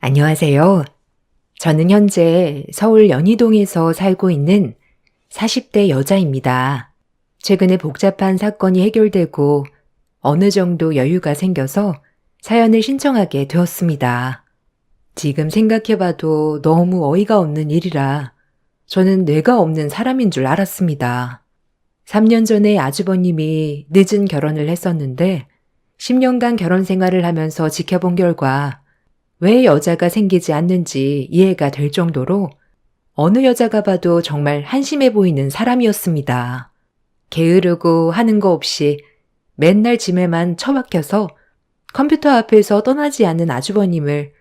안녕하세요. 저는 현재 서울 연희동에서 살고 있는 40대 여자입니다. 최근에 복잡한 사건이 해결되고 어느 정도 여유가 생겨서 사연을 신청하게 되었습니다. 지금 생각해봐도 너무 어이가 없는 일이라 저는 뇌가 없는 사람인 줄 알았습니다. 3년 전에 아주버님이 늦은 결혼을 했었는데 10년간 결혼 생활을 하면서 지켜본 결과 왜 여자가 생기지 않는지 이해가 될 정도로 어느 여자가 봐도 정말 한심해 보이는 사람이었습니다. 게으르고 하는 거 없이 맨날 짐에만 처박혀서 컴퓨터 앞에서 떠나지 않는 아주버님을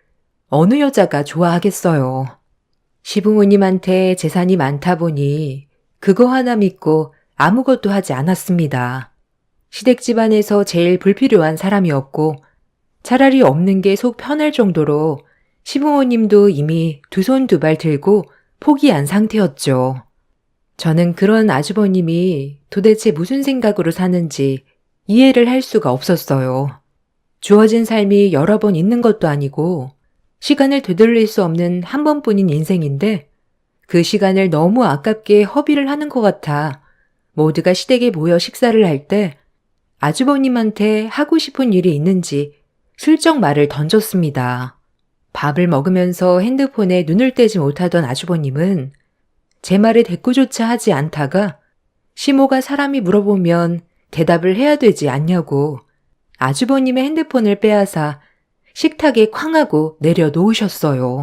어느 여자가 좋아하겠어요. 시부모님한테 재산이 많다 보니 그거 하나 믿고 아무것도 하지 않았습니다. 시댁 집안에서 제일 불필요한 사람이었고 차라리 없는 게 속 편할 정도로 시부모님도 이미 두 손 두 발 들고 포기한 상태였죠. 저는 그런 아주버님이 도대체 무슨 생각으로 사는지 이해를 할 수가 없었어요. 주어진 삶이 여러 번 있는 것도 아니고 시간을 되돌릴 수 없는 한 번뿐인 인생인데 그 시간을 너무 아깝게 허비를 하는 것 같아 모두가 시댁에 모여 식사를 할 때 아주버님한테 하고 싶은 일이 있는지 슬쩍 말을 던졌습니다. 밥을 먹으면서 핸드폰에 눈을 떼지 못하던 아주버님은 제 말에 대꾸조차 하지 않다가 시모가 사람이 물어보면 대답을 해야 되지 않냐고 아주버님의 핸드폰을 빼앗아 식탁에 쾅 하고 내려놓으셨어요.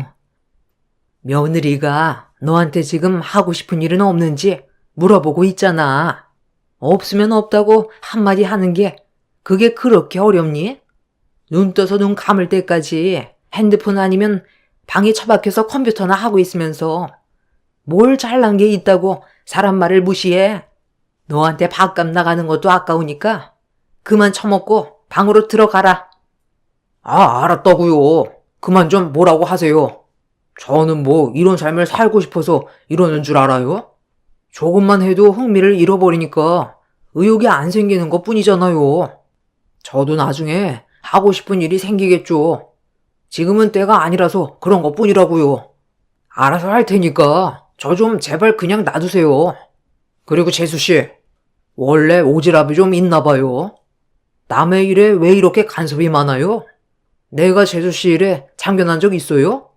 며느리가 너한테 지금 하고 싶은 일은 없는지 물어보고 있잖아. 없으면 없다고 한마디 하는 게 그게 그렇게 어렵니? 눈 떠서 눈 감을 때까지 핸드폰 아니면 방에 처박혀서 컴퓨터나 하고 있으면서 뭘 잘난 게 있다고 사람 말을 무시해. 너한테 밥값 나가는 것도 아까우니까 그만 처먹고 방으로 들어가라. 아, 알았다고요. 그만 좀 뭐라고 하세요. 저는 뭐 이런 삶을 살고 싶어서 이러는 줄 알아요? 조금만 해도 흥미를 잃어버리니까 의욕이 안 생기는 것 뿐이잖아요. 저도 나중에 하고 싶은 일이 생기겠죠. 지금은 때가 아니라서 그런 것 뿐이라고요. 알아서 할 테니까 저 좀 제발 그냥 놔두세요. 그리고 재수씨, 원래 오지랖이 좀 있나 봐요. 남의 일에 왜 이렇게 간섭이 많아요? 내가 재수씨 일에 참견한 적 있어요?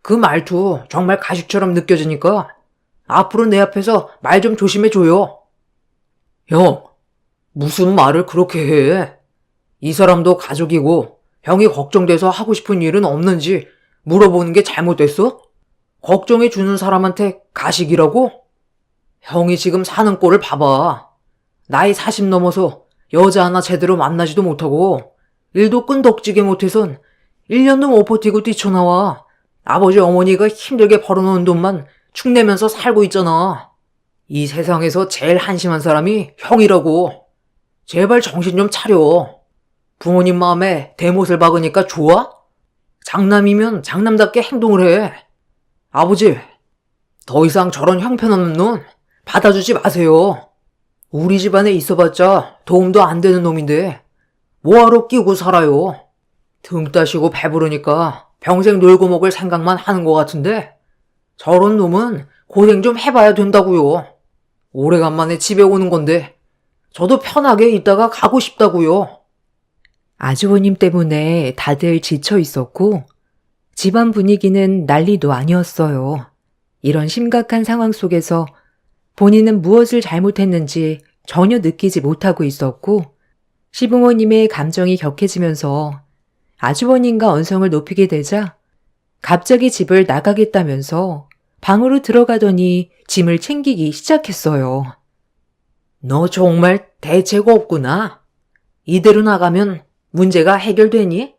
그 말투 정말 가식처럼 느껴지니까 앞으로 내 앞에서 말 좀 조심해줘요. 형, 무슨 말을 그렇게 해? 이 사람도 가족이고 형이 걱정돼서 하고 싶은 일은 없는지 물어보는 게 잘못됐어? 걱정해주는 사람한테 가식이라고? 형이 지금 사는 꼴을 봐봐. 나이 40 넘어서 여자 하나 제대로 만나지도 못하고 일도 끈덕지게 못해선 1년도 못 버티고 뛰쳐나와 아버지 어머니가 힘들게 벌어놓은 돈만 축내면서 살고 있잖아. 이 세상에서 제일 한심한 사람이 형이라고. 제발 정신 좀 차려. 부모님 마음에 대못을 박으니까 좋아? 장남이면 장남답게 행동을 해. 아버지, 더 이상 저런 형편없는 놈 받아주지 마세요. 우리 집안에 있어봤자 도움도 안 되는 놈인데 뭐하러 끼고 살아요. 등 따시고 배부르니까 평생 놀고 먹을 생각만 하는 것 같은데 저런 놈은 고생 좀 해봐야 된다고요. 오래간만에 집에 오는 건데 저도 편하게 있다가 가고 싶다고요. 아주버님 때문에 다들 지쳐 있었고 집안 분위기는 난리도 아니었어요. 이런 심각한 상황 속에서 본인은 무엇을 잘못했는지 전혀 느끼지 못하고 있었고 시부모님의 감정이 격해지면서 아주버님과 언성을 높이게 되자 갑자기 집을 나가겠다면서 방으로 들어가더니 짐을 챙기기 시작했어요. 너 정말 대책 없구나. 이대로 나가면 문제가 해결되니?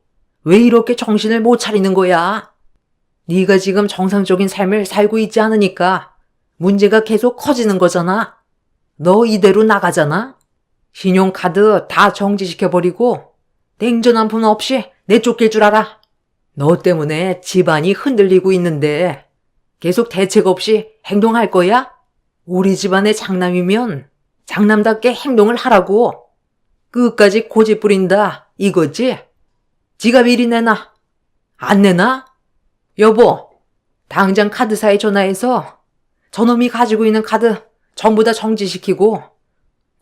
왜 이렇게 정신을 못 차리는 거야? 네가 지금 정상적인 삶을 살고 있지 않으니까 문제가 계속 커지는 거잖아. 너 이대로 나가잖아? 신용카드 다 정지시켜버리고 냉전 한 푼 없이 내쫓길 줄 알아. 너 때문에 집안이 흔들리고 있는데 계속 대책 없이 행동할 거야? 우리 집안의 장남이면 장남답게 행동을 하라고. 끝까지 고집 부린다 이거지? 지가 미리 내놔. 안 내놔? 여보, 당장 카드사에 전화해서 저놈이 가지고 있는 카드 전부 다 정지시키고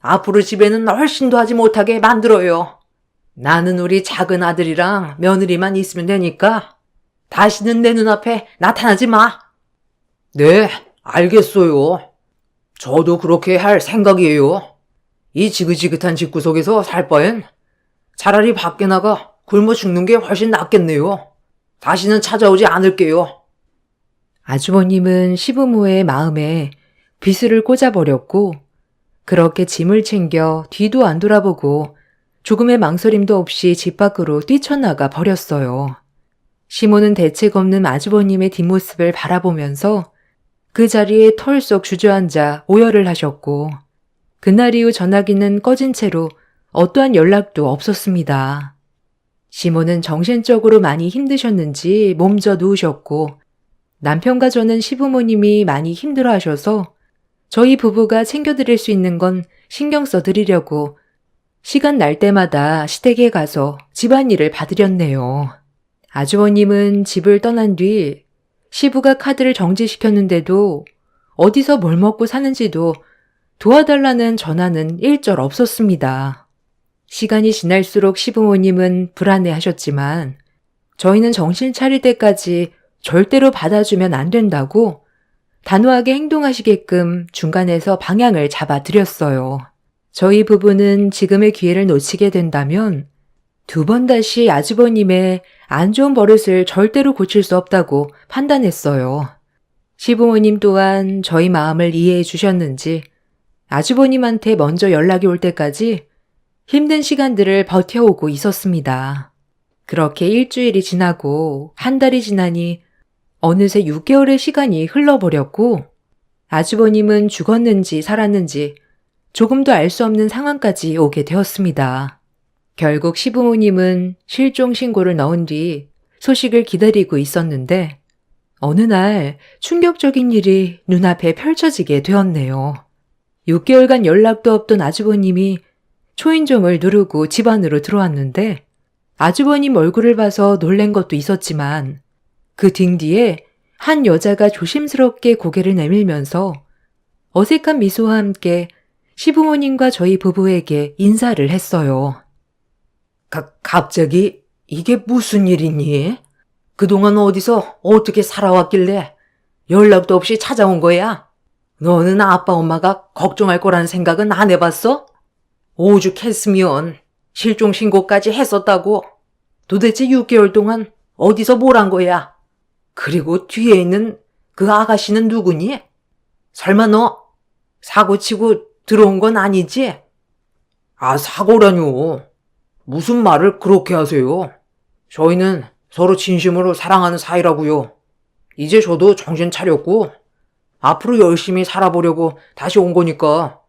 앞으로 집에는 훨씬도 하지 못하게 만들어요. 나는 우리 작은 아들이랑 며느리만 있으면 되니까 다시는 내 눈앞에 나타나지 마. 네, 알겠어요. 저도 그렇게 할 생각이에요. 이 지긋지긋한 집구석에서 살 바엔 차라리 밖에 나가 굶어 죽는 게 훨씬 낫겠네요. 다시는 찾아오지 않을게요. 아주버님은 시부모의 마음에 비수를 꽂아버렸고 그렇게 짐을 챙겨 뒤도 안 돌아보고 조금의 망설임도 없이 집 밖으로 뛰쳐나가 버렸어요. 시모는 대책 없는 아주버님의 뒷모습을 바라보면서 그 자리에 털썩 주저앉아 오열을 하셨고 그날 이후 전화기는 꺼진 채로 어떠한 연락도 없었습니다. 시모는 정신적으로 많이 힘드셨는지 몸져 누우셨고 남편과 저는 시부모님이 많이 힘들어하셔서 저희 부부가 챙겨드릴 수 있는 건 신경 써드리려고 시간 날 때마다 시댁에 가서 집안일을 봐드렸네요. 아주버님은 집을 떠난 뒤 시부가 카드를 정지시켰는데도 어디서 뭘 먹고 사는지도 도와달라는 전화는 일절 없었습니다. 시간이 지날수록 시부모님은 불안해하셨지만 저희는 정신 차릴 때까지 절대로 받아주면 안 된다고 단호하게 행동하시게끔 중간에서 방향을 잡아드렸어요. 저희 부부는 지금의 기회를 놓치게 된다면 두 번 다시 아주버님의 안 좋은 버릇을 절대로 고칠 수 없다고 판단했어요. 시부모님 또한 저희 마음을 이해해 주셨는지 아주버님한테 먼저 연락이 올 때까지 힘든 시간들을 버텨오고 있었습니다. 그렇게 일주일이 지나고 한 달이 지나니 어느새 6개월의 시간이 흘러버렸고 아주버님은 죽었는지 살았는지 조금도 알 수 없는 상황까지 오게 되었습니다. 결국 시부모님은 실종 신고를 넣은 뒤 소식을 기다리고 있었는데 어느 날 충격적인 일이 눈앞에 펼쳐지게 되었네요. 6개월간 연락도 없던 아주버님이 초인종을 누르고 집 안으로 들어왔는데 아주버님 얼굴을 봐서 놀란 것도 있었지만 그 등 뒤에 한 여자가 조심스럽게 고개를 내밀면서 어색한 미소와 함께 시부모님과 저희 부부에게 인사를 했어요. 갑자기 이게 무슨 일이니? 그동안 어디서 어떻게 살아왔길래 연락도 없이 찾아온 거야? 너는 아빠 엄마가 걱정할 거라는 생각은 안 해봤어? 오죽했으면 실종 신고까지 했었다고. 도대체 6개월 동안 어디서 뭘 한 거야? 그리고 뒤에 있는 그 아가씨는 누구니? 설마 너 사고 치고 들어온 건 아니지? 아, 사고라뇨. 무슨 말을 그렇게 하세요? 저희는 서로 진심으로 사랑하는 사이라고요. 이제 저도 정신 차렸고 앞으로 열심히 살아보려고 다시 온 거니까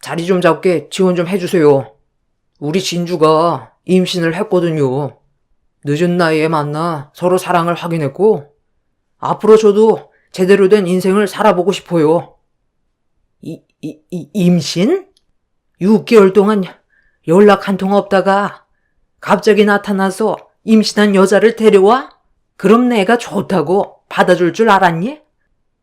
자리 좀 잡게 지원 좀 해주세요. 우리 진주가 임신을 했거든요. 늦은 나이에 만나 서로 사랑을 확인했고 앞으로 저도 제대로 된 인생을 살아보고 싶어요. 임신? 6개월 동안 연락 한 통 없다가 갑자기 나타나서 임신한 여자를 데려와? 그럼 내가 좋다고 받아줄 줄 알았니?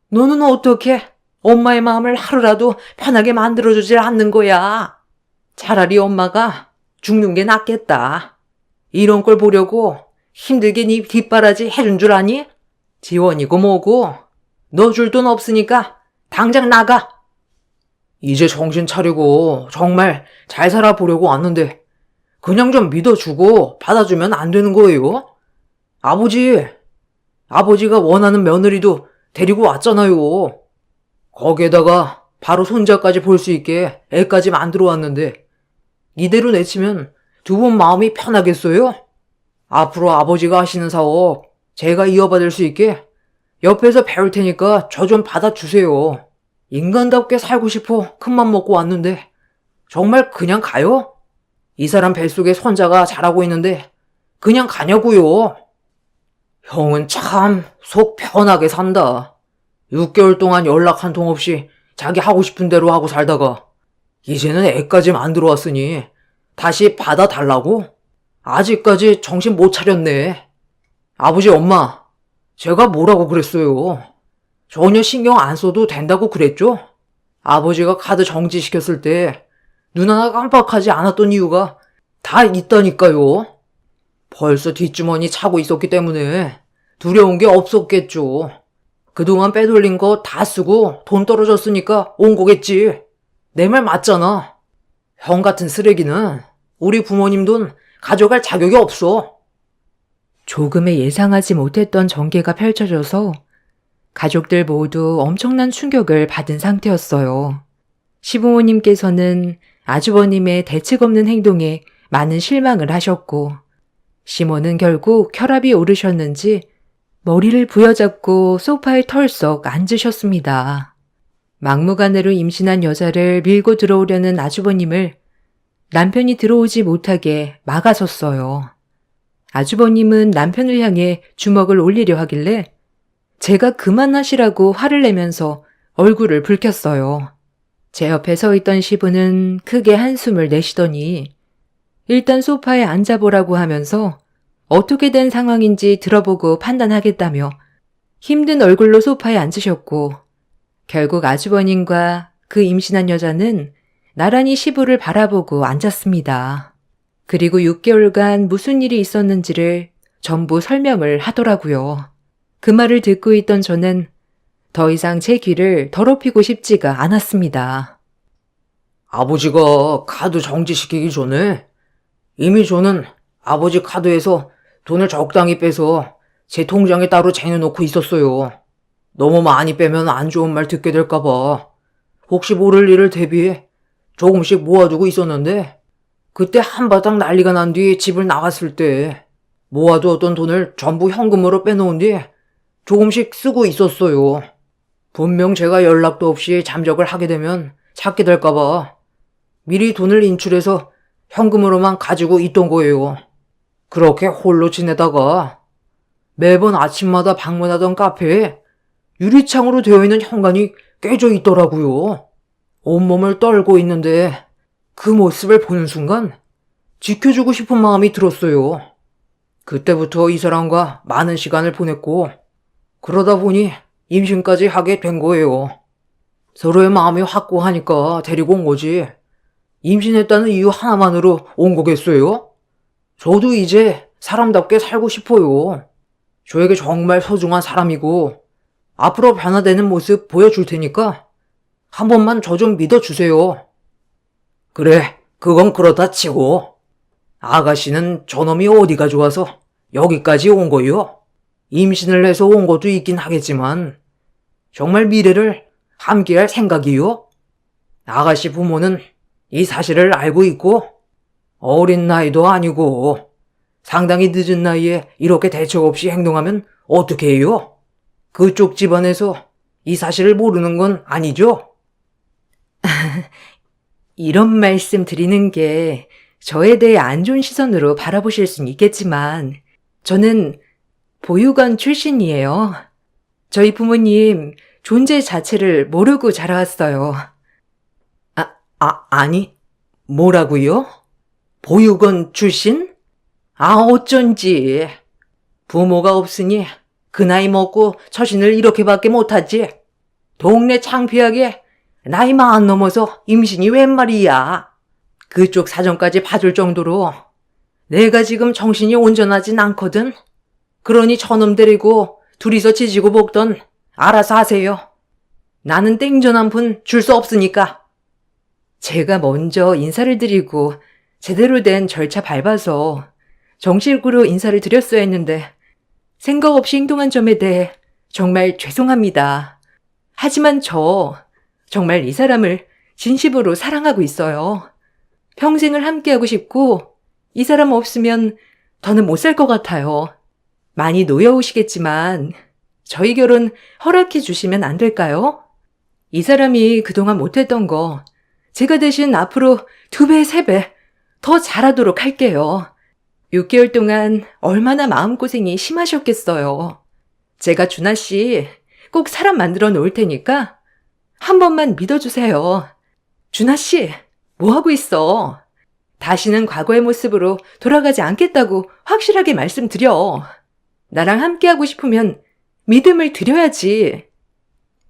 너는 어떻게 엄마의 마음을 하루라도 편하게 만들어주질 않는 거야? 차라리 엄마가 죽는 게 낫겠다. 이런 걸 보려고 힘들게 네 뒷바라지 해준 줄 아니? 지원이고 뭐고 너 줄 돈 없으니까 당장 나가. 이제 정신 차리고 정말 잘 살아보려고 왔는데 그냥 좀 믿어주고 받아주면 안 되는 거예요? 아버지가 원하는 며느리도 데리고 왔잖아요. 거기에다가 바로 손자까지 볼 수 있게 애까지 만들어 왔는데 이대로 내치면 두 분 마음이 편하겠어요? 앞으로 아버지가 하시는 사업 제가 이어받을 수 있게 옆에서 배울 테니까 저 좀 받아주세요. 인간답게 살고 싶어 큰맘 먹고 왔는데 정말 그냥 가요? 이 사람 뱃속에 손자가 자라고 있는데 그냥 가냐고요? 형은 참 속 편하게 산다. 6개월 동안 연락 한 통 없이 자기 하고 싶은 대로 하고 살다가 이제는 애까지 만들어 왔으니 다시 받아달라고? 아직까지 정신 못 차렸네. 아버지, 엄마, 제가 뭐라고 그랬어요? 전혀 신경 안 써도 된다고 그랬죠? 아버지가 카드 정지시켰을 때 눈 하나 깜빡하지 않았던 이유가 다 있다니까요. 벌써 뒷주머니 차고 있었기 때문에 두려운 게 없었겠죠. 그동안 빼돌린 거 다 쓰고 돈 떨어졌으니까 온 거겠지. 내 말 맞잖아. 형 같은 쓰레기는 우리 부모님 돈 가져갈 자격이 없어. 조금의 예상하지 못했던 전개가 펼쳐져서 가족들 모두 엄청난 충격을 받은 상태였어요. 시부모님께서는 아주버님의 대책 없는 행동에 많은 실망을 하셨고, 시모는 결국 혈압이 오르셨는지 머리를 부여잡고 소파에 털썩 앉으셨습니다. 막무가내로 임신한 여자를 밀고 들어오려는 아주버님을 남편이 들어오지 못하게 막아섰어요. 아주버님은 남편을 향해 주먹을 올리려 하길래 제가 그만하시라고 화를 내면서 얼굴을 붉혔어요. 제 옆에 서 있던 시부는 크게 한숨을 내쉬더니 일단 소파에 앉아보라고 하면서 어떻게 된 상황인지 들어보고 판단하겠다며 힘든 얼굴로 소파에 앉으셨고, 결국 아주버님과 그 임신한 여자는 나란히 시부를 바라보고 앉았습니다. 그리고 6개월간 무슨 일이 있었는지를 전부 설명을 하더라고요. 그 말을 듣고 있던 저는 더 이상 제 귀를 더럽히고 싶지가 않았습니다. 아버지가 카드 정지시키기 전에 이미 저는 아버지 카드에서 돈을 적당히 빼서 제 통장에 따로 쟁여놓고 있었어요. 너무 많이 빼면 안 좋은 말 듣게 될까봐 혹시 모를 일을 대비해 조금씩 모아두고 있었는데, 그때 한바탕 난리가 난 뒤 집을 나갔을 때 모아두었던 돈을 전부 현금으로 빼놓은 뒤 조금씩 쓰고 있었어요. 분명 제가 연락도 없이 잠적을 하게 되면 찾게 될까봐 미리 돈을 인출해서 현금으로만 가지고 있던 거예요. 그렇게 홀로 지내다가 매번 아침마다 방문하던 카페에 유리창으로 되어 있는 현관이 깨져 있더라고요. 온몸을 떨고 있는데 그 모습을 보는 순간 지켜주고 싶은 마음이 들었어요. 그때부터 이 사람과 많은 시간을 보냈고, 그러다 보니 임신까지 하게 된 거예요. 서로의 마음이 확고하니까 데리고 온 거지. 임신했다는 이유 하나만으로 온 거겠어요? 저도 이제 사람답게 살고 싶어요. 저에게 정말 소중한 사람이고 앞으로 변화되는 모습 보여줄 테니까 한 번만 저 좀 믿어주세요. 그래, 그건 그렇다 치고 아가씨는 저놈이 어디가 좋아서 여기까지 온 거요? 임신을 해서 온 것도 있긴 하겠지만 정말 미래를 함께할 생각이요? 아가씨 부모는 이 사실을 알고 있고 어린 나이도 아니고 상당히 늦은 나이에 이렇게 대책 없이 행동하면 어떻게 해요? 그쪽 집안에서 이 사실을 모르는 건 아니죠? 이런 말씀 드리는 게 저에 대해 안 좋은 시선으로 바라보실 순 있겠지만 저는 보육원 출신이에요. 저희 부모님 존재 자체를 모르고 자라왔어요. 아니, 뭐라고요? 보육원 출신? 어쩐지. 부모가 없으니 그 나이 먹고 처신을 이렇게밖에 못하지. 동네 창피하게 나이 마흔 넘어서 임신이 웬 말이야. 그쪽 사정까지 봐줄 정도로 내가 지금 정신이 온전하진 않거든. 그러니 저놈 데리고 둘이서 지지고 볶던 알아서 하세요. 나는 땡전 한 푼 줄 수 없으니까. 제가 먼저 인사를 드리고 제대로 된 절차 밟아서 정식으로 인사를 드렸어야 했는데 생각 없이 행동한 점에 대해 정말 죄송합니다. 하지만 저 정말 이 사람을 진심으로 사랑하고 있어요. 평생을 함께하고 싶고 이 사람 없으면 더는 못 살 것 같아요. 많이 노여우시겠지만 저희 결혼 허락해 주시면 안 될까요? 이 사람이 그동안 못했던 거 제가 대신 앞으로 2배, 3배 더 잘하도록 할게요. 6개월 동안 얼마나 마음고생이 심하셨겠어요. 제가 준하 씨 꼭 사람 만들어 놓을 테니까 한 번만 믿어주세요. 준하 씨, 뭐 하고 있어? 다시는 과거의 모습으로 돌아가지 않겠다고 확실하게 말씀드려. 나랑 함께하고 싶으면 믿음을 드려야지.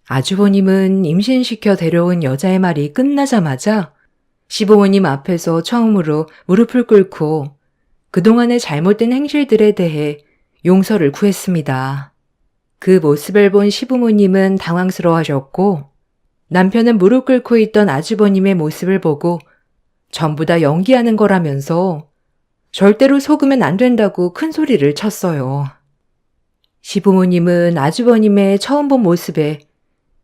아주버님은 임신시켜 데려온 여자의 말이 끝나자마자 시부모님 앞에서 처음으로 무릎을 꿇고 그동안의 잘못된 행실들에 대해 용서를 구했습니다. 그 모습을 본 시부모님은 당황스러워하셨고 남편은 무릎 꿇고 있던 아주버님의 모습을 보고 전부 다 연기하는 거라면서 절대로 속으면 안 된다고 큰 소리를 쳤어요. 시부모님은 아주버님의 처음 본 모습에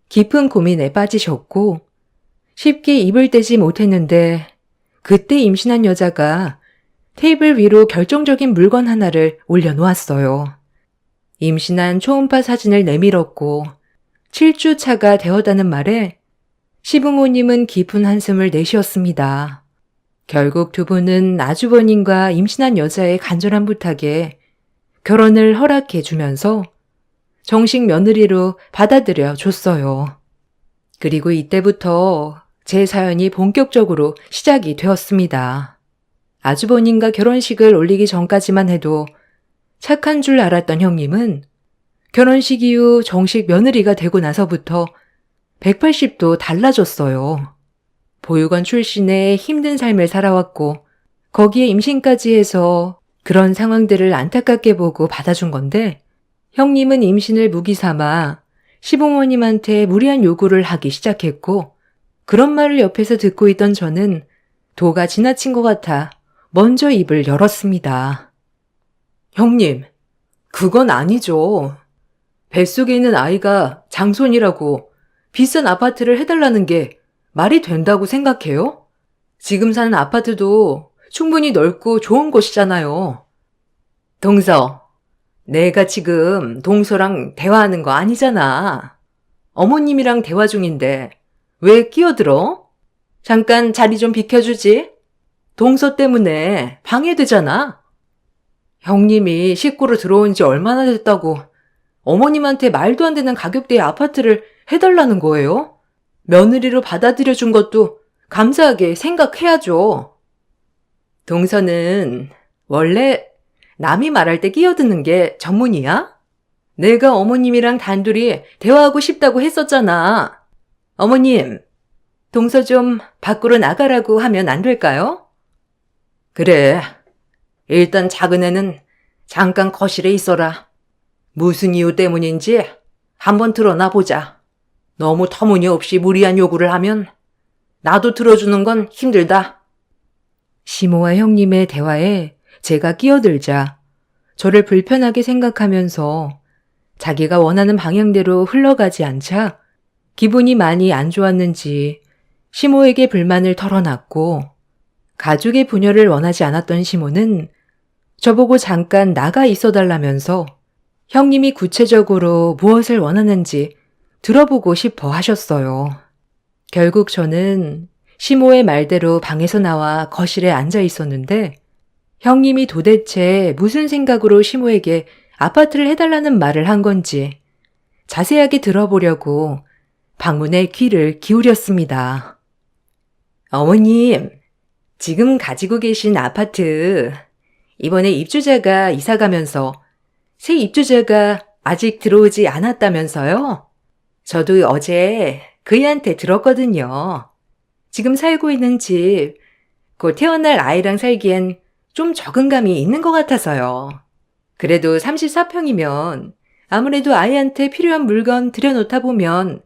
깊은 고민에 빠지셨고 쉽게 입을 떼지 못했는데 그때 임신한 여자가 테이블 위로 결정적인 물건 하나를 올려놓았어요. 임신한 초음파 사진을 내밀었고 7주 차가 되었다는 말에 시부모님은 깊은 한숨을 내쉬었습니다. 결국 두 분은 아주버님과 임신한 여자의 간절한 부탁에 결혼을 허락해 주면서 정식 며느리로 받아들여 줬어요. 그리고 이때부터 제 사연이 본격적으로 시작이 되었습니다. 아주버님과 결혼식을 올리기 전까지만 해도 착한 줄 알았던 형님은 결혼식 이후 정식 며느리가 되고 나서부터 180도 달라졌어요. 보육원 출신의 힘든 삶을 살아왔고 거기에 임신까지 해서 그런 상황들을 안타깝게 보고 받아준 건데 형님은 임신을 무기 삼아 시부모님한테 무리한 요구를 하기 시작했고 그런 말을 옆에서 듣고 있던 저는 도가 지나친 것 같아 먼저 입을 열었습니다. 형님, 그건 아니죠. 뱃속에 있는 아이가 장손이라고 비싼 아파트를 해달라는 게 말이 된다고 생각해요? 지금 사는 아파트도 충분히 넓고 좋은 곳이잖아요. 동서, 내가 지금 동서랑 대화하는 거 아니잖아. 어머님이랑 대화 중인데 왜 끼어들어? 잠깐 자리 좀 비켜주지. 동서 때문에 방해되잖아. 형님이 식구로 들어온 지 얼마나 됐다고 어머님한테 말도 안 되는 가격대의 아파트를 해달라는 거예요? 며느리로 받아들여준 것도 감사하게 생각해야죠. 동서는 원래 남이 말할 때 끼어드는 게 전문이야? 내가 어머님이랑 단둘이 대화하고 싶다고 했었잖아. 어머님, 동서 좀 밖으로 나가라고 하면 안 될까요? 그래. 일단 작은 애는 잠깐 거실에 있어라. 무슨 이유 때문인지 한번 드러나 보자. 너무 터무니없이 무리한 요구를 하면 나도 들어주는 건 힘들다. 시모와 형님의 대화에 제가 끼어들자 저를 불편하게 생각하면서 자기가 원하는 방향대로 흘러가지 않자 기분이 많이 안 좋았는지 시모에게 불만을 털어놨고 가족의 분열을 원하지 않았던 시모는 저보고 잠깐 나가 있어달라면서 형님이 구체적으로 무엇을 원하는지 들어보고 싶어 하셨어요. 결국 저는 시모의 말대로 방에서 나와 거실에 앉아 있었는데 형님이 도대체 무슨 생각으로 시모에게 아파트를 해달라는 말을 한 건지 자세하게 들어보려고 방문에 귀를 기울였습니다. 어머님, 지금 가지고 계신 아파트 이번에 입주자가 이사 가면서 새 입주자가 아직 들어오지 않았다면서요? 저도 어제 그이한테 들었거든요. 지금 살고 있는 집, 곧 태어날 아이랑 살기엔 좀 적응감이 있는 것 같아서요. 그래도 34평이면 아무래도 아이한테 필요한 물건 들여놓다 보면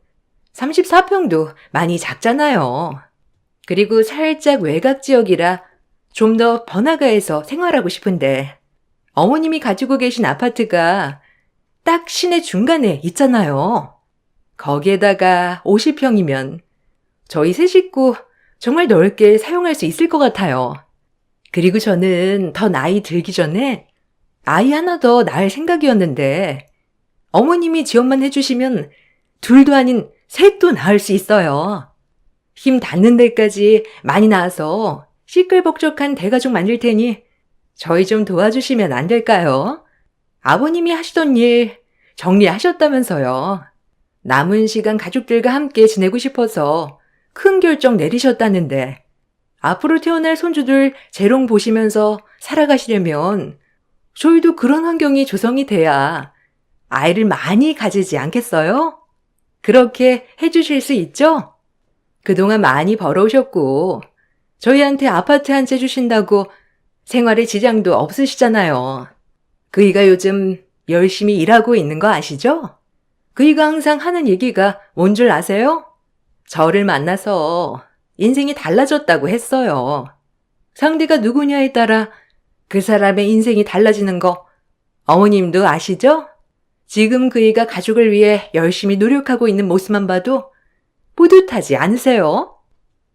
34평도 많이 작잖아요. 그리고 살짝 외곽 지역이라 좀 더 번화가에서 생활하고 싶은데 어머님이 가지고 계신 아파트가 딱 시내 중간에 있잖아요. 거기에다가 50평이면 저희 세 식구 정말 넓게 사용할 수 있을 것 같아요. 그리고 저는 더 나이 들기 전에 아이 하나 더 낳을 생각이었는데 어머님이 지원만 해주시면 둘도 아닌 셋도 낳을 수 있어요. 힘 닿는 데까지 많이 낳아서 시끌벅적한 대가족 만들 테니 저희 좀 도와주시면 안 될까요? 아버님이 하시던 일 정리하셨다면서요. 남은 시간 가족들과 함께 지내고 싶어서 큰 결정 내리셨다는데 앞으로 태어날 손주들 재롱 보시면서 살아가시려면 저희도 그런 환경이 조성이 돼야 아이를 많이 가지지 않겠어요? 그렇게 해주실 수 있죠? 그동안 많이 벌어오셨고 저희한테 아파트 한 채 주신다고 생활에 지장도 없으시잖아요. 그이가 요즘 열심히 일하고 있는 거 아시죠? 그이가 항상 하는 얘기가 뭔 줄 아세요? 저를 만나서 인생이 달라졌다고 했어요. 상대가 누구냐에 따라 그 사람의 인생이 달라지는 거 어머님도 아시죠? 지금 그이가 가족을 위해 열심히 노력하고 있는 모습만 봐도 뿌듯하지 않으세요?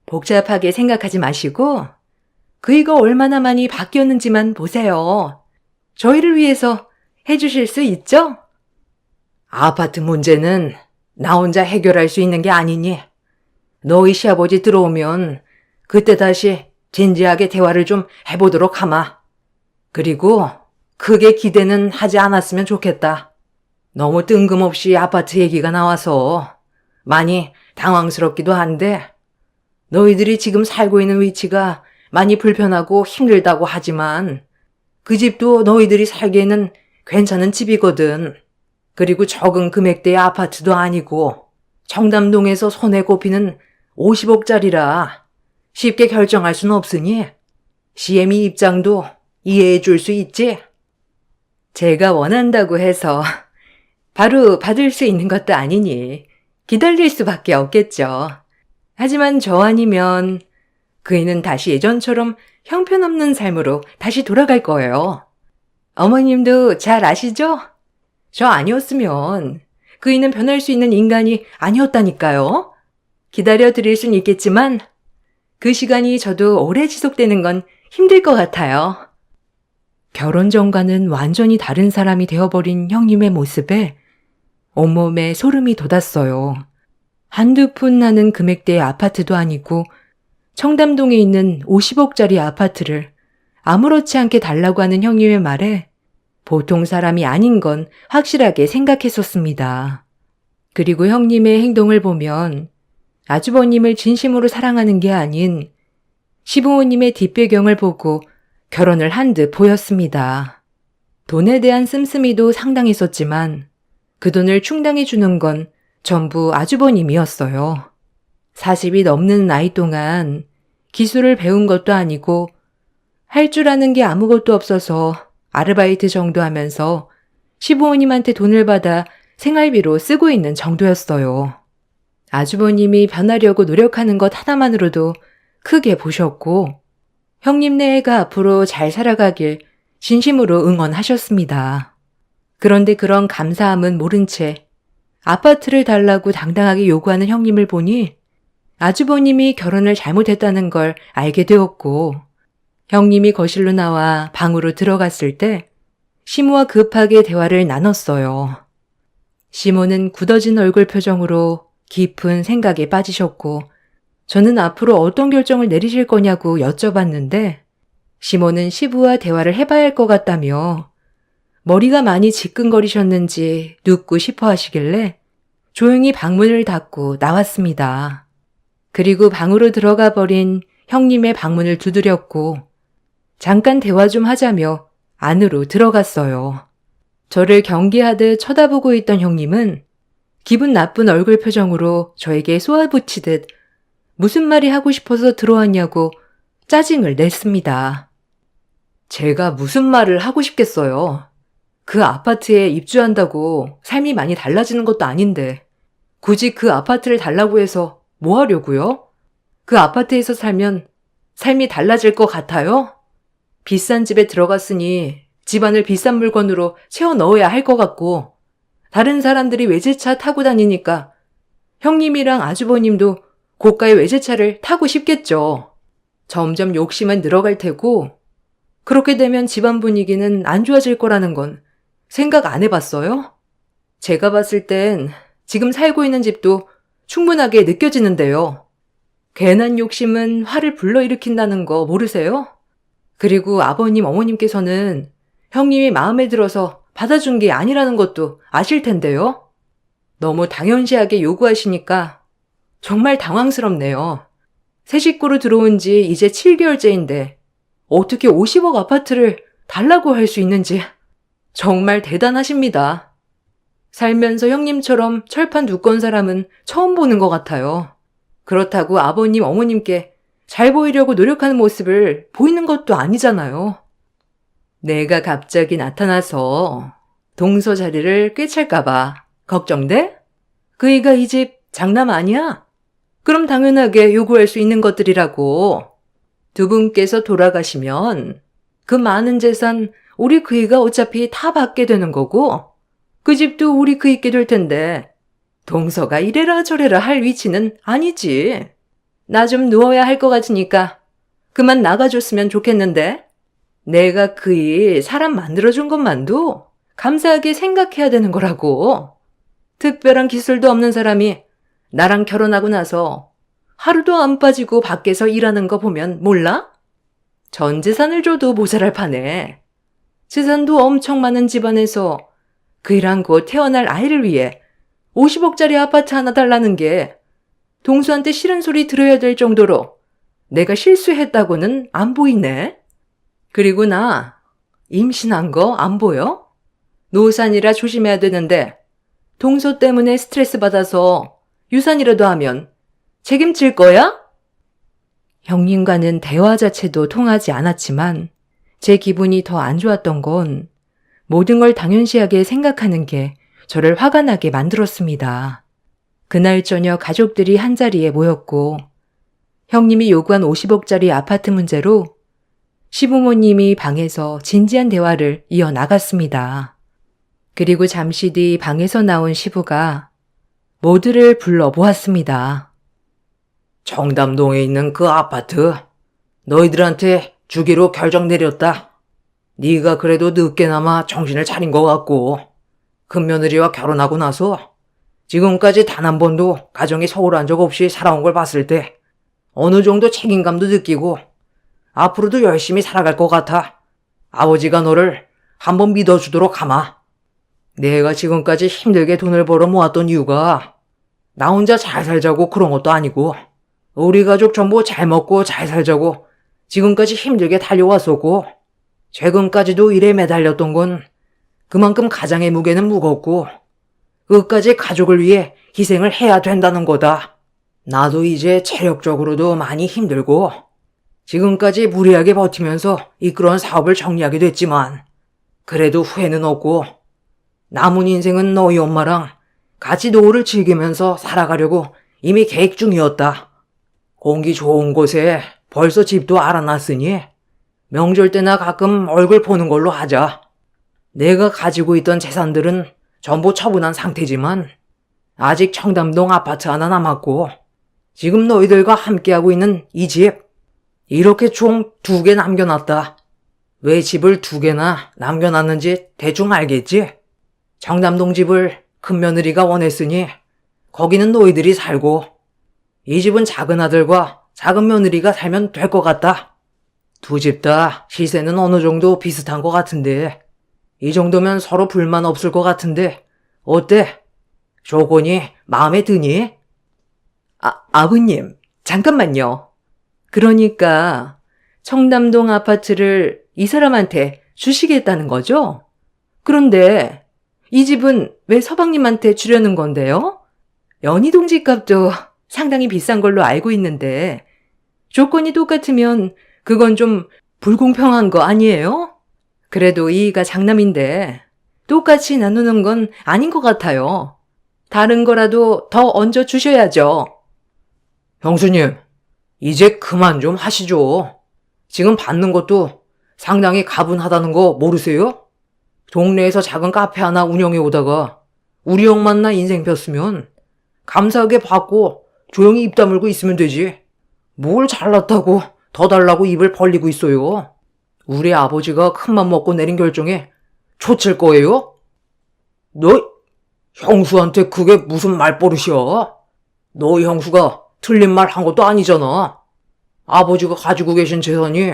복잡하게 생각하지 마시고 그이가 얼마나 많이 바뀌었는지만 보세요. 저희를 위해서 해주실 수 있죠? 아파트 문제는 나 혼자 해결할 수 있는 게 아니니 너희 시아버지 들어오면 그때 다시 진지하게 대화를 좀 해보도록 하마. 그리고 크게 기대는 하지 않았으면 좋겠다. 너무 뜬금없이 아파트 얘기가 나와서 많이 당황스럽기도 한데 너희들이 지금 살고 있는 위치가 많이 불편하고 힘들다고 하지만 그 집도 너희들이 살기에는 괜찮은 집이거든. 그리고 적은 금액대의 아파트도 아니고 청담동에서 손에 꼽히는 50억짜리라 쉽게 결정할 순 없으니 CME 입장도 이해해 줄 수 있지? 제가 원한다고 해서 바로 받을 수 있는 것도 아니니 기다릴 수밖에 없겠죠. 하지만 저 아니면 그이는 다시 예전처럼 형편없는 삶으로 다시 돌아갈 거예요. 어머님도 잘 아시죠? 저 아니었으면 그이는 변할 수 있는 인간이 아니었다니까요. 기다려 드릴 순 있겠지만 그 시간이 저도 오래 지속되는 건 힘들 것 같아요. 결혼 전과는 완전히 다른 사람이 되어버린 형님의 모습에 온몸에 소름이 돋았어요. 한두 푼 나는 금액대의 아파트도 아니고 청담동에 있는 50억짜리 아파트를 아무렇지 않게 달라고 하는 형님의 말에 보통 사람이 아닌 건 확실하게 생각했었습니다. 그리고 형님의 행동을 보면 아주버님을 진심으로 사랑하는 게 아닌 시부모님의 뒷배경을 보고 결혼을 한 듯 보였습니다. 돈에 대한 씀씀이도 상당했었지만 그 돈을 충당해 주는 건 전부 아주버님이었어요. 40이 넘는 나이 동안 기술을 배운 것도 아니고 할 줄 아는 게 아무것도 없어서 아르바이트 정도 하면서 시부모님한테 돈을 받아 생활비로 쓰고 있는 정도였어요. 아주버님이 변하려고 노력하는 것 하나만으로도 크게 보셨고 형님네 애가 앞으로 잘 살아가길 진심으로 응원하셨습니다. 그런데 그런 감사함은 모른 채 아파트를 달라고 당당하게 요구하는 형님을 보니 아주버님이 결혼을 잘못했다는 걸 알게 되었고 형님이 거실로 나와 방으로 들어갔을 때 시모와 급하게 대화를 나눴어요. 시모는 굳어진 얼굴 표정으로 깊은 생각에 빠지셨고 저는 앞으로 어떤 결정을 내리실 거냐고 여쭤봤는데 시모는 시부와 대화를 해봐야 할 것 같다며 머리가 많이 지끈거리셨는지 눕고 싶어 하시길래 조용히 방문을 닫고 나왔습니다. 그리고 방으로 들어가 버린 형님의 방문을 두드렸고 잠깐 대화 좀 하자며 안으로 들어갔어요. 저를 경계하듯 쳐다보고 있던 형님은 기분 나쁜 얼굴 표정으로 저에게 쏘아붙이듯 무슨 말이 하고 싶어서 들어왔냐고 짜증을 냈습니다. 제가 무슨 말을 하고 싶겠어요. 그 아파트에 입주한다고 삶이 많이 달라지는 것도 아닌데 굳이 그 아파트를 달라고 해서 뭐 하려고요? 그 아파트에서 살면 삶이 달라질 것 같아요? 비싼 집에 들어갔으니 집안을 비싼 물건으로 채워 넣어야 할 것 같고 다른 사람들이 외제차 타고 다니니까 형님이랑 아주버님도 고가의 외제차를 타고 싶겠죠. 점점 욕심은 늘어갈 테고 그렇게 되면 집안 분위기는 안 좋아질 거라는 건 생각 안 해봤어요? 제가 봤을 땐 지금 살고 있는 집도 충분하게 느껴지는데요. 괜한 욕심은 화를 불러일으킨다는 거 모르세요? 그리고 아버님, 어머님께서는 형님이 마음에 들어서 받아준 게 아니라는 것도 아실 텐데요. 너무 당연시하게 요구하시니까 정말 당황스럽네요. 새 식구로 들어온 지 이제 7개월째인데 어떻게 50억 아파트를 달라고 할 수 있는지 정말 대단하십니다. 살면서 형님처럼 철판 두꺼운 사람은 처음 보는 것 같아요. 그렇다고 아버님, 어머님께 잘 보이려고 노력하는 모습을 보이는 것도 아니잖아요. 내가 갑자기 나타나서 동서 자리를 꿰찰까봐 걱정돼? 그이가 이 집 장남 아니야? 그럼 당연하게 요구할 수 있는 것들이라고. 두 분께서 돌아가시면 그 많은 재산 우리 그이가 어차피 다 받게 되는 거고 그 집도 우리 그이께 될 텐데 동서가 이래라 저래라 할 위치는 아니지. 나 좀 누워야 할 것 같으니까 그만 나가줬으면 좋겠는데. 내가 그이 사람 만들어준 것만도 감사하게 생각해야 되는 거라고. 특별한 기술도 없는 사람이 나랑 결혼하고 나서 하루도 안 빠지고 밖에서 일하는 거 보면 몰라? 전 재산을 줘도 모자랄 판에 재산도 엄청 많은 집안에서 그이랑 곧 태어날 아이를 위해 50억짜리 아파트 하나 달라는 게 동수한테 싫은 소리 들어야 될 정도로 내가 실수했다고는 안 보이네. 그리고 나 임신한 거 안 보여? 노산이라 조심해야 되는데 동서 때문에 스트레스 받아서 유산이라도 하면 책임질 거야? 형님과는 대화 자체도 통하지 않았지만 제 기분이 더 안 좋았던 건 모든 걸 당연시하게 생각하는 게 저를 화가 나게 만들었습니다. 그날 저녁 가족들이 한자리에 모였고 형님이 요구한 50억짜리 아파트 문제로 시부모님이 방에서 진지한 대화를 이어나갔습니다. 그리고 잠시 뒤 방에서 나온 시부가 모두를 불러보았습니다. 청담동에 있는 그 아파트 너희들한테 주기로 결정 내렸다. 네가 그래도 늦게나마 정신을 차린 것 같고 큰며느리와 결혼하고 나서 지금까지 단 한 번도 가정이 소홀한 적 없이 살아온 걸 봤을 때 어느 정도 책임감도 느끼고 앞으로도 열심히 살아갈 것 같아. 아버지가 너를 한번 믿어주도록 하마. 내가 지금까지 힘들게 돈을 벌어 모았던 이유가 나 혼자 잘 살자고 그런 것도 아니고 우리 가족 전부 잘 먹고 잘 살자고 지금까지 힘들게 달려왔었고 최근까지도 일에 매달렸던 건 그만큼 가장의 무게는 무겁고 끝까지 가족을 위해 희생을 해야 된다는 거다. 나도 이제 체력적으로도 많이 힘들고 지금까지 무리하게 버티면서 이끌어온 사업을 정리하게 됐지만 그래도 후회는 없고 남은 인생은 너희 엄마랑 같이 노후를 즐기면서 살아가려고 이미 계획 중이었다. 공기 좋은 곳에 벌써 집도 알아놨으니 명절 때나 가끔 얼굴 보는 걸로 하자. 내가 가지고 있던 재산들은 전부 처분한 상태지만 아직 청담동 아파트 하나 남았고 지금 너희들과 함께하고 있는 이 집 이렇게 총 2개 남겨놨다. 왜 집을 2개나 남겨놨는지 대충 알겠지? 청담동 집을 큰며느리가 원했으니 거기는 너희들이 살고 이 집은 작은 아들과 작은 며느리가 살면 될 것 같다. 두 집 다 시세는 어느 정도 비슷한 것 같은데 이 정도면 서로 불만 없을 것 같은데 어때? 조건이 마음에 드니? 아버님, 잠깐만요. 그러니까 청담동 아파트를 이 사람한테 주시겠다는 거죠? 그런데 이 집은 왜 서방님한테 주려는 건데요? 연희동 집값도 상당히 비싼 걸로 알고 있는데 조건이 똑같으면 그건 좀 불공평한 거 아니에요? 그래도 이가 장남인데 똑같이 나누는 건 아닌 것 같아요. 다른 거라도 더 얹어 주셔야죠. 형수님, 이제 그만 좀 하시죠. 지금 받는 것도 상당히 가분하다는 거 모르세요? 동네에서 작은 카페 하나 운영해 오다가 우리 형 만나 인생 폈으면 감사하게 받고 조용히 입 다물고 있으면 되지. 뭘 잘났다고 더 달라고 입을 벌리고 있어요. 우리 아버지가 큰맘 먹고 내린 결정에 초칠 거예요? 너 형수한테 그게 무슨 말버릇이야? 너 형수가 틀린 말 한 것도 아니잖아. 아버지가 가지고 계신 재산이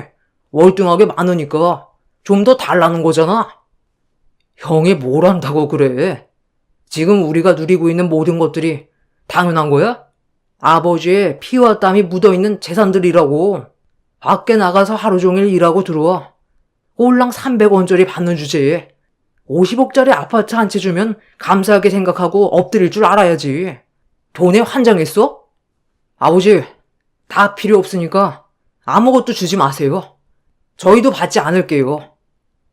월등하게 많으니까 좀 더 달라는 거잖아. 형이 뭘 안다고 그래? 지금 우리가 누리고 있는 모든 것들이 당연한 거야? 아버지의 피와 땀이 묻어있는 재산들이라고. 밖에 나가서 하루 종일 일하고 들어와 꼴랑 300원짜리 받는 주제에 50억짜리 아파트 한 채 주면 감사하게 생각하고 엎드릴 줄 알아야지. 돈에 환장했어? 아버지, 다 필요 없으니까 아무것도 주지 마세요. 저희도 받지 않을게요.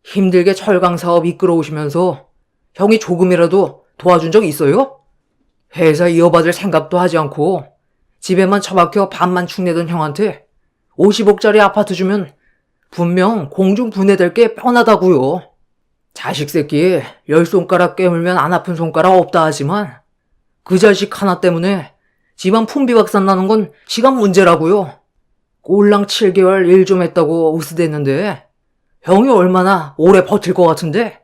힘들게 철강 사업 이끌어 오시면서 형이 조금이라도 도와준 적 있어요? 회사 이어받을 생각도 하지 않고 집에만 처박혀 밥만 축내던 형한테 50억짜리 아파트 주면 분명 공중분해될 게 뻔하다고요. 자식 새끼 10손가락 깨물면 안 아픈 손가락 없다 하지만 그 자식 하나 때문에 집안 풍비박산 나는 건 시간 문제라고요. 꼴랑 7개월 일 좀 했다고 으스댔는데 형이 얼마나 오래 버틸 것 같은데?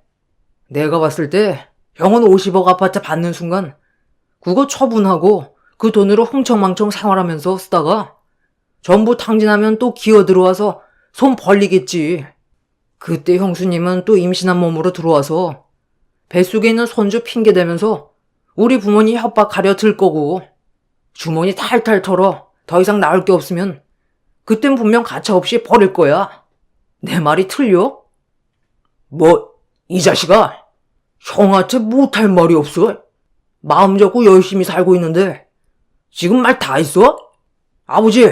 내가 봤을 때 형은 50억 아파트 받는 순간 그거 처분하고 그 돈으로 흥청망청 생활하면서 쓰다가 전부 탕진하면 또 기어 들어와서 손 벌리겠지. 그때 형수님은 또 임신한 몸으로 들어와서 뱃속에 있는 손주 핑계대면서 우리 부모님 협박하려 들 거고 주머니 탈탈 털어 더 이상 나올 게 없으면 그땐 분명 가차없이 버릴 거야. 내 말이 틀려? 뭐, 이 자식아, 형한테 못할 말이 없어? 마음 잡고 열심히 살고 있는데 지금 말 다 했어? 아버지,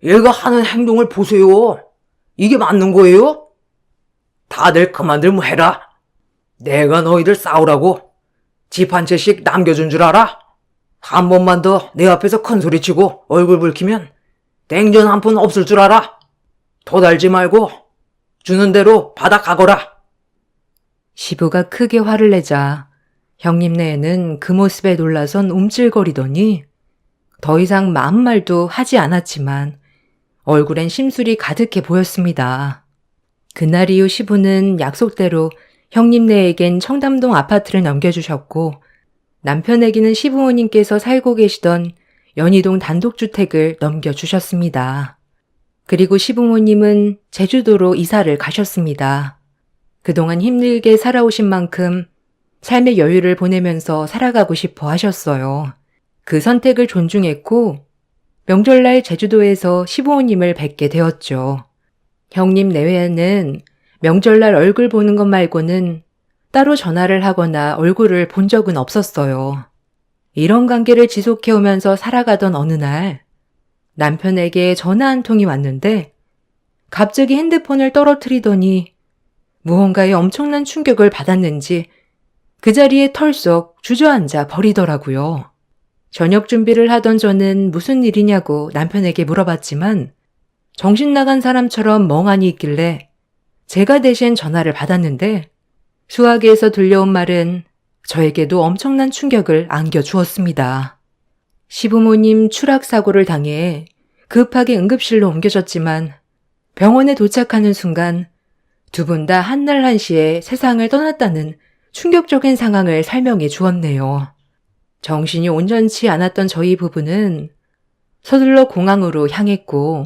얘가 하는 행동을 보세요. 이게 맞는 거예요? 다들 그만들 뭐 해라. 내가 너희들 싸우라고 집 한 채씩 남겨준 줄 알아? 한 번만 더 내 앞에서 큰소리치고 얼굴 붉히면 냉전 한 푼 없을 줄 알아? 도달지 말고 주는 대로 받아 가거라. 시부가 크게 화를 내자 형님네는 그 모습에 놀라선 움찔거리더니 더 이상 아무 말도 하지 않았지만 얼굴엔 심술이 가득해 보였습니다. 그날 이후 시부는 약속대로 형님네에겐 청담동 아파트를 넘겨주셨고 남편에게는 시부모님께서 살고 계시던 연희동 단독주택을 넘겨주셨습니다. 그리고 시부모님은 제주도로 이사를 가셨습니다. 그동안 힘들게 살아오신 만큼 삶의 여유를 보내면서 살아가고 싶어 하셨어요. 그 선택을 존중했고 명절날 제주도에서 시부모님을 뵙게 되었죠. 형님 내외에는 명절날 얼굴 보는 것 말고는 따로 전화를 하거나 얼굴을 본 적은 없었어요. 이런 관계를 지속해오면서 살아가던 어느 날 남편에게 전화 한 통이 왔는데 갑자기 핸드폰을 떨어뜨리더니 무언가에 엄청난 충격을 받았는지 그 자리에 털썩 주저앉아 버리더라고요. 저녁 준비를 하던 저는 무슨 일이냐고 남편에게 물어봤지만 정신 나간 사람처럼 멍하니 있길래 제가 대신 전화를 받았는데 수화기에서 들려온 말은 저에게도 엄청난 충격을 안겨주었습니다. 시부모님 추락사고를 당해 급하게 응급실로 옮겨졌지만 병원에 도착하는 순간 두 분 다 한날 한시에 세상을 떠났다는 충격적인 상황을 설명해 주었네요. 정신이 온전치 않았던 저희 부부는 서둘러 공항으로 향했고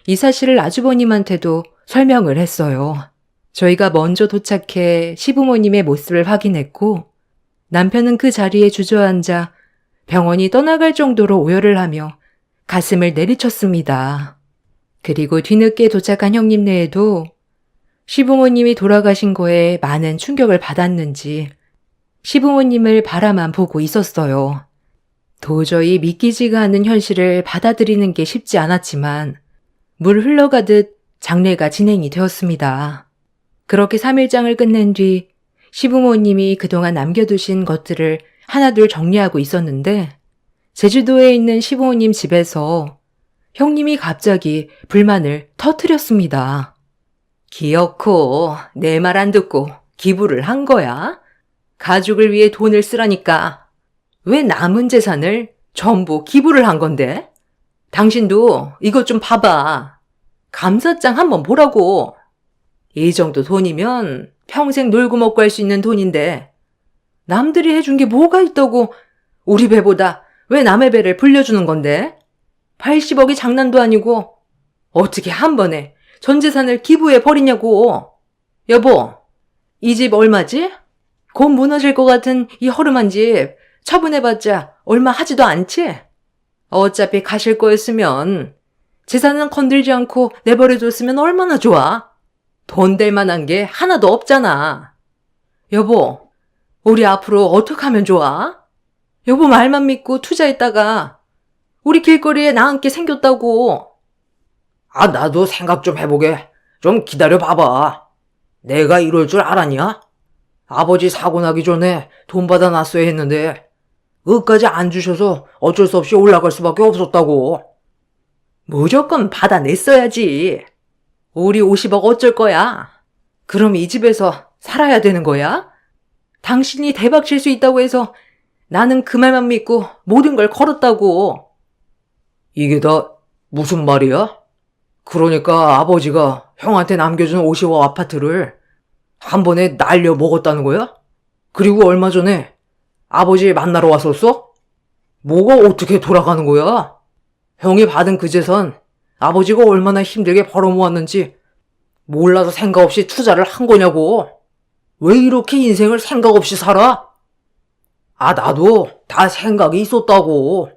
이 사실을 아주버님한테도 설명을 했어요. 저희가 먼저 도착해 시부모님의 모습을 확인했고 남편은 그 자리에 주저앉아 병원이 떠나갈 정도로 오열을 하며 가슴을 내리쳤습니다. 그리고 뒤늦게 도착한 형님네에도 시부모님이 돌아가신 거에 많은 충격을 받았는지 시부모님을 바라만 보고 있었어요. 도저히 믿기지가 않는 현실을 받아들이는 게 쉽지 않았지만 물 흘러가듯 장례가 진행이 되었습니다. 그렇게 3일장을 끝낸 뒤 시부모님이 그동안 남겨두신 것들을 하나둘 정리하고 있었는데 제주도에 있는 시부모님 집에서 형님이 갑자기 불만을 터뜨렸습니다. 기어코 내 말 안 듣고 기부를 한 거야? 가족을 위해 돈을 쓰라니까 왜 남은 재산을 전부 기부를 한 건데? 당신도 이것 좀 봐봐. 감사장 한번 보라고. 이 정도 돈이면 평생 놀고 먹고 할 수 있는 돈인데 남들이 해준 게 뭐가 있다고 우리 배보다 왜 남의 배를 불려주는 건데? 80억이 장난도 아니고 어떻게 한 번에 전 재산을 기부해 버리냐고. 여보, 이 집 얼마지? 곧 무너질 것 같은 이 허름한 집 처분해봤자 얼마 하지도 않지? 어차피 가실 거였으면 재산은 건들지 않고 내버려뒀으면 얼마나 좋아. 돈 될 만한 게 하나도 없잖아. 여보, 우리 앞으로 어떻게 하면 좋아? 여보 말만 믿고 투자했다가 우리 길거리에 나앉게 생겼다고. 아, 나도 생각 좀 해보게. 좀 기다려 봐봐. 내가 이럴 줄 알았냐? 아버지 사고 나기 전에 돈 받아놨어야 했는데 그것까지 안 주셔서 어쩔 수 없이 올라갈 수밖에 없었다고. 무조건 받아냈어야지. 우리 50억 어쩔 거야? 그럼 이 집에서 살아야 되는 거야? 당신이 대박 칠 수 있다고 해서 나는 그 말만 믿고 모든 걸 걸었다고. 이게 다 무슨 말이야? 그러니까 아버지가 형한테 남겨준 50억 아파트를 한 번에 날려 먹었다는 거야? 그리고 얼마 전에 아버지 만나러 왔었어? 뭐가 어떻게 돌아가는 거야? 형이 받은 그 재산 아버지가 얼마나 힘들게 벌어모았는지 몰라서 생각 없이 투자를 한 거냐고. 왜 이렇게 인생을 생각 없이 살아? 아, 나도 다 생각이 있었다고.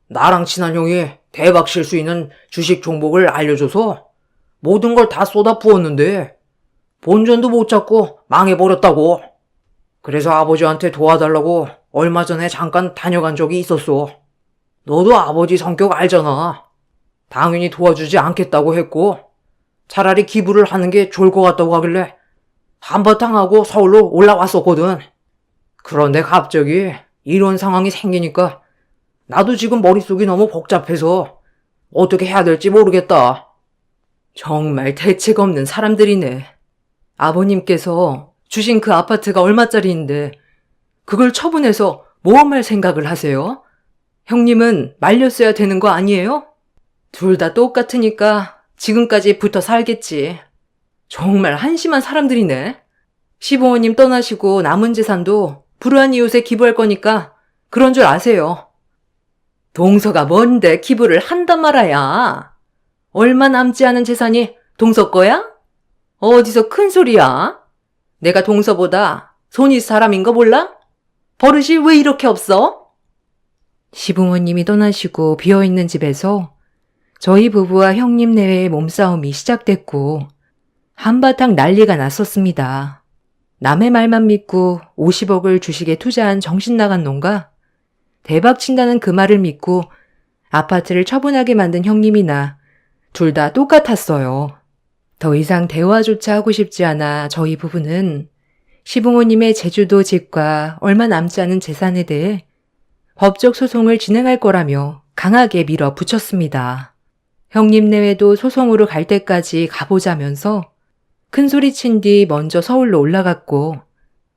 나랑 친한 형이 대박 칠 수 있는 주식 종목을 알려줘서 모든 걸 다 쏟아 부었는데 본전도 못 잡고 망해버렸다고. 그래서 아버지한테 도와달라고 얼마 전에 잠깐 다녀간 적이 있었어. 너도 아버지 성격 알잖아. 당연히 도와주지 않겠다고 했고 차라리 기부를 하는 게 좋을 것 같다고 하길래 한바탕 하고 서울로 올라왔었거든. 그런데 갑자기 이런 상황이 생기니까 나도 지금 머릿속이 너무 복잡해서 어떻게 해야 될지 모르겠다. 정말 대책 없는 사람들이네. 아버님께서 주신 그 아파트가 얼마짜리인데 그걸 처분해서 모험할 생각을 하세요? 형님은 말렸어야 되는 거 아니에요? 둘 다 똑같으니까 지금까지 붙어 살겠지. 정말 한심한 사람들이네. 시부모님 떠나시고 남은 재산도 불우한 이웃에 기부할 거니까 그런 줄 아세요. 동서가 뭔데 기부를 한단 말아야. 얼마 남지 않은 재산이 동서 거야? 어디서 큰 소리야? 내가 동서보다 손이 사람인 거 몰라? 버릇이 왜 이렇게 없어? 시부모님이 떠나시고 비어있는 집에서 저희 부부와 형님 내외의 몸싸움이 시작됐고 한바탕 난리가 났었습니다. 남의 말만 믿고 50억을 주식에 투자한 정신 나간 놈과 대박 친다는 그 말을 믿고 아파트를 처분하게 만든 형님이나 둘 다 똑같았어요. 더 이상 대화조차 하고 싶지 않아 저희 부부는 시부모님의 제주도 집과 얼마 남지 않은 재산에 대해 법적 소송을 진행할 거라며 강하게 밀어붙였습니다. 형님 내외도 소송으로 갈 때까지 가보자면서 큰소리친 뒤 먼저 서울로 올라갔고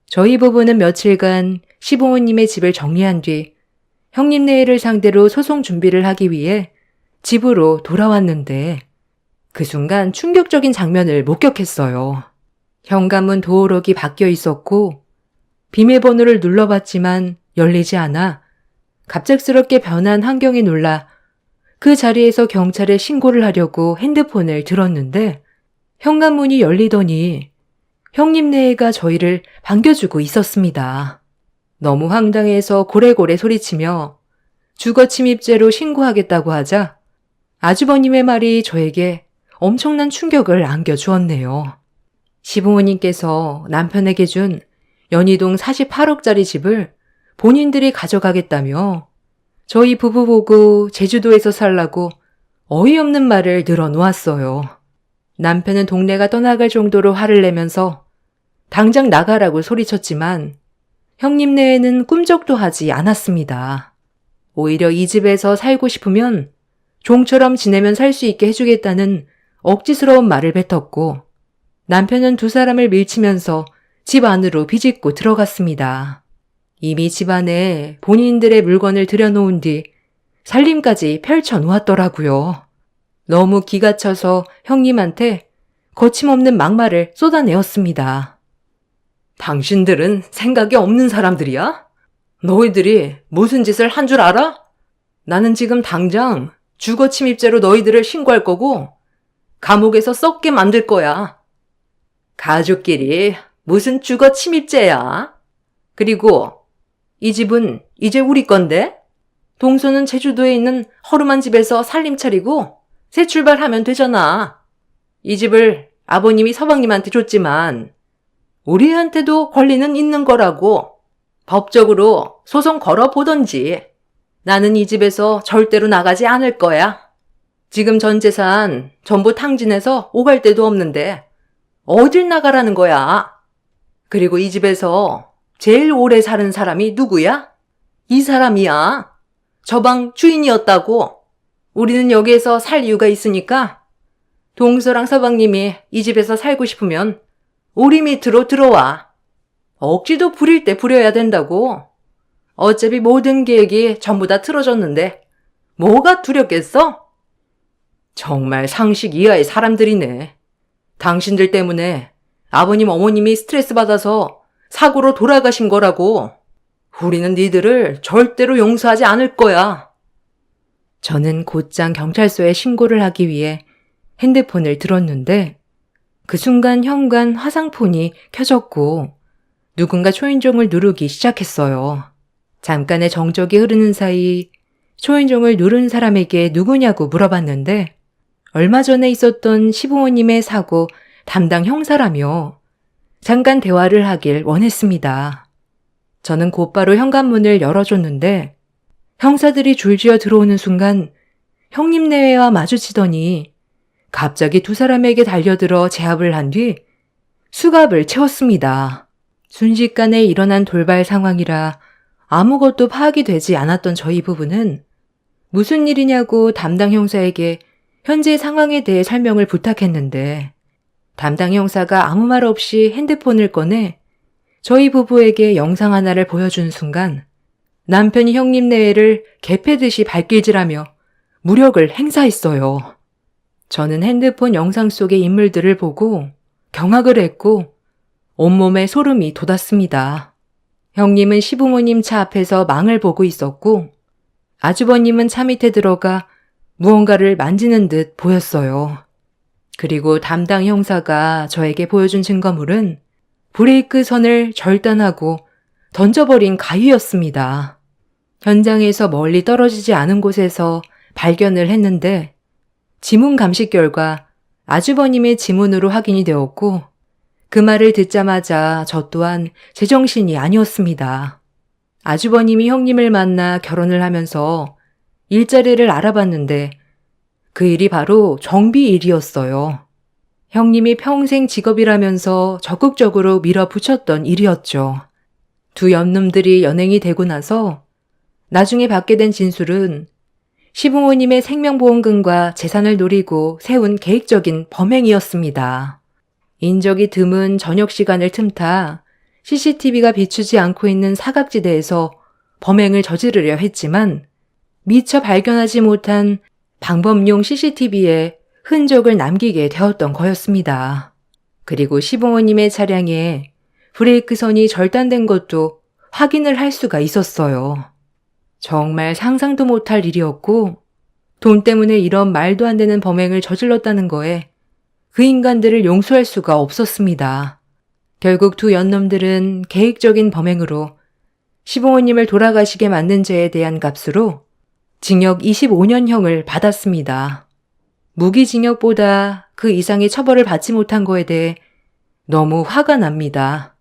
저희 부부는 며칠간 시부모님의 집을 정리한 뒤 형님 내외를 상대로 소송 준비를 하기 위해 집으로 돌아왔는데 그 순간 충격적인 장면을 목격했어요. 현관문 도어록이 바뀌어 있었고 비밀번호를 눌러봤지만 열리지 않아 갑작스럽게 변한 환경에 놀라 그 자리에서 경찰에 신고를 하려고 핸드폰을 들었는데 현관문이 열리더니 형님 내외가 저희를 반겨주고 있었습니다. 너무 황당해서 고래고래 소리치며 주거 침입죄로 신고하겠다고 하자 아주버님의 말이 저에게 엄청난 충격을 안겨주었네요. 시부모님께서 남편에게 준 연희동 48억짜리 집을 본인들이 가져가겠다며 저희 부부 보고 제주도에서 살라고 어이없는 말을 늘어놓았어요. 남편은 동네가 떠나갈 정도로 화를 내면서 당장 나가라고 소리쳤지만 형님 내외는 꿈쩍도 하지 않았습니다. 오히려 이 집에서 살고 싶으면 종처럼 지내면 살 수 있게 해주겠다는 억지스러운 말을 뱉었고 남편은 두 사람을 밀치면서 집 안으로 비집고 들어갔습니다. 이미 집 안에 본인들의 물건을 들여놓은 뒤 살림까지 펼쳐놓았더라고요. 너무 기가 차서 형님한테 거침없는 막말을 쏟아내었습니다. 당신들은 생각이 없는 사람들이야? 너희들이 무슨 짓을 한 줄 알아? 나는 지금 당장 주거 침입죄로 너희들을 신고할 거고 감옥에서 썩게 만들 거야. 가족끼리 무슨 주거 침입죄야? 그리고 이 집은 이제 우리 건데? 동서는 제주도에 있는 허름한 집에서 살림 차리고 새 출발하면 되잖아. 이 집을 아버님이 서방님한테 줬지만 우리한테도 권리는 있는 거라고. 법적으로 소송 걸어보던지. 나는 이 집에서 절대로 나가지 않을 거야. 지금 전 재산 전부 탕진해서 오갈 데도 없는데 어딜 나가라는 거야. 그리고 이 집에서 제일 오래 사는 사람이 누구야? 이 사람이야. 저 방 주인이었다고. 우리는 여기에서 살 이유가 있으니까 동서랑 서방님이 이 집에서 살고 싶으면 우리 밑으로 들어와. 억지도 부릴 때 부려야 된다고. 어차피 모든 계획이 전부 다 틀어졌는데 뭐가 두렵겠어? 정말 상식 이하의 사람들이네. 당신들 때문에 아버님 어머님이 스트레스 받아서 사고로 돌아가신 거라고. 우리는 니들을 절대로 용서하지 않을 거야. 저는 곧장 경찰서에 신고를 하기 위해 핸드폰을 들었는데 그 순간 현관 화상폰이 켜졌고 누군가 초인종을 누르기 시작했어요. 잠깐의 정적이 흐르는 사이 초인종을 누른 사람에게 누구냐고 물어봤는데 얼마 전에 있었던 시부모님의 사고 담당 형사라며 잠깐 대화를 하길 원했습니다. 저는 곧바로 현관문을 열어줬는데 형사들이 줄지어 들어오는 순간 형님네와 마주치더니 갑자기 두 사람에게 달려들어 제압을 한 뒤 수갑을 채웠습니다. 순식간에 일어난 돌발 상황이라 아무것도 파악이 되지 않았던 저희 부부는 무슨 일이냐고 담당 형사에게 현재 상황에 대해 설명을 부탁했는데 담당 형사가 아무 말 없이 핸드폰을 꺼내 저희 부부에게 영상 하나를 보여준 순간 남편이 형님 내외를 개패듯이 발길질하며 무력을 행사했어요. 저는 핸드폰 영상 속의 인물들을 보고 경악을 했고 온몸에 소름이 돋았습니다. 형님은 시부모님 차 앞에서 망을 보고 있었고 아주버님은 차 밑에 들어가 무언가를 만지는 듯 보였어요. 그리고 담당 형사가 저에게 보여준 증거물은 브레이크 선을 절단하고 던져버린 가위였습니다. 현장에서 멀리 떨어지지 않은 곳에서 발견을 했는데 지문 감식 결과 아주버님의 지문으로 확인이 되었고 그 말을 듣자마자 저 또한 제정신이 아니었습니다. 아주버님이 형님을 만나 결혼을 하면서 일자리를 알아봤는데 그 일이 바로 정비 일이었어요. 형님이 평생 직업이라면서 적극적으로 밀어붙였던 일이었죠. 두 연놈들이 연행이 되고 나서 나중에 받게 된 진술은 시부모님의 생명보험금과 재산을 노리고 세운 계획적인 범행이었습니다. 인적이 드문 저녁 시간을 틈타 CCTV가 비추지 않고 있는 사각지대에서 범행을 저지르려 했지만 미처 발견하지 못한 방범용 CCTV에 흔적을 남기게 되었던 거였습니다. 그리고 시부모님의 차량에 브레이크 선이 절단된 것도 확인을 할 수가 있었어요. 정말 상상도 못할 일이었고 돈 때문에 이런 말도 안 되는 범행을 저질렀다는 거에 그 인간들을 용서할 수가 없었습니다. 결국 두 연놈들은 계획적인 범행으로 시부모님을 돌아가시게 만든 죄에 대한 값으로 징역 25년형을 받았습니다. 무기징역보다 그 이상의 처벌을 받지 못한 거에 대해 너무 화가 납니다.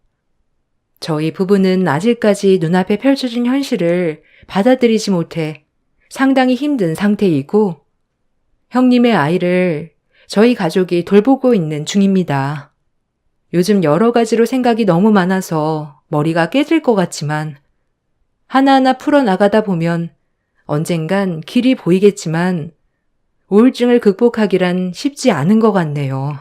저희 부부는 아직까지 눈앞에 펼쳐진 현실을 받아들이지 못해 상당히 힘든 상태이고 형님의 아이를 저희 가족이 돌보고 있는 중입니다. 요즘 여러 가지로 생각이 너무 많아서 머리가 깨질 것 같지만 하나하나 풀어나가다 보면 언젠간 길이 보이겠지만 우울증을 극복하기란 쉽지 않은 것 같네요.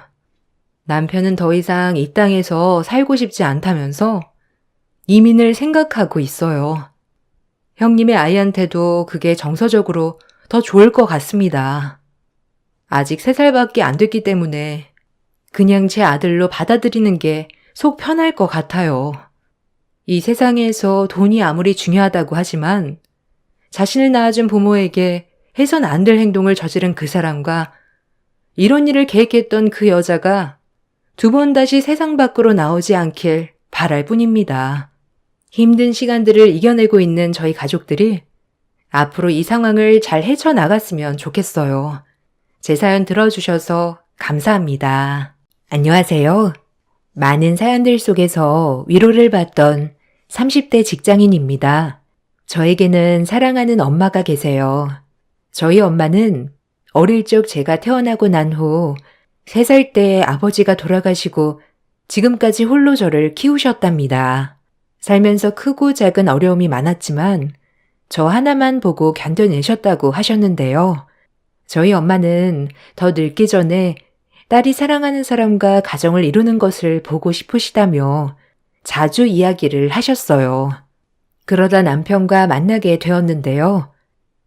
남편은 더 이상 이 땅에서 살고 싶지 않다면서 이민을 생각하고 있어요. 형님의 아이한테도 그게 정서적으로 더 좋을 것 같습니다. 아직 3살밖에 안 됐기 때문에 그냥 제 아들로 받아들이는 게 속 편할 것 같아요. 이 세상에서 돈이 아무리 중요하다고 하지만 자신을 낳아준 부모에게 해선 안 될 행동을 저지른 그 사람과 이런 일을 계획했던 그 여자가 2번 다시 세상 밖으로 나오지 않길 바랄 뿐입니다. 힘든 시간들을 이겨내고 있는 저희 가족들이 앞으로 이 상황을 잘 헤쳐나갔으면 좋겠어요. 제 사연 들어주셔서 감사합니다. 안녕하세요. 많은 사연들 속에서 위로를 받던 30대 직장인입니다. 저에게는 사랑하는 엄마가 계세요. 저희 엄마는 어릴 적 제가 태어나고 난 후 3살 때 아버지가 돌아가시고 지금까지 홀로 저를 키우셨답니다. 살면서 크고 작은 어려움이 많았지만 저 하나만 보고 견뎌내셨다고 하셨는데요. 저희 엄마는 더 늙기 전에 딸이 사랑하는 사람과 가정을 이루는 것을 보고 싶으시다며 자주 이야기를 하셨어요. 그러다 남편과 만나게 되었는데요.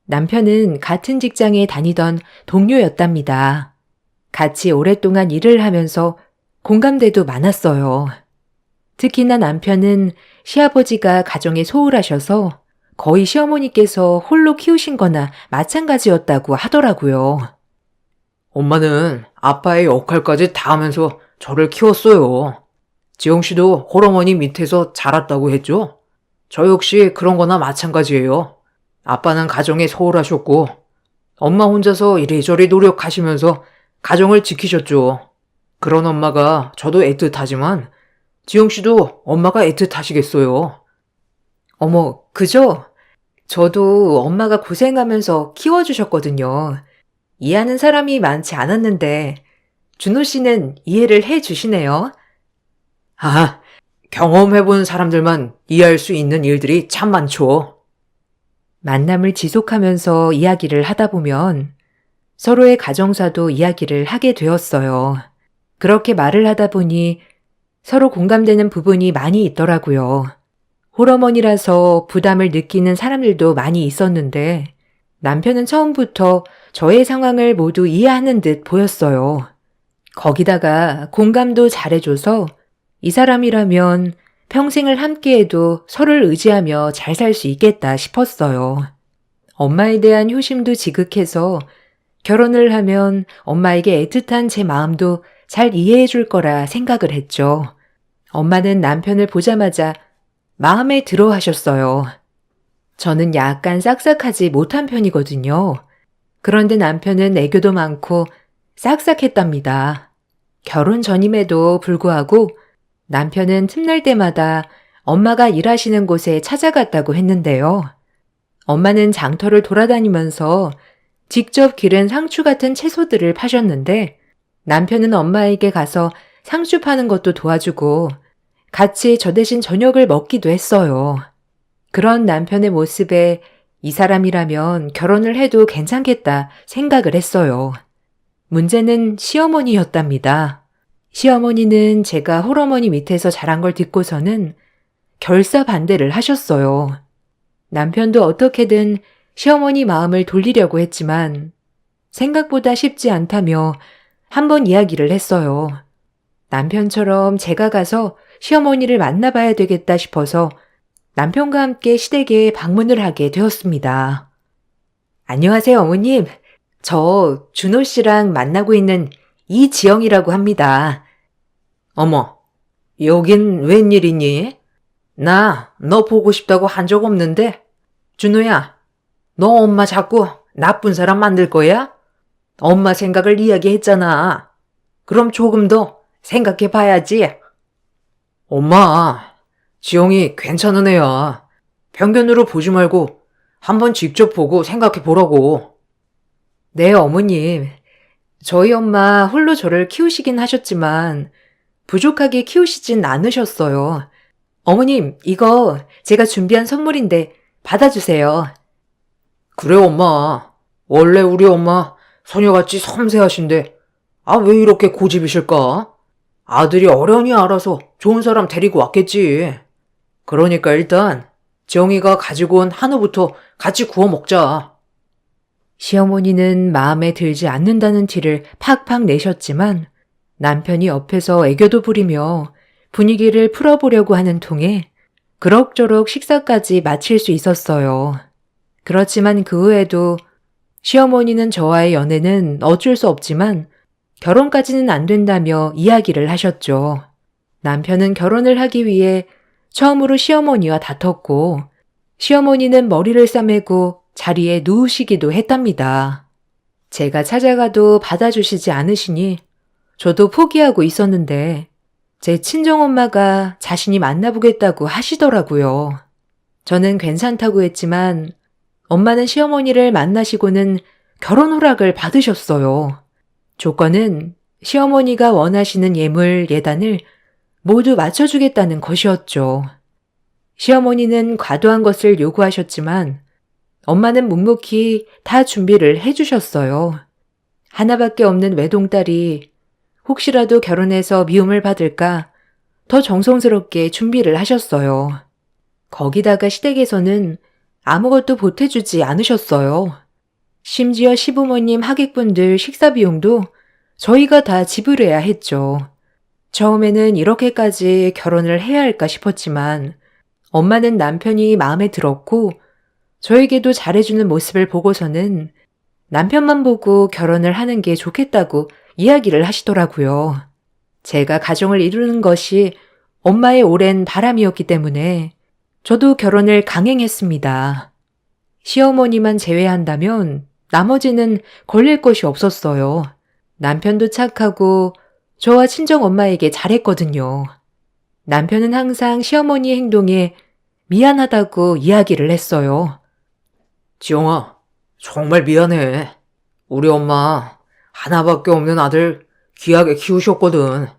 남편은 같은 직장에 다니던 동료였답니다. 같이 오랫동안 일을 하면서 공감대도 많았어요. 특히나 남편은 시아버지가 가정에 소홀하셔서 거의 시어머니께서 홀로 키우신 거나 마찬가지였다고 하더라고요. 엄마는 아빠의 역할까지 다 하면서 저를 키웠어요. 지영 씨도 홀어머니 밑에서 자랐다고 했죠? 저 역시 그런 거나 마찬가지예요. 아빠는 가정에 소홀하셨고 엄마 혼자서 이리저리 노력하시면서 가정을 지키셨죠. 그런 엄마가 저도 애틋하지만 지영 씨도 엄마가 애틋하시겠어요. 어머, 그죠? 저도 엄마가 고생하면서 키워주셨거든요. 이해하는 사람이 많지 않았는데 준호 씨는 이해를 해 주시네요. 아, 경험해본 사람들만 이해할 수 있는 일들이 참 많죠. 만남을 지속하면서 이야기를 하다 보면 서로의 가정사도 이야기를 하게 되었어요. 그렇게 말을 하다 보니 서로 공감되는 부분이 많이 있더라고요. 홀어머니라서 부담을 느끼는 사람들도 많이 있었는데 남편은 처음부터 저의 상황을 모두 이해하는 듯 보였어요. 거기다가 공감도 잘해줘서 이 사람이라면 평생을 함께해도 서로를 의지하며 잘 살 수 있겠다 싶었어요. 엄마에 대한 효심도 지극해서 결혼을 하면 엄마에게 애틋한 제 마음도 잘 이해해 줄 거라 생각을 했죠. 엄마는 남편을 보자마자 마음에 들어 하셨어요. 저는 약간 싹싹하지 못한 편이거든요. 그런데 남편은 애교도 많고 싹싹했답니다. 결혼 전임에도 불구하고 남편은 틈날 때마다 엄마가 일하시는 곳에 찾아갔다고 했는데요. 엄마는 장터를 돌아다니면서 직접 기른 상추 같은 채소들을 파셨는데 남편은 엄마에게 가서 상추 파는 것도 도와주고 같이 저 대신 저녁을 먹기도 했어요. 그런 남편의 모습에 이 사람이라면 결혼을 해도 괜찮겠다 생각을 했어요. 문제는 시어머니였답니다. 시어머니는 제가 홀어머니 밑에서 자란 걸 듣고서는 결사 반대를 하셨어요. 남편도 어떻게든 시어머니 마음을 돌리려고 했지만 생각보다 쉽지 않다며 한번 이야기를 했어요. 남편처럼 제가 가서 시어머니를 만나봐야 되겠다 싶어서 남편과 함께 시댁에 방문을 하게 되었습니다. 안녕하세요, 어머님. 저 준호 씨랑 만나고 있는 이지영이라고 합니다. 어머, 여긴 웬일이니? 나 너 보고 싶다고 한 적 없는데? 준호야, 너 엄마 자꾸 나쁜 사람 만들 거야? 엄마 생각을 이야기했잖아. 그럼 조금 더 생각해 봐야지. 엄마, 지영이 괜찮은 애야. 편견으로 보지 말고 한번 직접 보고 생각해 보라고. 네, 어머님. 저희 엄마 홀로 저를 키우시긴 하셨지만 부족하게 키우시진 않으셨어요. 어머님, 이거 제가 준비한 선물인데 받아주세요. 그래, 엄마. 원래 우리 엄마 소녀같이 섬세하신데 왜 이렇게 고집이실까? 아들이 어련히 알아서 좋은 사람 데리고 왔겠지. 그러니까 일단 지영이가 가지고 온 한우부터 같이 구워 먹자. 시어머니는 마음에 들지 않는다는 티를 팍팍 내셨지만 남편이 옆에서 애교도 부리며 분위기를 풀어보려고 하는 통에 그럭저럭 식사까지 마칠 수 있었어요. 그렇지만 그 후에도 시어머니는 저와의 연애는 어쩔 수 없지만 결혼까지는 안 된다며 이야기를 하셨죠. 남편은 결혼을 하기 위해 처음으로 시어머니와 다퉜고 시어머니는 머리를 싸매고 자리에 누우시기도 했답니다. 제가 찾아가도 받아주시지 않으시니 저도 포기하고 있었는데 제 친정엄마가 자신이 만나보겠다고 하시더라고요. 저는 괜찮다고 했지만 엄마는 시어머니를 만나시고는 결혼 허락을 받으셨어요. 조건은 시어머니가 원하시는 예물, 예단을 모두 맞춰주겠다는 것이었죠. 시어머니는 과도한 것을 요구하셨지만 엄마는 묵묵히 다 준비를 해주셨어요. 하나밖에 없는 외동딸이 혹시라도 결혼해서 미움을 받을까 더 정성스럽게 준비를 하셨어요. 거기다가 시댁에서는 아무것도 보태주지 않으셨어요. 심지어 시부모님 하객분들 식사 비용도 저희가 다 지불해야 했죠. 처음에는 이렇게까지 결혼을 해야 할까 싶었지만 엄마는 남편이 마음에 들었고 저에게도 잘해주는 모습을 보고서는 남편만 보고 결혼을 하는 게 좋겠다고 이야기를 하시더라고요. 제가 가정을 이루는 것이 엄마의 오랜 바람이었기 때문에 저도 결혼을 강행했습니다. 시어머니만 제외한다면 나머지는 걸릴 것이 없었어요. 남편도 착하고 저와 친정엄마에게 잘했거든요. 남편은 항상 시어머니의 행동에 미안하다고 이야기를 했어요. 지영아, 정말 미안해. 우리 엄마 하나밖에 없는 아들 귀하게 키우셨거든.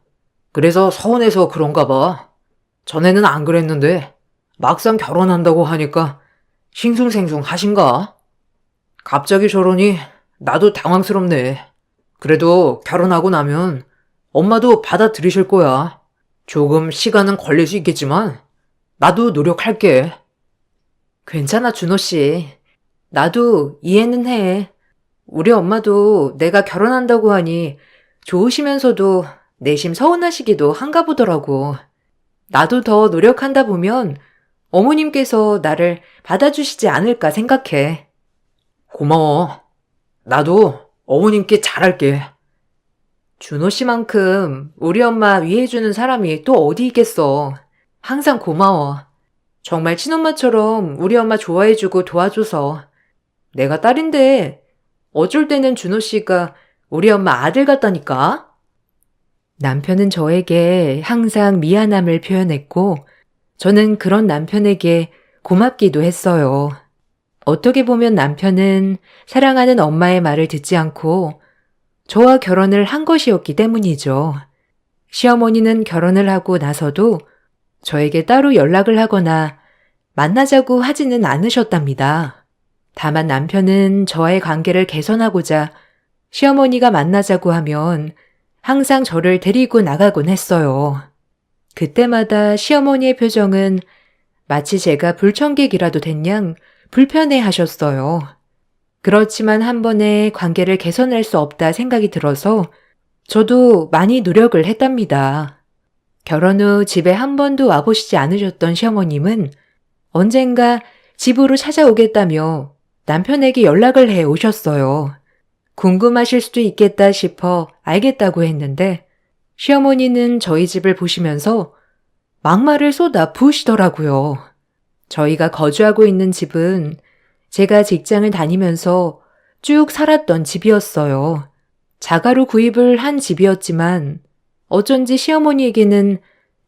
그래서 서운해서 그런가 봐. 전에는 안 그랬는데 막상 결혼한다고 하니까 싱숭생숭 하신가? 갑자기 저러니 나도 당황스럽네. 그래도 결혼하고 나면 엄마도 받아들이실 거야. 조금 시간은 걸릴 수 있겠지만 나도 노력할게. 괜찮아, 준호 씨. 나도 이해는 해. 우리 엄마도 내가 결혼한다고 하니 좋으시면서도 내심 서운하시기도 한가 보더라고. 나도 더 노력한다 보면 어머님께서 나를 받아주시지 않을까 생각해. 고마워. 나도 어머님께 잘할게. 준호 씨만큼 우리 엄마 위해주는 사람이 또 어디 있겠어. 항상 고마워. 정말 친엄마처럼 우리 엄마 좋아해주고 도와줘서. 내가 딸인데 어쩔 때는 준호 씨가 우리 엄마 아들 같다니까? 남편은 저에게 항상 미안함을 표현했고 저는 그런 남편에게 고맙기도 했어요. 어떻게 보면 남편은 사랑하는 엄마의 말을 듣지 않고 저와 결혼을 한 것이었기 때문이죠. 시어머니는 결혼을 하고 나서도 저에게 따로 연락을 하거나 만나자고 하지는 않으셨답니다. 다만 남편은 저와의 관계를 개선하고자 시어머니가 만나자고 하면 항상 저를 데리고 나가곤 했어요. 그때마다 시어머니의 표정은 마치 제가 불청객이라도 된 양 불편해 하셨어요. 그렇지만 한 번에 관계를 개선할 수 없다 생각이 들어서 저도 많이 노력을 했답니다. 결혼 후 집에 한 번도 와보시지 않으셨던 시어머님은 언젠가 집으로 찾아오겠다며 남편에게 연락을 해 오셨어요. 궁금하실 수도 있겠다 싶어 알겠다고 했는데 시어머니는 저희 집을 보시면서 막말을 쏟아 부으시더라고요. 저희가 거주하고 있는 집은 제가 직장을 다니면서 쭉 살았던 집이었어요. 자가로 구입을 한 집이었지만 어쩐지 시어머니에게는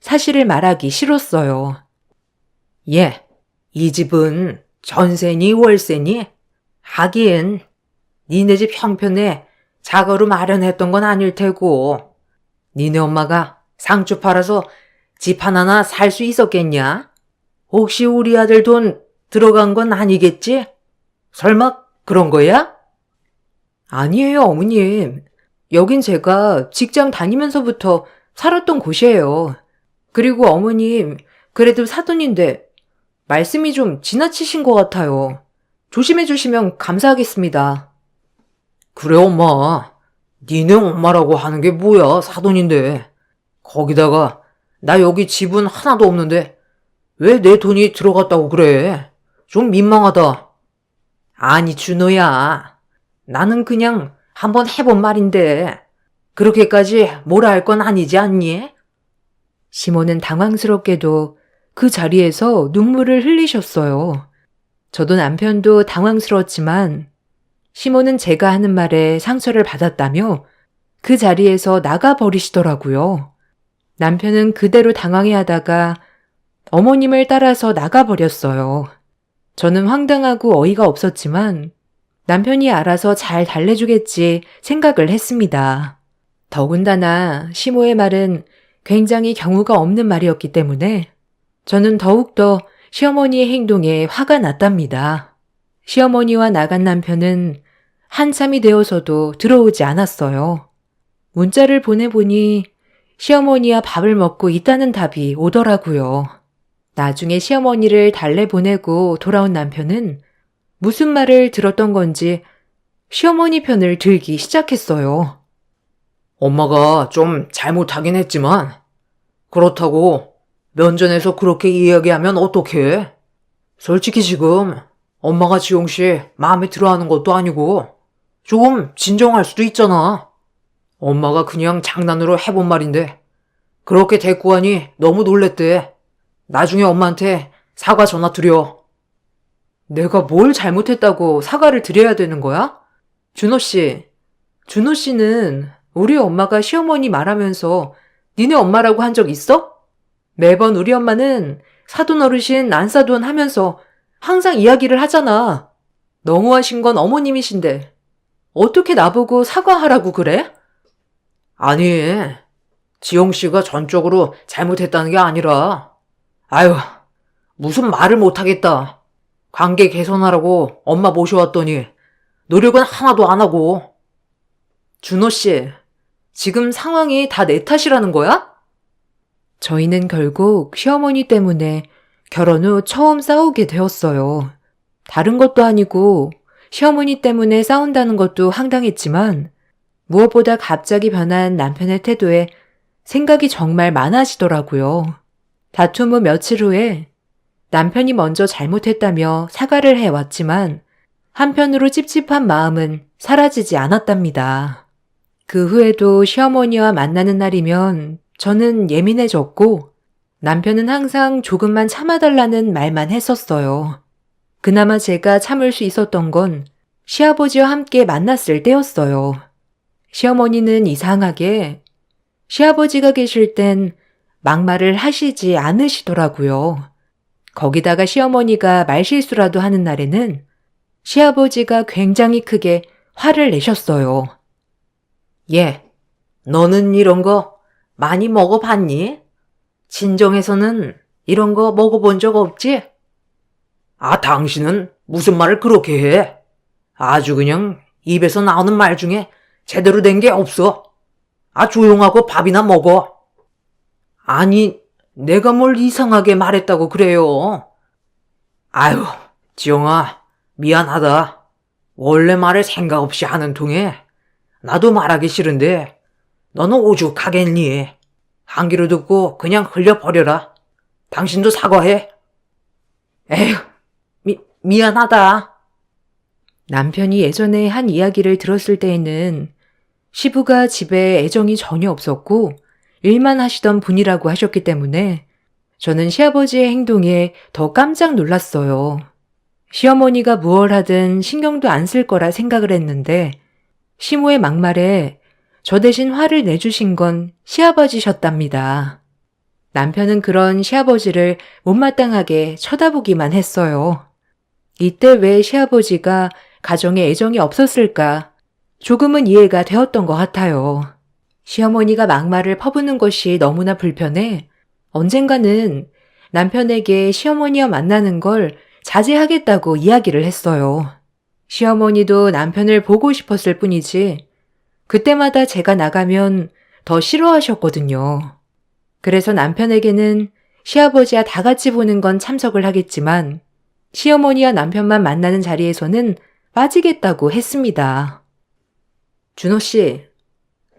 사실을 말하기 싫었어요. 예, 이 집은 전세니 월세니? 하긴 니네 집 형편에 자가로 마련했던 건 아닐 테고 니네 엄마가 상주 팔아서 집 하나나 살 수 있었겠냐? 혹시 우리 아들 돈 들어간 건 아니겠지? 설마 그런 거야? 아니에요, 어머님. 여긴 제가 직장 다니면서부터 살았던 곳이에요. 그리고 어머님, 그래도 사돈인데 말씀이 좀 지나치신 것 같아요. 조심해 주시면 감사하겠습니다. 그래 엄마. 니네 엄마라고 하는 게 뭐야 사돈인데. 거기다가 나 여기 집은 하나도 없는데 왜 내 돈이 들어갔다고 그래? 좀 민망하다. 아니 준호야. 나는 그냥 한번 해본 말인데 그렇게까지 뭐라 할 건 아니지 않니? 시모는 당황스럽게도 그 자리에서 눈물을 흘리셨어요. 저도 남편도 당황스러웠지만 시모는 제가 하는 말에 상처를 받았다며 그 자리에서 나가버리시더라고요. 남편은 그대로 당황해하다가 어머님을 따라서 나가버렸어요. 저는 황당하고 어이가 없었지만 남편이 알아서 잘 달래주겠지 생각을 했습니다. 더군다나 시모의 말은 굉장히 경우가 없는 말이었기 때문에 저는 더욱더 시어머니의 행동에 화가 났답니다. 시어머니와 나간 남편은 한참이 되어서도 들어오지 않았어요. 문자를 보내보니 시어머니와 밥을 먹고 있다는 답이 오더라고요. 나중에 시어머니를 달래보내고 돌아온 남편은 무슨 말을 들었던 건지 시어머니 편을 들기 시작했어요. 엄마가 좀 잘못하긴 했지만 그렇다고 면전에서 그렇게 이야기하면 어떡해? 솔직히 지금 엄마가 지용씨 마음에 들어하는 것도 아니고 조금 진정할 수도 있잖아. 엄마가 그냥 장난으로 해본 말인데 그렇게 대꾸하니 너무 놀랬대. 나중에 엄마한테 사과 전화 드려. 내가 뭘 잘못했다고 사과를 드려야 되는 거야? 준호 씨는 우리 엄마가 시어머니 말하면서 니네 엄마라고 한 적 있어? 매번 우리 엄마는 사돈 어르신 안 사돈 하면서 항상 이야기를 하잖아. 너무하신 건 어머님이신데 어떻게 나보고 사과하라고 그래? 아니, 지용씨가 전적으로 잘못했다는 게 아니라 아유, 무슨 말을 못하겠다. 관계 개선하라고 엄마 모셔왔더니 노력은 하나도 안 하고. 준호 씨, 지금 상황이 다 내 탓이라는 거야? 저희는 결국 시어머니 때문에 결혼 후 처음 싸우게 되었어요. 다른 것도 아니고 시어머니 때문에 싸운다는 것도 황당했지만 무엇보다 갑자기 변한 남편의 태도에 생각이 정말 많아지더라고요. 다툼 후 며칠 후에 남편이 먼저 잘못했다며 사과를 해왔지만 한편으로 찝찝한 마음은 사라지지 않았답니다. 그 후에도 시어머니와 만나는 날이면 저는 예민해졌고 남편은 항상 조금만 참아달라는 말만 했었어요. 그나마 제가 참을 수 있었던 건 시아버지와 함께 만났을 때였어요. 시어머니는 이상하게 시아버지가 계실 땐 막말을 하시지 않으시더라고요. 거기다가 시어머니가 말실수라도 하는 날에는 시아버지가 굉장히 크게 화를 내셨어요. 얘, 너는 이런 거 많이 먹어봤니? 친정에서는 이런 거 먹어본 적 없지? 아, 당신은 무슨 말을 그렇게 해? 아주 그냥 입에서 나오는 말 중에 제대로 된 게 없어. 아, 조용하고 밥이나 먹어. 아니, 내가 뭘 이상하게 말했다고 그래요. 아유, 지영아, 미안하다. 원래 말을 생각 없이 하는 통에 나도 말하기 싫은데 너는 오죽하겠니? 한 귀로 듣고 그냥 흘려버려라. 당신도 사과해. 에휴, 미안하다. 남편이 예전에 한 이야기를 들었을 때에는 시부가 집에 애정이 전혀 없었고 일만 하시던 분이라고 하셨기 때문에 저는 시아버지의 행동에 더 깜짝 놀랐어요. 시어머니가 무얼 하든 신경도 안 쓸 거라 생각을 했는데 시모의 막말에 저 대신 화를 내주신 건 시아버지셨답니다. 남편은 그런 시아버지를 못마땅하게 쳐다보기만 했어요. 이때 왜 시아버지가 가정에 애정이 없었을까 조금은 이해가 되었던 것 같아요. 시어머니가 막말을 퍼부는 것이 너무나 불편해 언젠가는 남편에게 시어머니와 만나는 걸 자제하겠다고 이야기를 했어요. 시어머니도 남편을 보고 싶었을 뿐이지 그때마다 제가 나가면 더 싫어하셨거든요. 그래서 남편에게는 시아버지와 다 같이 보는 건 참석을 하겠지만 시어머니와 남편만 만나는 자리에서는 빠지겠다고 했습니다. 준호 씨,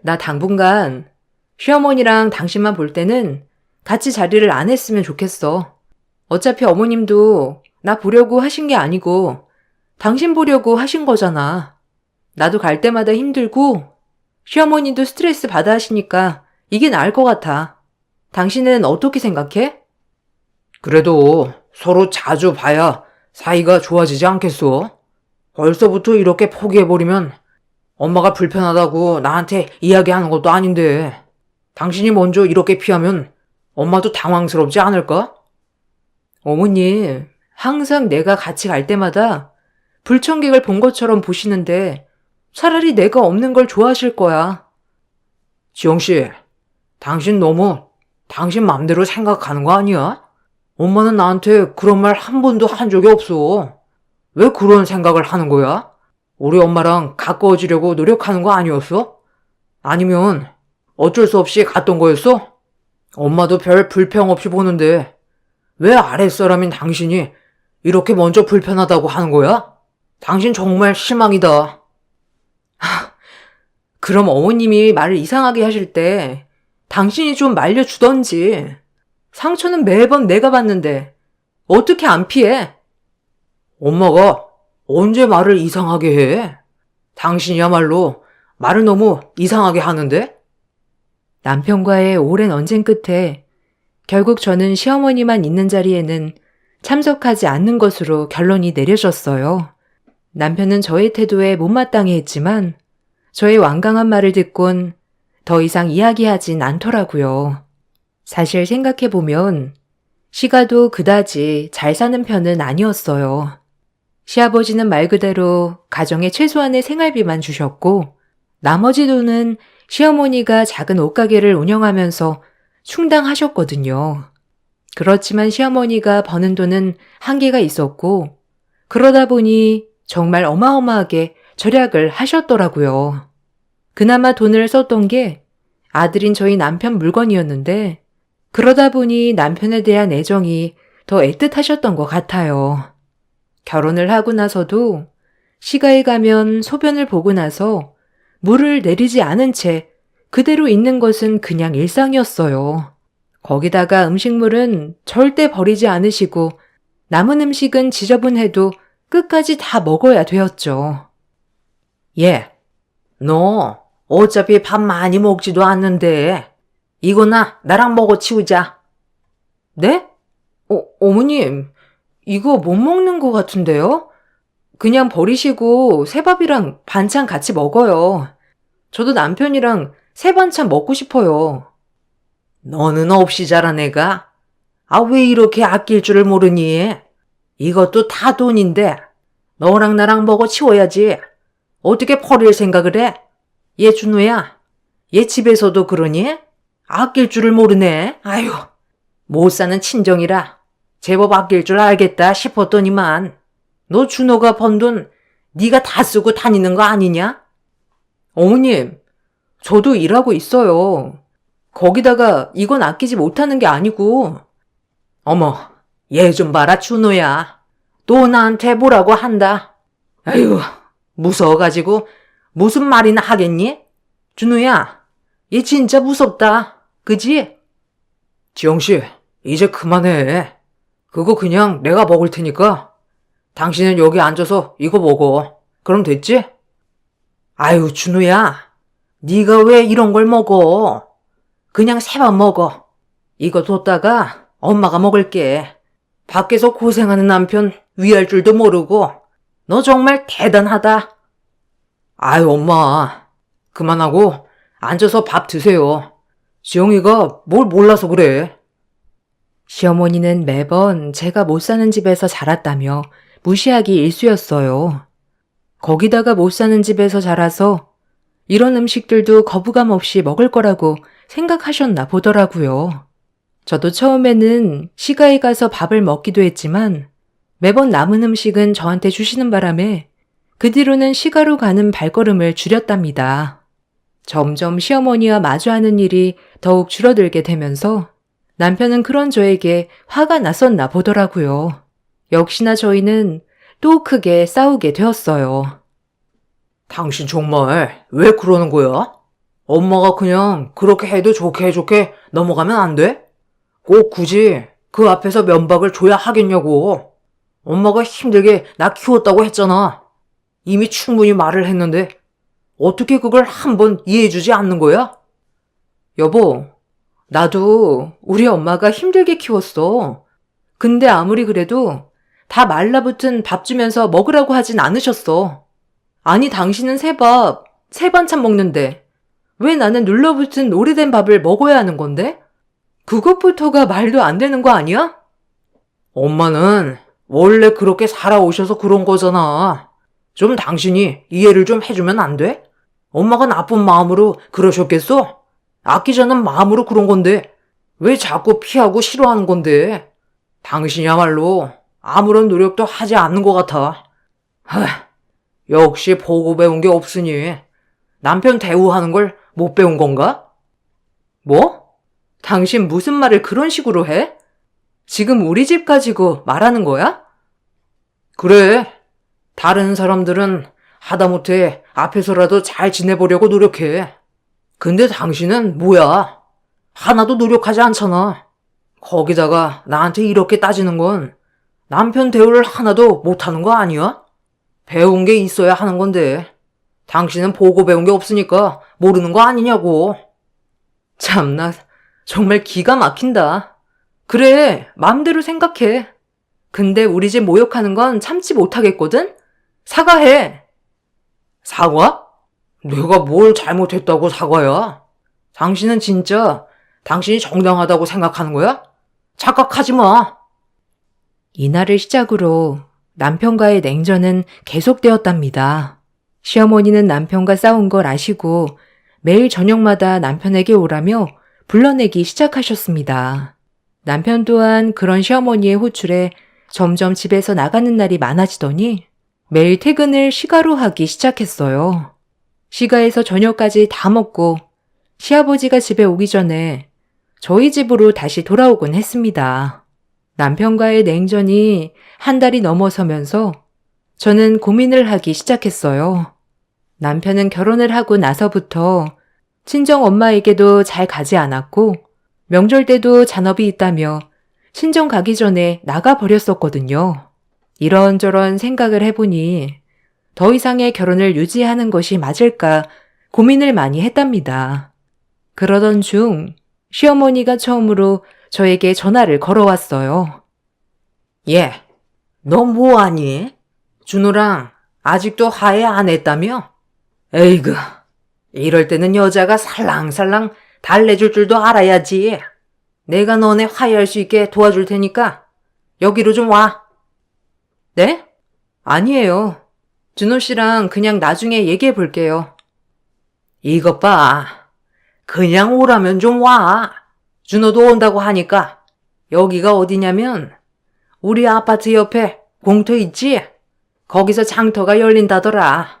나 당분간 시어머니랑 당신만 볼 때는 같이 자리를 안 했으면 좋겠어. 어차피 어머님도 나 보려고 하신 게 아니고 당신 보려고 하신 거잖아. 나도 갈 때마다 힘들고 시어머니도 스트레스 받아 하시니까 이게 나을 것 같아. 당신은 어떻게 생각해? 그래도 서로 자주 봐야 사이가 좋아지지 않겠어? 벌써부터 이렇게 포기해버리면 엄마가 불편하다고 나한테 이야기하는 것도 아닌데. 당신이 먼저 이렇게 피하면 엄마도 당황스럽지 않을까? 어머니, 항상 내가 같이 갈 때마다 불청객을 본 것처럼 보시는데 차라리 내가 없는 걸 좋아하실 거야. 지영씨, 당신 너무 당신 맘대로 생각하는 거 아니야? 엄마는 나한테 그런 말 한 번도 한 적이 없어. 왜 그런 생각을 하는 거야? 우리 엄마랑 가까워지려고 노력하는 거 아니었어? 아니면 어쩔 수 없이 갔던 거였어? 엄마도 별 불평 없이 보는데 왜 아랫사람인 당신이 이렇게 먼저 불편하다고 하는 거야? 당신 정말 실망이다. 그럼 어머님이 말을 이상하게 하실 때 당신이 좀 말려주던지. 상처는 매번 내가 받는데 어떻게 안 피해? 엄마가 언제 말을 이상하게 해? 당신이야말로 말을 너무 이상하게 하는데? 남편과의 오랜 언쟁 끝에 결국 저는 시어머니만 있는 자리에는 참석하지 않는 것으로 결론이 내려졌어요. 남편은 저의 태도에 못마땅해 했지만 저의 완강한 말을 듣곤 더 이상 이야기하진 않더라고요. 사실 생각해보면 시가도 그다지 잘 사는 편은 아니었어요. 시아버지는 말 그대로 가정의 최소한의 생활비만 주셨고 나머지 돈은 시어머니가 작은 옷가게를 운영하면서 충당하셨거든요. 그렇지만 시어머니가 버는 돈은 한계가 있었고 그러다 보니 정말 어마어마하게 절약을 하셨더라고요. 그나마 돈을 썼던 게 아들인 저희 남편 물건이었는데 그러다 보니 남편에 대한 애정이 더 애틋하셨던 것 같아요. 결혼을 하고 나서도 시가에 가면 소변을 보고 나서 물을 내리지 않은 채 그대로 있는 것은 그냥 일상이었어요. 거기다가 음식물은 절대 버리지 않으시고 남은 음식은 지저분해도 끝까지 다 먹어야 되었죠. 얘, 너 어차피 밥 많이 먹지도 않는데 이거나 나랑 먹어 치우자. 네? 어머님, 이거 못 먹는 것 같은데요? 그냥 버리시고 새밥이랑 반찬 같이 먹어요. 저도 남편이랑 새반찬 먹고 싶어요. 너는 없이 자란 애가? 왜 이렇게 아낄 줄을 모르니? 이것도 다 돈인데 너랑 나랑 먹어 치워야지. 어떻게 버릴 생각을 해? 얘 준호야, 얘 집에서도 그러니? 아낄 줄을 모르네. 아유, 못 사는 친정이라 제법 아낄 줄 알겠다 싶었더니만 너 준호가 번 돈 네가 다 쓰고 다니는 거 아니냐? 어머님, 저도 일하고 있어요. 거기다가 이건 아끼지 못하는 게 아니고. 어머, 얘 좀 봐라 준호야. 또 나한테 뭐라고 한다. 아유, 무서워가지고 무슨 말이나 하겠니? 준호야, 얘 진짜 무섭다. 그지? 지영씨, 이제 그만해. 그거 그냥 내가 먹을 테니까 당신은 여기 앉아서 이거 먹어. 그럼 됐지? 아유, 준호야, 네가 왜 이런 걸 먹어? 그냥 새밥 먹어. 이거 뒀다가 엄마가 먹을게. 밖에서 고생하는 남편 위할 줄도 모르고 너 정말 대단하다. 아유, 엄마, 그만하고 앉아서 밥 드세요. 지영이가 뭘 몰라서 그래. 시어머니는 매번 제가 못 사는 집에서 자랐다며 무시하기 일쑤였어요. 거기다가 못 사는 집에서 자라서 이런 음식들도 거부감 없이 먹을 거라고 생각하셨나 보더라고요. 저도 처음에는 시가에 가서 밥을 먹기도 했지만 매번 남은 음식은 저한테 주시는 바람에 그 뒤로는 시가로 가는 발걸음을 줄였답니다. 점점 시어머니와 마주하는 일이 더욱 줄어들게 되면서 남편은 그런 저에게 화가 났었나 보더라고요. 역시나 저희는 또 크게 싸우게 되었어요. 당신 정말 왜 그러는 거야? 엄마가 그냥 그렇게 해도 좋게 좋게 넘어가면 안 돼? 꼭 굳이 그 앞에서 면박을 줘야 하겠냐고. 엄마가 힘들게 나 키웠다고 했잖아. 이미 충분히 말을 했는데 어떻게 그걸 한번 이해해주지 않는 거야? 여보, 나도 우리 엄마가 힘들게 키웠어. 근데 아무리 그래도 다 말라붙은 밥 주면서 먹으라고 하진 않으셨어. 아니, 당신은 새밥, 새 반찬 먹는데 왜 나는 눌러붙은 오래된 밥을 먹어야 하는 건데? 그것부터가 말도 안 되는 거 아니야? 엄마는 원래 그렇게 살아오셔서 그런 거잖아. 좀 당신이 이해를 좀 해주면 안 돼? 엄마가 나쁜 마음으로 그러셨겠어? 아끼자는 마음으로 그런 건데 왜 자꾸 피하고 싫어하는 건데? 당신이야말로 아무런 노력도 하지 않는 것 같아. 역시 보고 배운 게 없으니 남편 대우하는 걸 못 배운 건가? 뭐? 당신 무슨 말을 그런 식으로 해? 지금 우리 집 가지고 말하는 거야? 그래. 다른 사람들은 하다못해 앞에서라도 잘 지내보려고 노력해. 근데 당신은 뭐야? 하나도 노력하지 않잖아. 거기다가 나한테 이렇게 따지는 건 남편 대우를 하나도 못하는 거 아니야? 배운 게 있어야 하는 건데 당신은 보고 배운 게 없으니까 모르는 거 아니냐고. 참나, 정말 기가 막힌다. 그래, 마음대로 생각해. 근데 우리 집 모욕하는 건 참지 못하겠거든? 사과해. 사과? 내가 뭘 잘못했다고 사과야? 당신은 진짜 당신이 정당하다고 생각하는 거야? 착각하지 마. 이날을 시작으로 남편과의 냉전은 계속되었답니다. 시어머니는 남편과 싸운 걸 아시고 매일 저녁마다 남편에게 오라며 불러내기 시작하셨습니다. 남편 또한 그런 시어머니의 호출에 점점 집에서 나가는 날이 많아지더니 매일 퇴근을 시가로 하기 시작했어요. 시가에서 저녁까지 다 먹고 시아버지가 집에 오기 전에 저희 집으로 다시 돌아오곤 했습니다. 남편과의 냉전이 한 달이 넘어서면서 저는 고민을 하기 시작했어요. 남편은 결혼을 하고 나서부터 친정 엄마에게도 잘 가지 않았고 명절 때도 잔업이 있다며 친정 가기 전에 나가버렸었거든요. 이런저런 생각을 해보니 더 이상의 결혼을 유지하는 것이 맞을까 고민을 많이 했답니다. 그러던 중 시어머니가 처음으로 저에게 전화를 걸어왔어요. 얘, 너 뭐하니? 준호랑 아직도 화해 안 했다며? 에이그, 이럴 때는 여자가 살랑살랑 달래줄 줄도 알아야지. 내가 너네 화해할 수 있게 도와줄 테니까 여기로 좀 와. 네? 아니에요. 준호 씨랑 그냥 나중에 얘기해 볼게요. 이것 봐. 그냥 오라면 좀 와. 준호도 온다고 하니까. 여기가 어디냐면 우리 아파트 옆에 공터 있지? 거기서 장터가 열린다더라.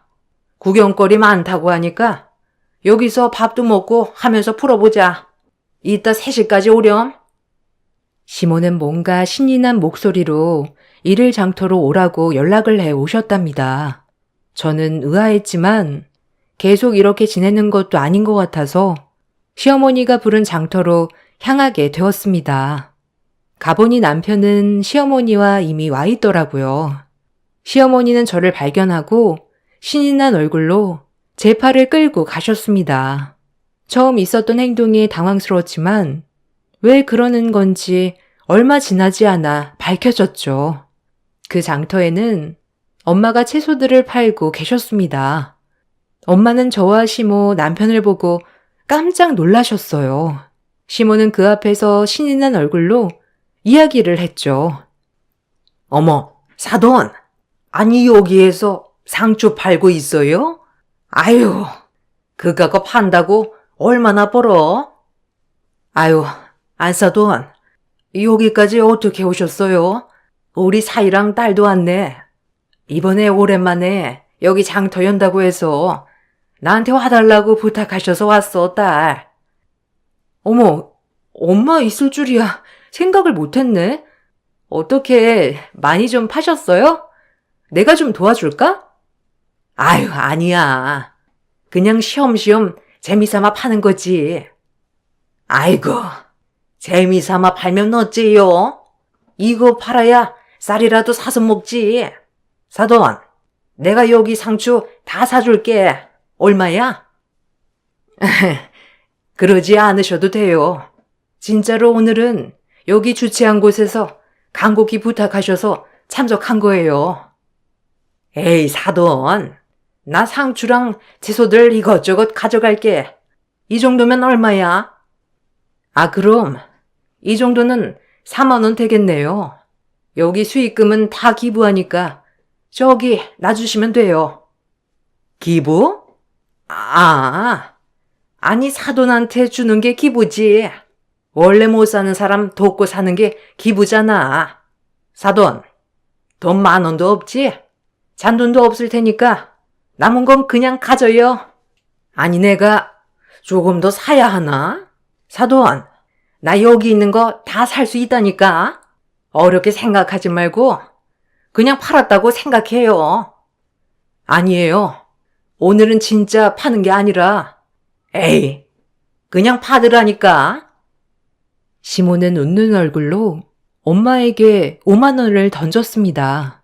구경거리 많다고 하니까 여기서 밥도 먹고 하면서 풀어보자. 이따 3시까지 오렴. 시모는 뭔가 신이 난 목소리로 일일 장터로 오라고 연락을 해 오셨답니다. 저는 의아했지만 계속 이렇게 지내는 것도 아닌 것 같아서 시어머니가 부른 장터로 향하게 되었습니다. 가보니 남편은 시어머니와 이미 와 있더라고요. 시어머니는 저를 발견하고 신이 난 얼굴로 제 팔을 끌고 가셨습니다. 처음 있었던 행동이 당황스러웠지만 왜 그러는 건지 얼마 지나지 않아 밝혀졌죠. 그 장터에는 엄마가 채소들을 팔고 계셨습니다. 엄마는 저와 시모 남편을 보고 깜짝 놀라셨어요. 시모는 그 앞에서 신이 난 얼굴로 이야기를 했죠. 어머, 사돈. 아니 여기에서 상추 팔고 있어요? 아유, 그거 판다고 얼마나 벌어? 아유, 안사돈. 여기까지 어떻게 오셨어요? 우리 사이랑 딸도 왔네. 이번에 오랜만에 여기 장터 연다고 해서 나한테 와달라고 부탁하셔서 왔어, 딸. 어머, 엄마 있을 줄이야. 생각을 못했네. 어떻게 많이 좀 파셨어요? 내가 좀 도와줄까? 아유, 아니야. 그냥 쉬엄쉬엄 재미삼아 파는 거지. 아이고, 재미삼아 팔면 어째요? 이거 팔아야 쌀이라도 사서 먹지. 사돈, 내가 여기 상추 다 사줄게. 얼마야? 그러지 않으셔도 돼요. 진짜로 오늘은 여기 주최한 곳에서 간곡히 부탁하셔서 참석한 거예요. 에이, 사돈. 나 상추랑 채소들 이것저것 가져갈게. 이 정도면 얼마야? 아, 그럼 이 정도는 4만 원 되겠네요. 여기 수익금은 다 기부하니까 저기 놔주시면 돼요. 기부? 아니 사돈한테 주는 게 기부지. 원래 못 사는 사람 돕고 사는 게 기부잖아. 사돈, 돈 10,000원도 없지? 잔돈도 없을 테니까 남은 건 그냥 가져요. 아니 내가 조금 더 사야 하나? 사돈, 나 여기 있는 거 다 살 수 있다니까. 어렵게 생각하지 말고 그냥 팔았다고 생각해요. 아니에요. 오늘은 진짜 파는 게 아니라 에이, 그냥 받으라니까. 시모는 웃는 얼굴로 엄마에게 5만 원을 던졌습니다.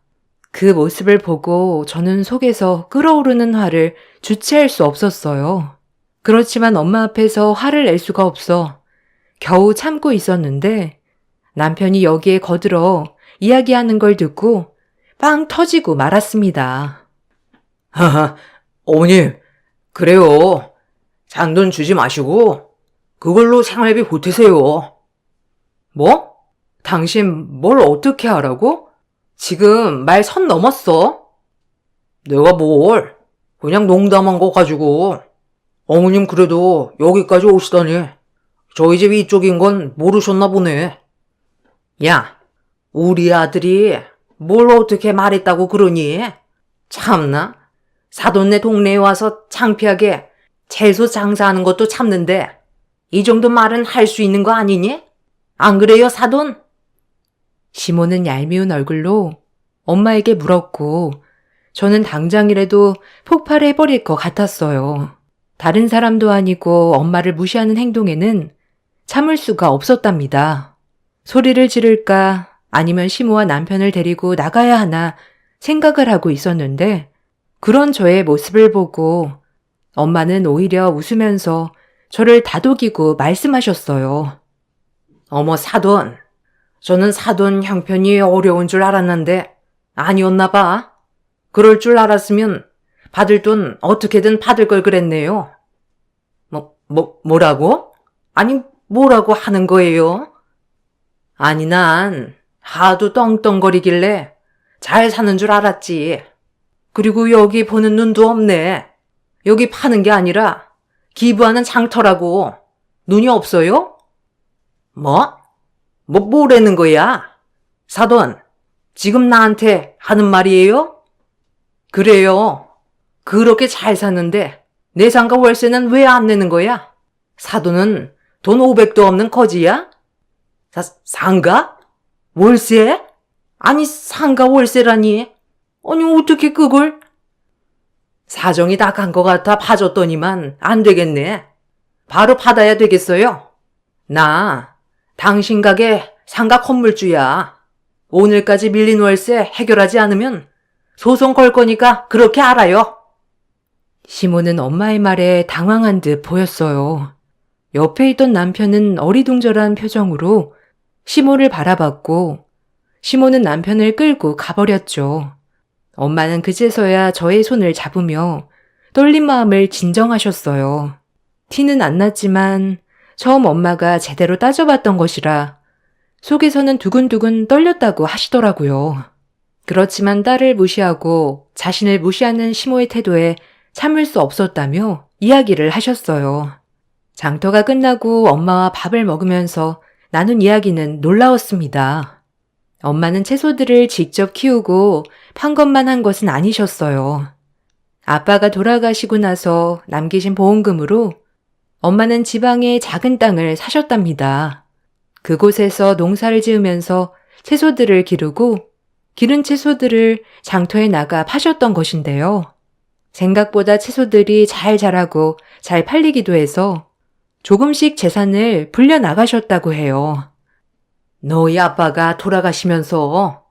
그 모습을 보고 저는 속에서 끓어오르는 화를 주체할 수 없었어요. 그렇지만 엄마 앞에서 화를 낼 수가 없어 겨우 참고 있었는데 남편이 여기에 거들어 이야기하는 걸 듣고 빵 터지고 말았습니다. 하하, 어머니, 그래요. 잔돈 주지 마시고 그걸로 생활비 보태세요. 뭐? 당신 뭘 어떻게 하라고? 지금 말 선 넘었어. 내가 뭘? 그냥 농담한 거 가지고. 어머님 그래도 여기까지 오시다니 저희 집 이쪽인 건 모르셨나 보네. 야, 우리 아들이 뭘 어떻게 말했다고 그러니? 참나, 사돈네 동네에 와서 창피하게 채소 장사하는 것도 참는데 이 정도 말은 할 수 있는 거 아니니? 안 그래요, 사돈? 시모는 얄미운 얼굴로 엄마에게 물었고 저는 당장이라도 폭발해버릴 것 같았어요. 다른 사람도 아니고 엄마를 무시하는 행동에는 참을 수가 없었답니다. 소리를 지를까 아니면 시모와 남편을 데리고 나가야 하나 생각을 하고 있었는데 그런 저의 모습을 보고 엄마는 오히려 웃으면서 저를 다독이고 말씀하셨어요. 어머, 사돈. 저는 사돈 형편이 어려운 줄 알았는데 아니었나 봐. 그럴 줄 알았으면 받을 돈 어떻게든 받을 걸 그랬네요. 뭐라고? 아니, 뭐라고 하는 거예요? 아니, 난 하도 떵떵거리길래 잘 사는 줄 알았지. 그리고 여기 보는 눈도 없네. 여기 파는 게 아니라 기부하는 장터라고. 눈이 없어요? 뭐라는 거야? 사돈, 지금 나한테 하는 말이에요? 그래요. 그렇게 잘 사는데 내 상가 월세는 왜 안 내는 거야? 사돈은 돈 500도 없는 거지야? 상가? 월세? 아니, 상가 월세라니. 아니, 어떻게 그걸? 사정이 다 간 것 같아 봐줬더니만 안 되겠네. 바로 받아야 되겠어요. 나 당신 가게 상가 건물주야. 오늘까지 밀린 월세 해결하지 않으면 소송 걸 거니까 그렇게 알아요. 시모는 엄마의 말에 당황한 듯 보였어요. 옆에 있던 남편은 어리둥절한 표정으로 시모를 바라봤고 시모는 남편을 끌고 가버렸죠. 엄마는 그제서야 저의 손을 잡으며 떨린 마음을 진정하셨어요. 티는 안 났지만 처음 엄마가 제대로 따져봤던 것이라 속에서는 두근두근 떨렸다고 하시더라고요. 그렇지만 딸을 무시하고 자신을 무시하는 시모의 태도에 참을 수 없었다며 이야기를 하셨어요. 장터가 끝나고 엄마와 밥을 먹으면서 나눈 이야기는 놀라웠습니다. 엄마는 채소들을 직접 키우고 판 것만 한 것은 아니셨어요. 아빠가 돌아가시고 나서 남기신 보험금으로 엄마는 지방에 작은 땅을 사셨답니다. 그곳에서 농사를 지으면서 채소들을 기르고 기른 채소들을 장터에 나가 파셨던 것인데요. 생각보다 채소들이 잘 자라고 잘 팔리기도 해서 조금씩 재산을 불려나가셨다고 해요. 너희 아빠가 돌아가시면서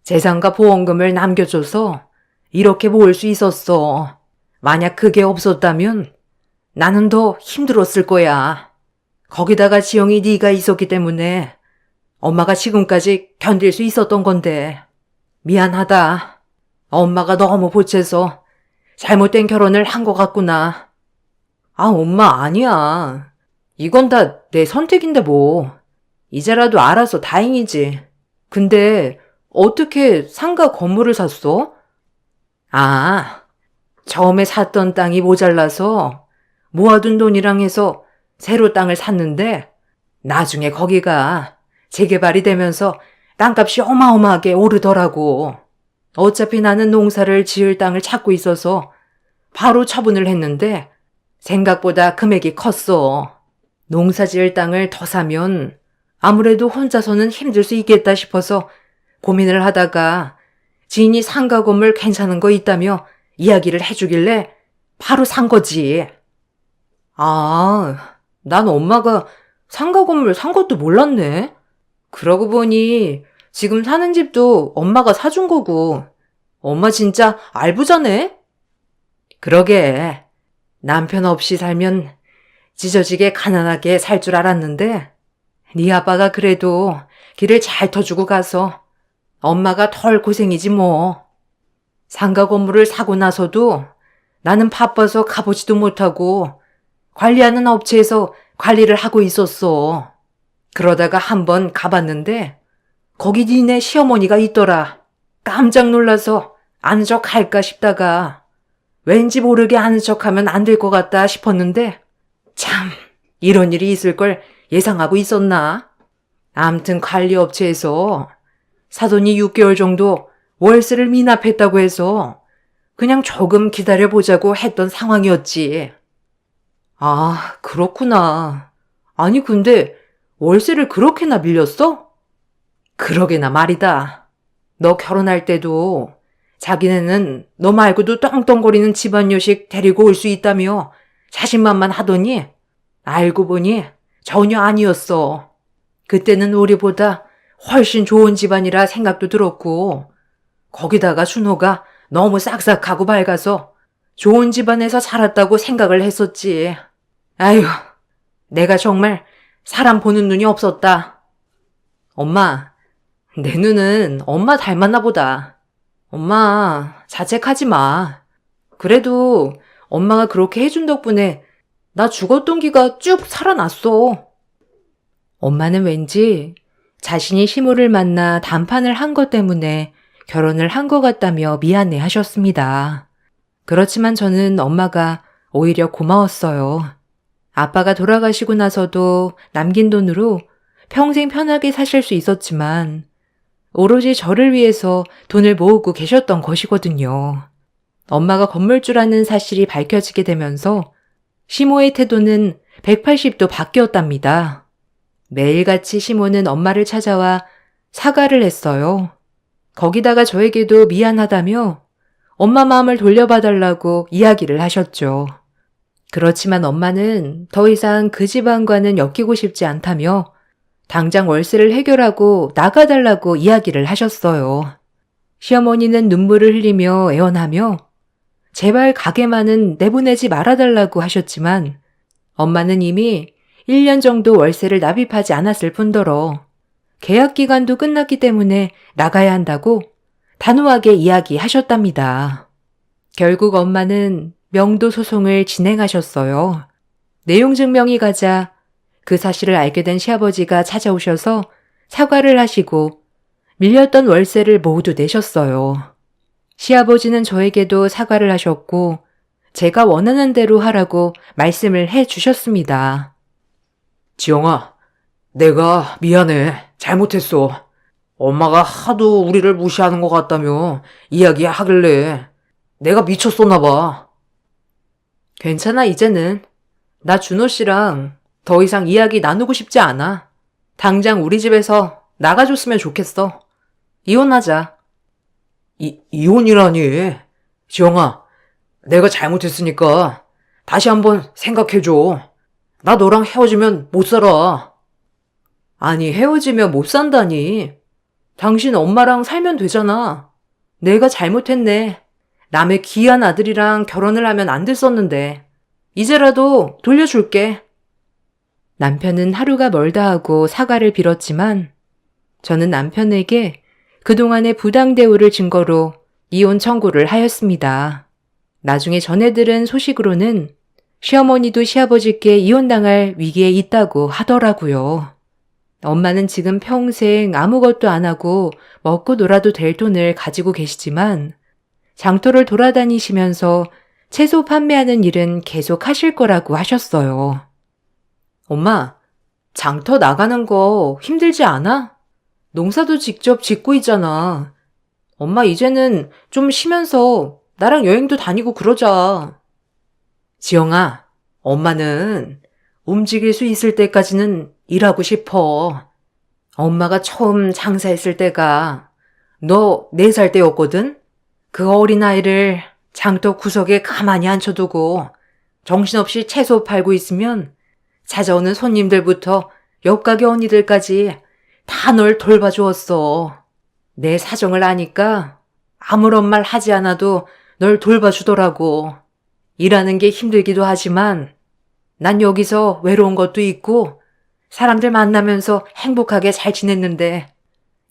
재산과 보험금을 남겨줘서 이렇게 모을 수 있었어. 만약 그게 없었다면 나는 더 힘들었을 거야. 거기다가 지영이 네가 있었기 때문에 엄마가 지금까지 견딜 수 있었던 건데 미안하다. 엄마가 너무 보채서 잘못된 결혼을 한 것 같구나. 아, 엄마, 아니야. 이건 다 내 선택인데 뭐. 이제라도 알아서 다행이지. 근데 어떻게 상가 건물을 샀어? 아, 처음에 샀던 땅이 모자라서 모아둔 돈이랑 해서 새로 땅을 샀는데 나중에 거기가 재개발이 되면서 땅값이 어마어마하게 오르더라고. 어차피 나는 농사를 지을 땅을 찾고 있어서 바로 처분을 했는데 생각보다 금액이 컸어. 농사 지을 땅을 더 사면 아무래도 혼자서는 힘들 수 있겠다 싶어서 고민을 하다가 지인이 상가 건물 괜찮은 거 있다며 이야기를 해주길래 바로 산 거지. 아, 난 엄마가 상가 건물 산 것도 몰랐네. 그러고 보니 지금 사는 집도 엄마가 사준 거고. 엄마 진짜 알부자네? 그러게. 남편 없이 살면 찢어지게 가난하게 살 줄 알았는데 네 아빠가 그래도 길을 잘 터주고 가서 엄마가 덜 고생이지 뭐. 상가 건물을 사고 나서도 나는 바빠서 가보지도 못하고 관리하는 업체에서 관리를 하고 있었어. 그러다가 한번 가봤는데 거기 니네 시어머니가 있더라. 깜짝 놀라서 아는 척 할까 싶다가 왠지 모르게 아는 척하면 안 될 것 같다 싶었는데 참 이런 일이 있을 걸 예상하고 있었나? 암튼 관리업체에서 사돈이 6개월 정도 월세를 미납했다고 해서 그냥 조금 기다려보자고 했던 상황이었지. 아, 그렇구나. 아니 근데 월세를 그렇게나 밀렸어? 그러게나 말이다. 너 결혼할 때도 자기네는 너 말고도 떵떵거리는 집안 요식 데리고 올 수 있다며 자신만만 하더니 알고 보니 전혀 아니었어. 그때는 우리보다 훨씬 좋은 집안이라 생각도 들었고 거기다가 준호가 너무 싹싹하고 밝아서 좋은 집안에서 살았다고 생각을 했었지. 아휴, 내가 정말 사람 보는 눈이 없었다. 엄마, 내 눈은 엄마 닮았나 보다. 엄마, 자책하지 마. 그래도 엄마가 그렇게 해준 덕분에 나 죽었던 기가 쭉 살아났어. 엄마는 왠지 자신이 시모를 만나 단판을 한 것 때문에 결혼을 한 것 같다며 미안해 하셨습니다. 그렇지만 저는 엄마가 오히려 고마웠어요. 아빠가 돌아가시고 나서도 남긴 돈으로 평생 편하게 사실 수 있었지만 오로지 저를 위해서 돈을 모으고 계셨던 것이거든요. 엄마가 건물주라는 사실이 밝혀지게 되면서 시모의 태도는 180도 바뀌었답니다. 매일같이 시모는 엄마를 찾아와 사과를 했어요. 거기다가 저에게도 미안하다며 엄마 마음을 돌려봐달라고 이야기를 하셨죠. 그렇지만 엄마는 더 이상 그 집안과는 엮이고 싶지 않다며 당장 월세를 해결하고 나가달라고 이야기를 하셨어요. 시어머니는 눈물을 흘리며 애원하며 제발 가게만은 내보내지 말아달라고 하셨지만 엄마는 이미 1년 정도 월세를 납입하지 않았을 뿐더러 계약 기간도 끝났기 때문에 나가야 한다고 단호하게 이야기하셨답니다. 결국 엄마는 명도 소송을 진행하셨어요. 내용 증명이 가자 그 사실을 알게 된 시아버지가 찾아오셔서 사과를 하시고 밀렸던 월세를 모두 내셨어요. 시아버지는 저에게도 사과를 하셨고 제가 원하는 대로 하라고 말씀을 해 주셨습니다. 지영아, 내가 미안해. 잘못했어. 엄마가 하도 우리를 무시하는 것 같다며 이야기하길래 내가 미쳤었나 봐. 괜찮아, 이제는. 나 준호 씨랑 더 이상 이야기 나누고 싶지 않아. 당장 우리 집에서 나가줬으면 좋겠어. 이혼하자. 이혼이라니. 지영아, 내가 잘못했으니까 다시 한번 생각해줘. 나 너랑 헤어지면 못 살아. 아니, 헤어지면 못 산다니. 당신 엄마랑 살면 되잖아. 내가 잘못했네. 남의 귀한 아들이랑 결혼을 하면 안 됐었는데. 이제라도 돌려줄게. 남편은 하루가 멀다 하고 사과를 빌었지만 저는 남편에게 그동안의 부당 대우를 증거로 이혼 청구를 하였습니다. 나중에 전해 들은 소식으로는 시어머니도 시아버지께 이혼당할 위기에 있다고 하더라고요. 엄마는 지금 평생 아무것도 안 하고 먹고 놀아도 될 돈을 가지고 계시지만 장터를 돌아다니시면서 채소 판매하는 일은 계속 하실 거라고 하셨어요. 엄마, 장터 나가는 거 힘들지 않아? 농사도 직접 짓고 있잖아. 엄마 이제는 좀 쉬면서 나랑 여행도 다니고 그러자. 지영아, 엄마는 움직일 수 있을 때까지는 일하고 싶어. 엄마가 처음 장사했을 때가 너 4살 때였거든? 그 어린아이를 장터 구석에 가만히 앉혀두고 정신없이 채소 팔고 있으면 찾아오는 손님들부터 옆가게 언니들까지 다 널 돌봐주었어. 내 사정을 아니까 아무런 말 하지 않아도 널 돌봐주더라고. 일하는 게 힘들기도 하지만 난 여기서 외로운 것도 있고 사람들 만나면서 행복하게 잘 지냈는데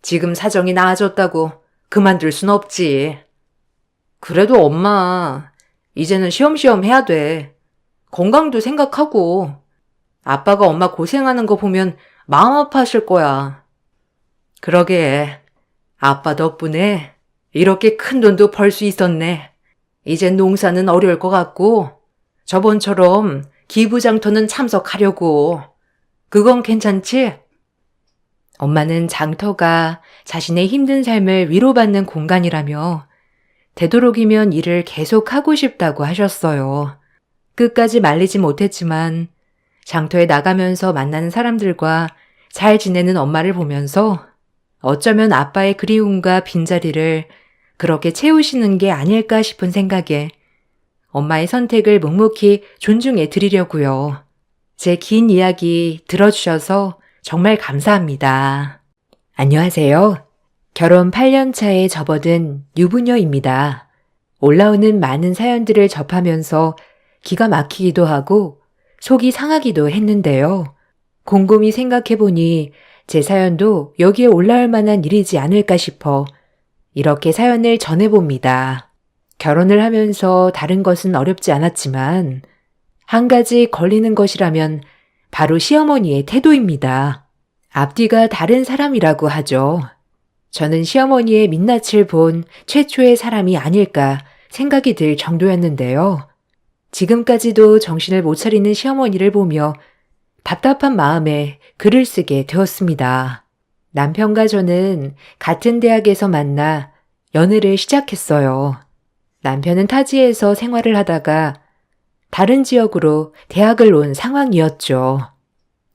지금 사정이 나아졌다고 그만둘 순 없지. 그래도 엄마, 이제는 쉬엄쉬엄 해야 돼. 건강도 생각하고 아빠가 엄마 고생하는 거 보면 마음 아파하실 거야. 그러게, 아빠 덕분에 이렇게 큰 돈도 벌 수 있었네. 이젠 농사는 어려울 것 같고 저번처럼 기부장터는 참석하려고. 그건 괜찮지? 엄마는 장터가 자신의 힘든 삶을 위로받는 공간이라며 되도록이면 일을 계속하고 싶다고 하셨어요. 끝까지 말리지 못했지만 장터에 나가면서 만나는 사람들과 잘 지내는 엄마를 보면서 어쩌면 아빠의 그리움과 빈자리를 그렇게 채우시는 게 아닐까 싶은 생각에 엄마의 선택을 묵묵히 존중해 드리려고요. 제 긴 이야기 들어주셔서 정말 감사합니다. 안녕하세요. 결혼 8년 차에 접어든 유부녀입니다. 올라오는 많은 사연들을 접하면서 기가 막히기도 하고 속이 상하기도 했는데요. 곰곰이 생각해보니 제 사연도 여기에 올라올 만한 일이지 않을까 싶어 이렇게 사연을 전해봅니다. 결혼을 하면서 다른 것은 어렵지 않았지만 한 가지 걸리는 것이라면 바로 시어머니의 태도입니다. 앞뒤가 다른 사람이라고 하죠. 저는 시어머니의 민낯을 본 최초의 사람이 아닐까 생각이 들 정도였는데요. 지금까지도 정신을 못 차리는 시어머니를 보며 답답한 마음에 글을 쓰게 되었습니다. 남편과 저는 같은 대학에서 만나 연애를 시작했어요. 남편은 타지에서 생활을 하다가 다른 지역으로 대학을 온 상황이었죠.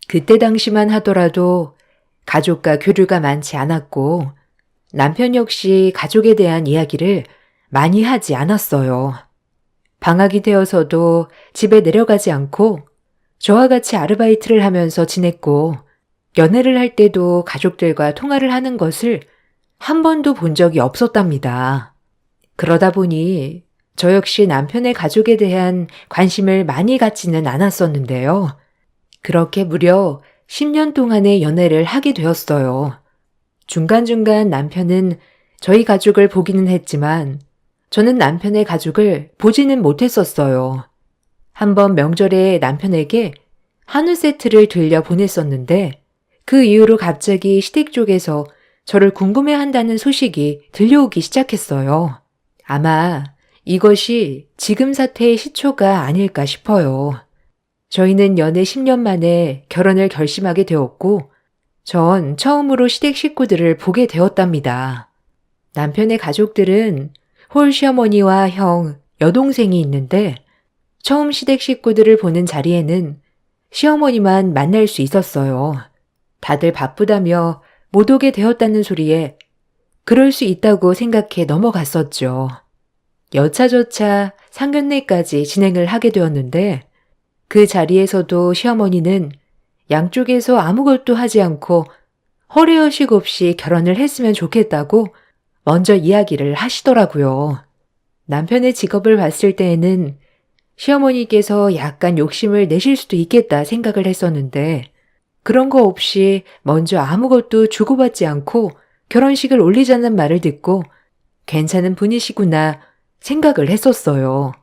그때 당시만 하더라도 가족과 교류가 많지 않았고 남편 역시 가족에 대한 이야기를 많이 하지 않았어요. 방학이 되어서도 집에 내려가지 않고 저와 같이 아르바이트를 하면서 지냈고 연애를 할 때도 가족들과 통화를 하는 것을 한 번도 본 적이 없었답니다. 그러다 보니 저 역시 남편의 가족에 대한 관심을 많이 갖지는 않았었는데요. 그렇게 무려 10년 동안의 연애를 하게 되었어요. 중간중간 남편은 저희 가족을 보기는 했지만 저는 남편의 가족을 보지는 못했었어요. 한번 명절에 남편에게 한우 세트를 들려 보냈었는데 그 이후로 갑자기 시댁 쪽에서 저를 궁금해한다는 소식이 들려오기 시작했어요. 아마 이것이 지금 사태의 시초가 아닐까 싶어요. 저희는 연애 10년 만에 결혼을 결심하게 되었고 전 처음으로 시댁 식구들을 보게 되었답니다. 남편의 가족들은 홀 시어머니와 형, 여동생이 있는데 처음 시댁 식구들을 보는 자리에는 시어머니만 만날 수 있었어요. 다들 바쁘다며 못 오게 되었다는 소리에 그럴 수 있다고 생각해 넘어갔었죠. 여차저차 상견례까지 진행을 하게 되었는데 그 자리에서도 시어머니는 양쪽에서 아무것도 하지 않고 허례허식 없이 결혼을 했으면 좋겠다고 먼저 이야기를 하시더라고요. 남편의 직업을 봤을 때에는 시어머니께서 약간 욕심을 내실 수도 있겠다 생각을 했었는데 그런 거 없이 먼저 아무것도 주고받지 않고 결혼식을 올리자는 말을 듣고 괜찮은 분이시구나 생각을 했었어요.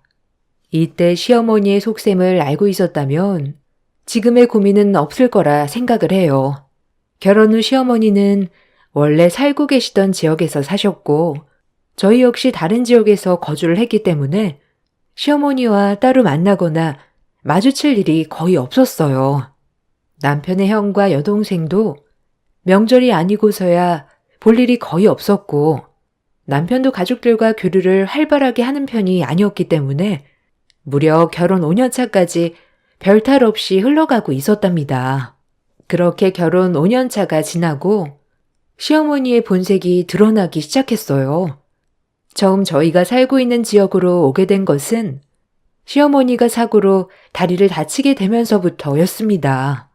이때 시어머니의 속셈을 알고 있었다면 지금의 고민은 없을 거라 생각을 해요. 결혼 후 시어머니는 원래 살고 계시던 지역에서 사셨고 저희 역시 다른 지역에서 거주를 했기 때문에 시어머니와 따로 만나거나 마주칠 일이 거의 없었어요. 남편의 형과 여동생도 명절이 아니고서야 볼 일이 거의 없었고 남편도 가족들과 교류를 활발하게 하는 편이 아니었기 때문에 무려 결혼 5년 차까지 별탈 없이 흘러가고 있었답니다. 그렇게 결혼 5년 차가 지나고 시어머니의 본색이 드러나기 시작했어요. 처음 저희가 살고 있는 지역으로 오게 된 것은 시어머니가 사고로 다리를 다치게 되면서부터였습니다.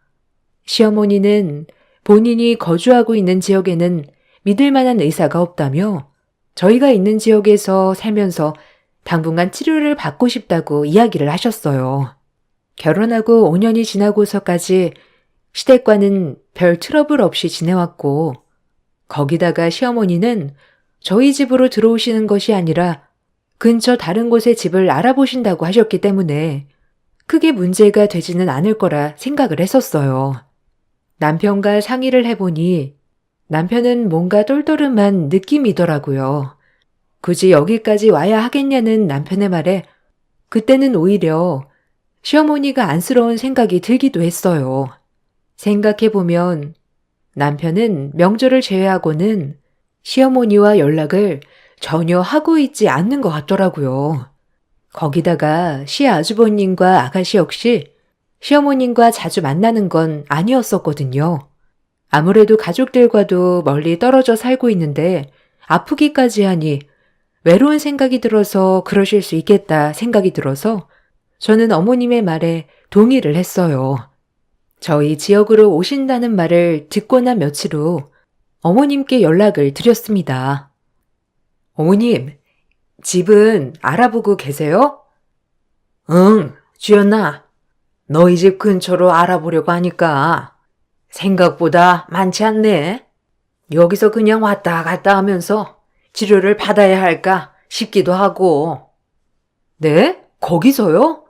시어머니는 본인이 거주하고 있는 지역에는 믿을 만한 의사가 없다며 저희가 있는 지역에서 살면서 당분간 치료를 받고 싶다고 이야기를 하셨어요. 결혼하고 5년이 지나고서까지 시댁과는 별 트러블 없이 지내왔고 거기다가 시어머니는 저희 집으로 들어오시는 것이 아니라 근처 다른 곳에 집을 알아보신다고 하셨기 때문에 크게 문제가 되지는 않을 거라 생각을 했었어요. 남편과 상의를 해보니 남편은 뭔가 똘똘한 느낌이더라고요. 굳이 여기까지 와야 하겠냐는 남편의 말에 그때는 오히려 시어머니가 안쓰러운 생각이 들기도 했어요. 생각해보면 남편은 명절을 제외하고는 시어머니와 연락을 전혀 하고 있지 않는 것 같더라고요. 거기다가 시아주버님과 아가씨 역시 시어머님과 자주 만나는 건 아니었었거든요. 아무래도 가족들과도 멀리 떨어져 살고 있는데 아프기까지 하니 외로운 생각이 들어서 그러실 수 있겠다 생각이 들어서 저는 어머님의 말에 동의를 했어요. 저희 지역으로 오신다는 말을 듣고 난 며칠 후 어머님께 연락을 드렸습니다. 어머님, 집은 알아보고 계세요? 응, 주연아. 너희 집 근처로 알아보려고 하니까 생각보다 많지 않네. 여기서 그냥 왔다 갔다 하면서 치료를 받아야 할까 싶기도 하고. 네? 거기서요?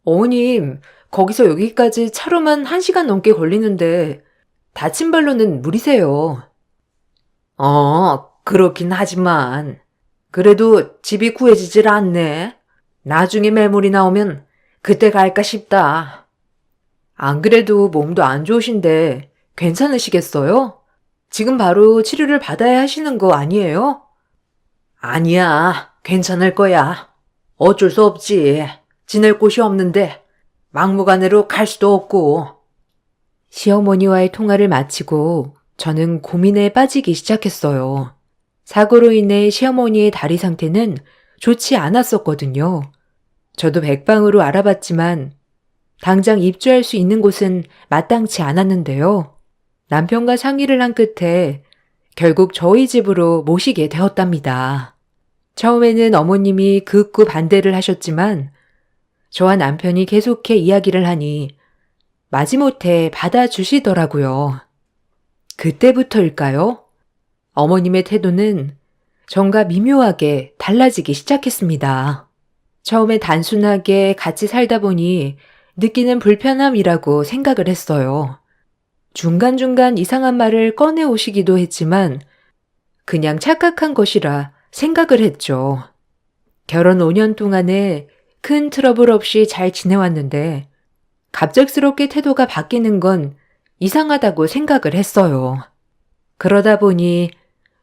어머님, 거기서 여기까지 차로만 1시간 넘게 걸리는데 다친 발로는 무리세요. 그렇긴 하지만 그래도 집이 구해지질 않네. 나중에 매물이 나오면 그때 갈까 싶다. 안 그래도 몸도 안 좋으신데 괜찮으시겠어요? 지금 바로 치료를 받아야 하시는 거 아니에요? 아니야, 괜찮을 거야. 어쩔 수 없지. 지낼 곳이 없는데 막무가내로 갈 수도 없고. 시어머니와의 통화를 마치고 저는 고민에 빠지기 시작했어요. 사고로 인해 시어머니의 다리 상태는 좋지 않았었거든요. 저도 백방으로 알아봤지만 당장 입주할 수 있는 곳은 마땅치 않았는데요. 남편과 상의를 한 끝에 결국 저희 집으로 모시게 되었답니다. 처음에는 어머님이 극구 반대를 하셨지만 저와 남편이 계속해 이야기를 하니 마지못해 받아주시더라고요. 그때부터일까요? 어머님의 태도는 전과 미묘하게 달라지기 시작했습니다. 처음에 단순하게 같이 살다 보니 느끼는 불편함이라고 생각을 했어요. 중간중간 이상한 말을 꺼내 오시기도 했지만 그냥 착각한 것이라 생각을 했죠. 결혼 5년 동안에 큰 트러블 없이 잘 지내왔는데 갑작스럽게 태도가 바뀌는 건 이상하다고 생각을 했어요. 그러다 보니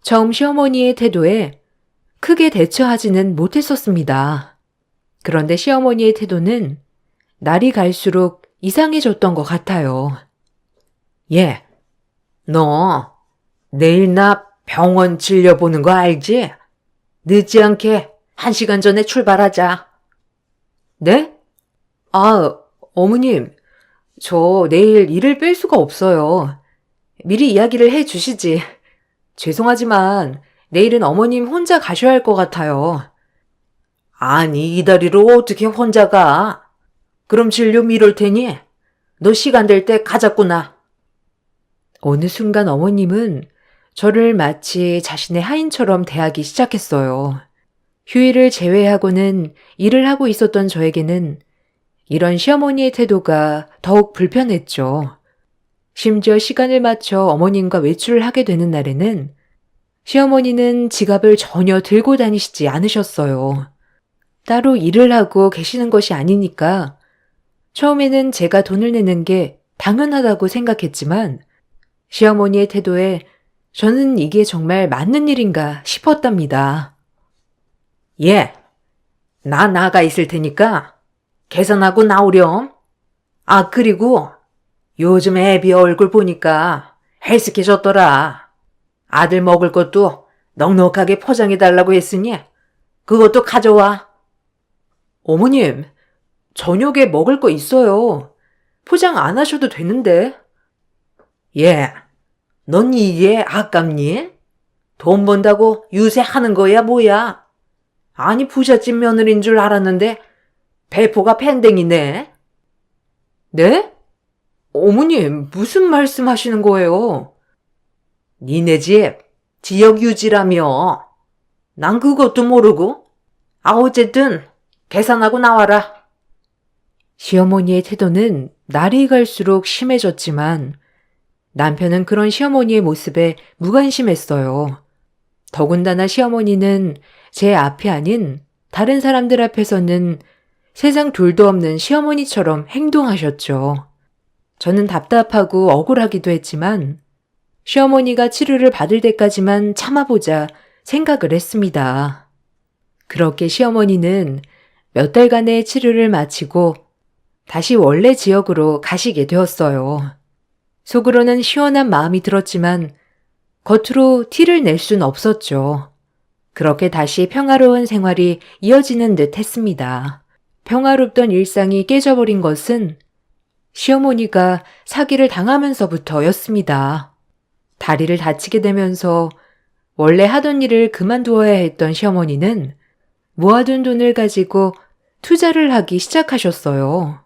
처음 시어머니의 태도에 크게 대처하지는 못했었습니다. 그런데 시어머니의 태도는 날이 갈수록 이상해졌던 것 같아요. 너 내일 나 병원 진료보는 거 알지? 늦지 않게 1시간 전에 출발하자. 네? 어머님, 저 내일 일을 뺄 수가 없어요. 미리 이야기를 해 주시지. 죄송하지만 내일은 어머님 혼자 가셔야 할 것 같아요. 아니, 이 다리로 어떻게 혼자 가? 그럼 진료 미룰 테니 너 시간 될 때 가자꾸나. 어느 순간 어머님은 저를 마치 자신의 하인처럼 대하기 시작했어요. 휴일을 제외하고는 일을 하고 있었던 저에게는 이런 시어머니의 태도가 더욱 불편했죠. 심지어 시간을 맞춰 어머님과 외출을 하게 되는 날에는 시어머니는 지갑을 전혀 들고 다니시지 않으셨어요. 따로 일을 하고 계시는 것이 아니니까 처음에는 제가 돈을 내는 게 당연하다고 생각했지만 시어머니의 태도에 저는 이게 정말 맞는 일인가 싶었답니다. 예, 나 나가 있을 테니까 계산하고 나오렴. 아, 그리고 요즘 애비 얼굴 보니까 헬스케졌더라. 아들 먹을 것도 넉넉하게 포장해달라고 했으니 그것도 가져와. 어머님, 저녁에 먹을 거 있어요. 포장 안 하셔도 되는데. 예, 넌 이게 아깝니? 돈 번다고 유세하는 거야 뭐야? 아니 부잣집 며느리인 줄 알았는데 배포가 pen댕이네. 네? 어머님, 무슨 말씀 하시는 거예요? 니네 집 지역 유지라며. 난 그것도 모르고. 아, 어쨌든 계산하고 나와라. 시어머니의 태도는 날이 갈수록 심해졌지만 남편은 그런 시어머니의 모습에 무관심했어요. 더군다나 시어머니는 제 앞이 아닌 다른 사람들 앞에서는 세상 둘도 없는 시어머니처럼 행동하셨죠. 저는 답답하고 억울하기도 했지만 시어머니가 치료를 받을 때까지만 참아보자 생각을 했습니다. 그렇게 시어머니는 몇 달간의 치료를 마치고 다시 원래 지역으로 가시게 되었어요. 속으로는 시원한 마음이 들었지만 겉으로 티를 낼 순 없었죠. 그렇게 다시 평화로운 생활이 이어지는 듯 했습니다. 평화롭던 일상이 깨져버린 것은 시어머니가 사기를 당하면서부터였습니다. 다리를 다치게 되면서 원래 하던 일을 그만두어야 했던 시어머니는 모아둔 돈을 가지고 투자를 하기 시작하셨어요.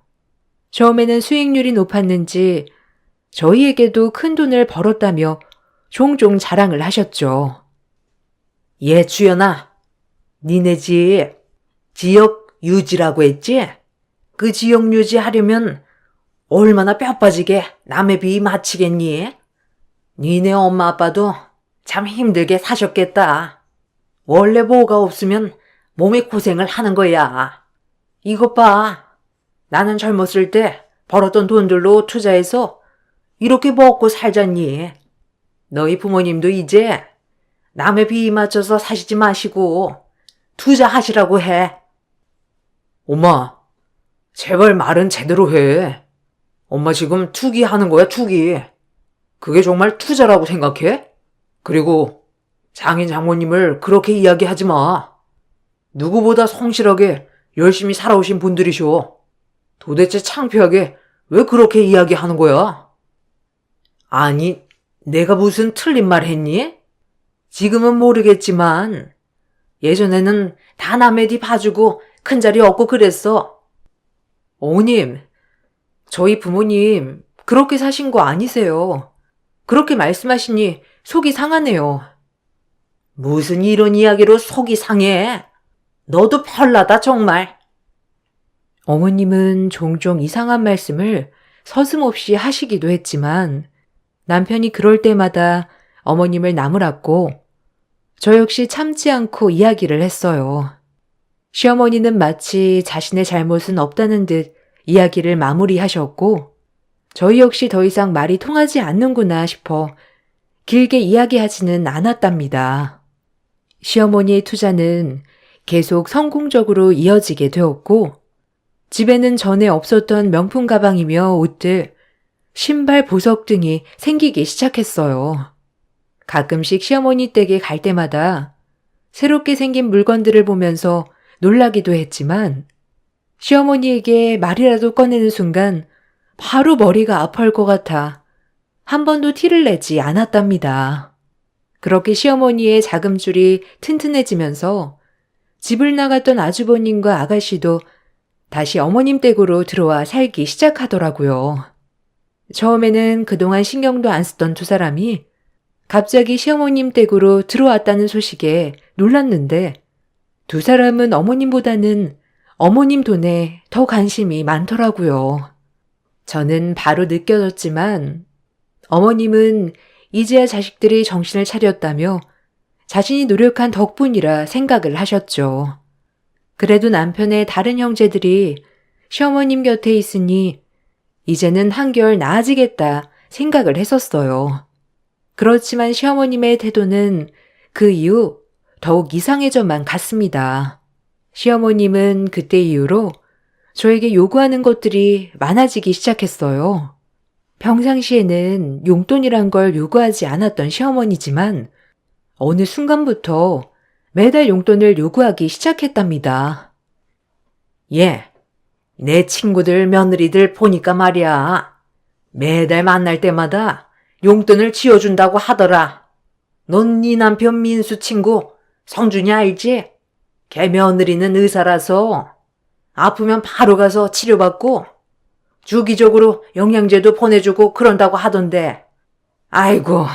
처음에는 수익률이 높았는지 저희에게도 큰 돈을 벌었다며 종종 자랑을 하셨죠. 예, 주연아. 니네 집 지역 유지라고 했지? 그 지역 유지하려면 얼마나 뼈 빠지게 남의 비 맞히겠니? 니네 엄마 아빠도 참 힘들게 사셨겠다. 원래 뭐가 없으면 몸에 고생을 하는 거야. 이것 봐. 나는 젊었을 때 벌었던 돈들로 투자해서 이렇게 먹고 살잖니. 너희 부모님도 이제 남의 비 맞춰서 사시지 마시고 투자하시라고 해. 엄마, 제발 말은 제대로 해. 엄마 지금 투기하는 거야, 투기. 그게 정말 투자라고 생각해? 그리고 장인 장모님을 그렇게 이야기하지 마. 누구보다 성실하게 열심히 살아오신 분들이셔. 도대체 창피하게 왜 그렇게 이야기하는 거야? 아니, 내가 무슨 틀린 말 했니? 지금은 모르겠지만 예전에는 다 남의 뒤 봐주고 큰 자리 얻고 그랬어. 어머님, 저희 부모님 그렇게 사신 거 아니세요. 그렇게 말씀하시니 속이 상하네요. 무슨 이런 이야기로 속이 상해? 너도 별나다 정말. 어머님은 종종 이상한 말씀을 서슴없이 하시기도 했지만 남편이 그럴 때마다 어머님을 나무랐고 저 역시 참지 않고 이야기를 했어요. 시어머니는 마치 자신의 잘못은 없다는 듯 이야기를 마무리하셨고 저희 역시 더 이상 말이 통하지 않는구나 싶어 길게 이야기하지는 않았답니다. 시어머니의 투자는 계속 성공적으로 이어지게 되었고 집에는 전에 없었던 명품 가방이며 옷들, 신발, 보석 등이 생기기 시작했어요. 가끔씩 시어머니 댁에 갈 때마다 새롭게 생긴 물건들을 보면서 놀라기도 했지만 시어머니에게 말이라도 꺼내는 순간 바로 머리가 아파할 것 같아 한 번도 티를 내지 않았답니다. 그렇게 시어머니의 자금줄이 튼튼해지면서 집을 나갔던 아주버님과 아가씨도 다시 어머님 댁으로 들어와 살기 시작하더라고요. 처음에는 그동안 신경도 안 쓰던 두 사람이 갑자기 시어머님 댁으로 들어왔다는 소식에 놀랐는데 두 사람은 어머님보다는 어머님 돈에 더 관심이 많더라고요. 저는 바로 느껴졌지만 어머님은 이제야 자식들이 정신을 차렸다며 자신이 노력한 덕분이라 생각을 하셨죠. 그래도 남편의 다른 형제들이 시어머님 곁에 있으니 이제는 한결 나아지겠다 생각을 했었어요. 그렇지만 시어머님의 태도는 그 이후 더욱 이상해져만 갔습니다. 시어머님은 그때 이후로 저에게 요구하는 것들이 많아지기 시작했어요. 평상시에는 용돈이란 걸 요구하지 않았던 시어머니지만 어느 순간부터 매달 용돈을 요구하기 시작했답니다. 내 친구들 며느리들 보니까 말이야. 매달 만날 때마다 용돈을 지어준다고 하더라. 넌 네 남편 민수 친구 성준이 알지? 걔 며느리는 의사라서 아프면 바로 가서 치료받고 주기적으로 영양제도 보내주고 그런다고 하던데. 아이고,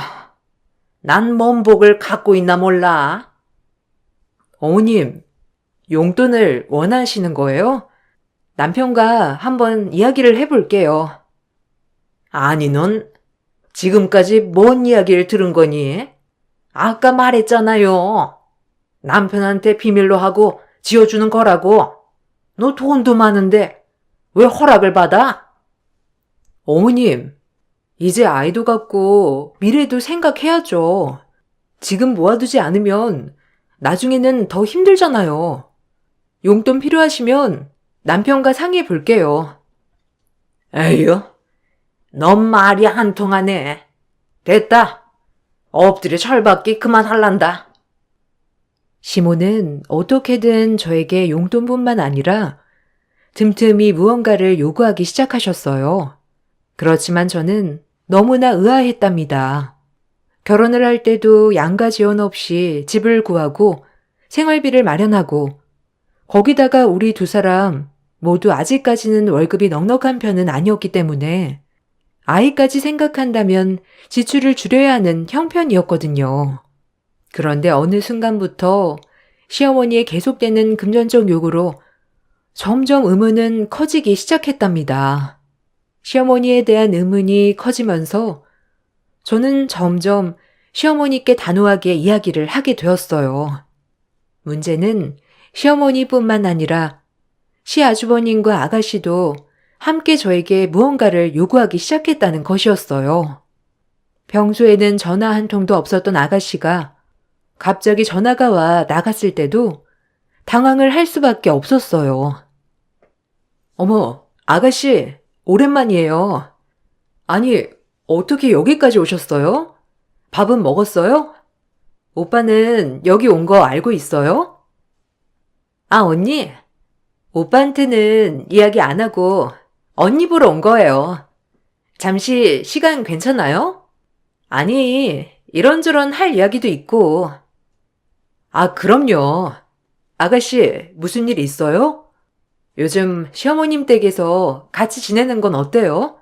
난 뭔 복을 갖고 있나 몰라. 어머님, 용돈을 원하시는 거예요? 남편과 한번 이야기를 해볼게요. 아니, 넌 지금까지 뭔 이야기를 들은 거니? 아까 말했잖아요. 남편한테 비밀로 하고 지어주는 거라고. 너 돈도 많은데 왜 허락을 받아? 어머님, 이제 아이도 갖고 미래도 생각해야죠. 지금 모아두지 않으면 나중에는 더 힘들잖아요. 용돈 필요하시면 남편과 상의해 볼게요. 에휴, 넌 말이 안 통하네. 됐다. 엎드려 절받기 그만할란다. 시모는 어떻게든 저에게 용돈뿐만 아니라 틈틈이 무언가를 요구하기 시작하셨어요. 그렇지만 저는 너무나 의아했답니다. 결혼을 할 때도 양가 지원 없이 집을 구하고 생활비를 마련하고 거기다가 우리 두 사람 모두 아직까지는 월급이 넉넉한 편은 아니었기 때문에 아이까지 생각한다면 지출을 줄여야 하는 형편이었거든요. 그런데 어느 순간부터 시어머니의 계속되는 금전적 요구로 점점 의문은 커지기 시작했답니다. 시어머니에 대한 의문이 커지면서 저는 점점 시어머니께 단호하게 이야기를 하게 되었어요. 문제는 시어머니뿐만 아니라 시아주버님과 아가씨도 함께 저에게 무언가를 요구하기 시작했다는 것이었어요. 평소에는 전화 한 통도 없었던 아가씨가 갑자기 전화가 와 나갔을 때도 당황을 할 수밖에 없었어요. 어머, 아가씨, 오랜만이에요. 아니, 어떻게 여기까지 오셨어요? 밥은 먹었어요? 오빠는 여기 온 거 알고 있어요? 아, 언니? 오빠한테는 이야기 안 하고 언니 보러 온 거예요. 잠시 시간 괜찮아요? 아니, 이런저런 할 이야기도 있고. 아, 그럼요. 아가씨, 무슨 일 있어요? 요즘 시어머님 댁에서 같이 지내는 건 어때요?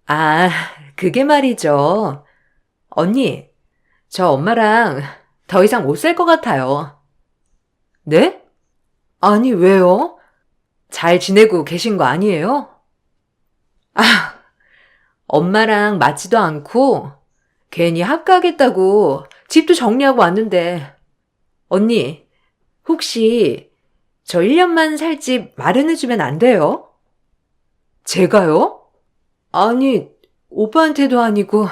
아, 그게 말이죠. 언니, 저 엄마랑 더 이상 못 살 것 같아요. 네? 아니, 왜요? 잘 지내고 계신 거 아니에요? 아, 엄마랑 맞지도 않고 괜히 합가하겠다고 집도 정리하고 왔는데. 언니, 혹시 저 1년만 살 집 마련해주면 안 돼요? 제가요? 아니, 오빠한테도 아니고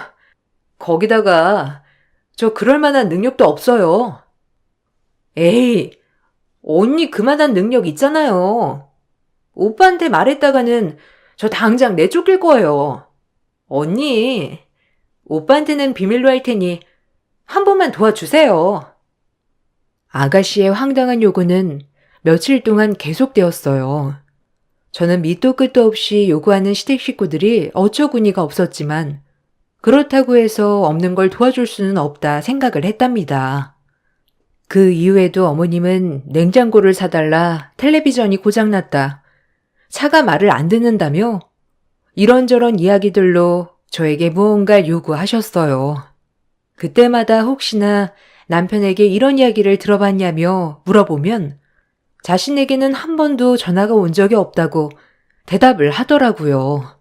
거기다가 저 그럴 만한 능력도 없어요. 에이, 언니 그만한 능력 있잖아요. 오빠한테 말했다가는 저 당장 내쫓길 거예요. 언니, 오빠한테는 비밀로 할 테니 한 번만 도와주세요. 아가씨의 황당한 요구는 며칠 동안 계속되었어요. 저는 밑도 끝도 없이 요구하는 시댁 식구들이 어처구니가 없었지만 그렇다고 해서 없는 걸 도와줄 수는 없다 생각을 했답니다. 그 이후에도 어머님은 냉장고를 사달라, 텔레비전이 고장났다, 차가 말을 안 듣는다며 이런저런 이야기들로 저에게 무언가 요구하셨어요. 그때마다 혹시나 남편에게 이런 이야기를 들어봤냐며 물어보면 자신에게는 한 번도 전화가 온 적이 없다고 대답을 하더라고요.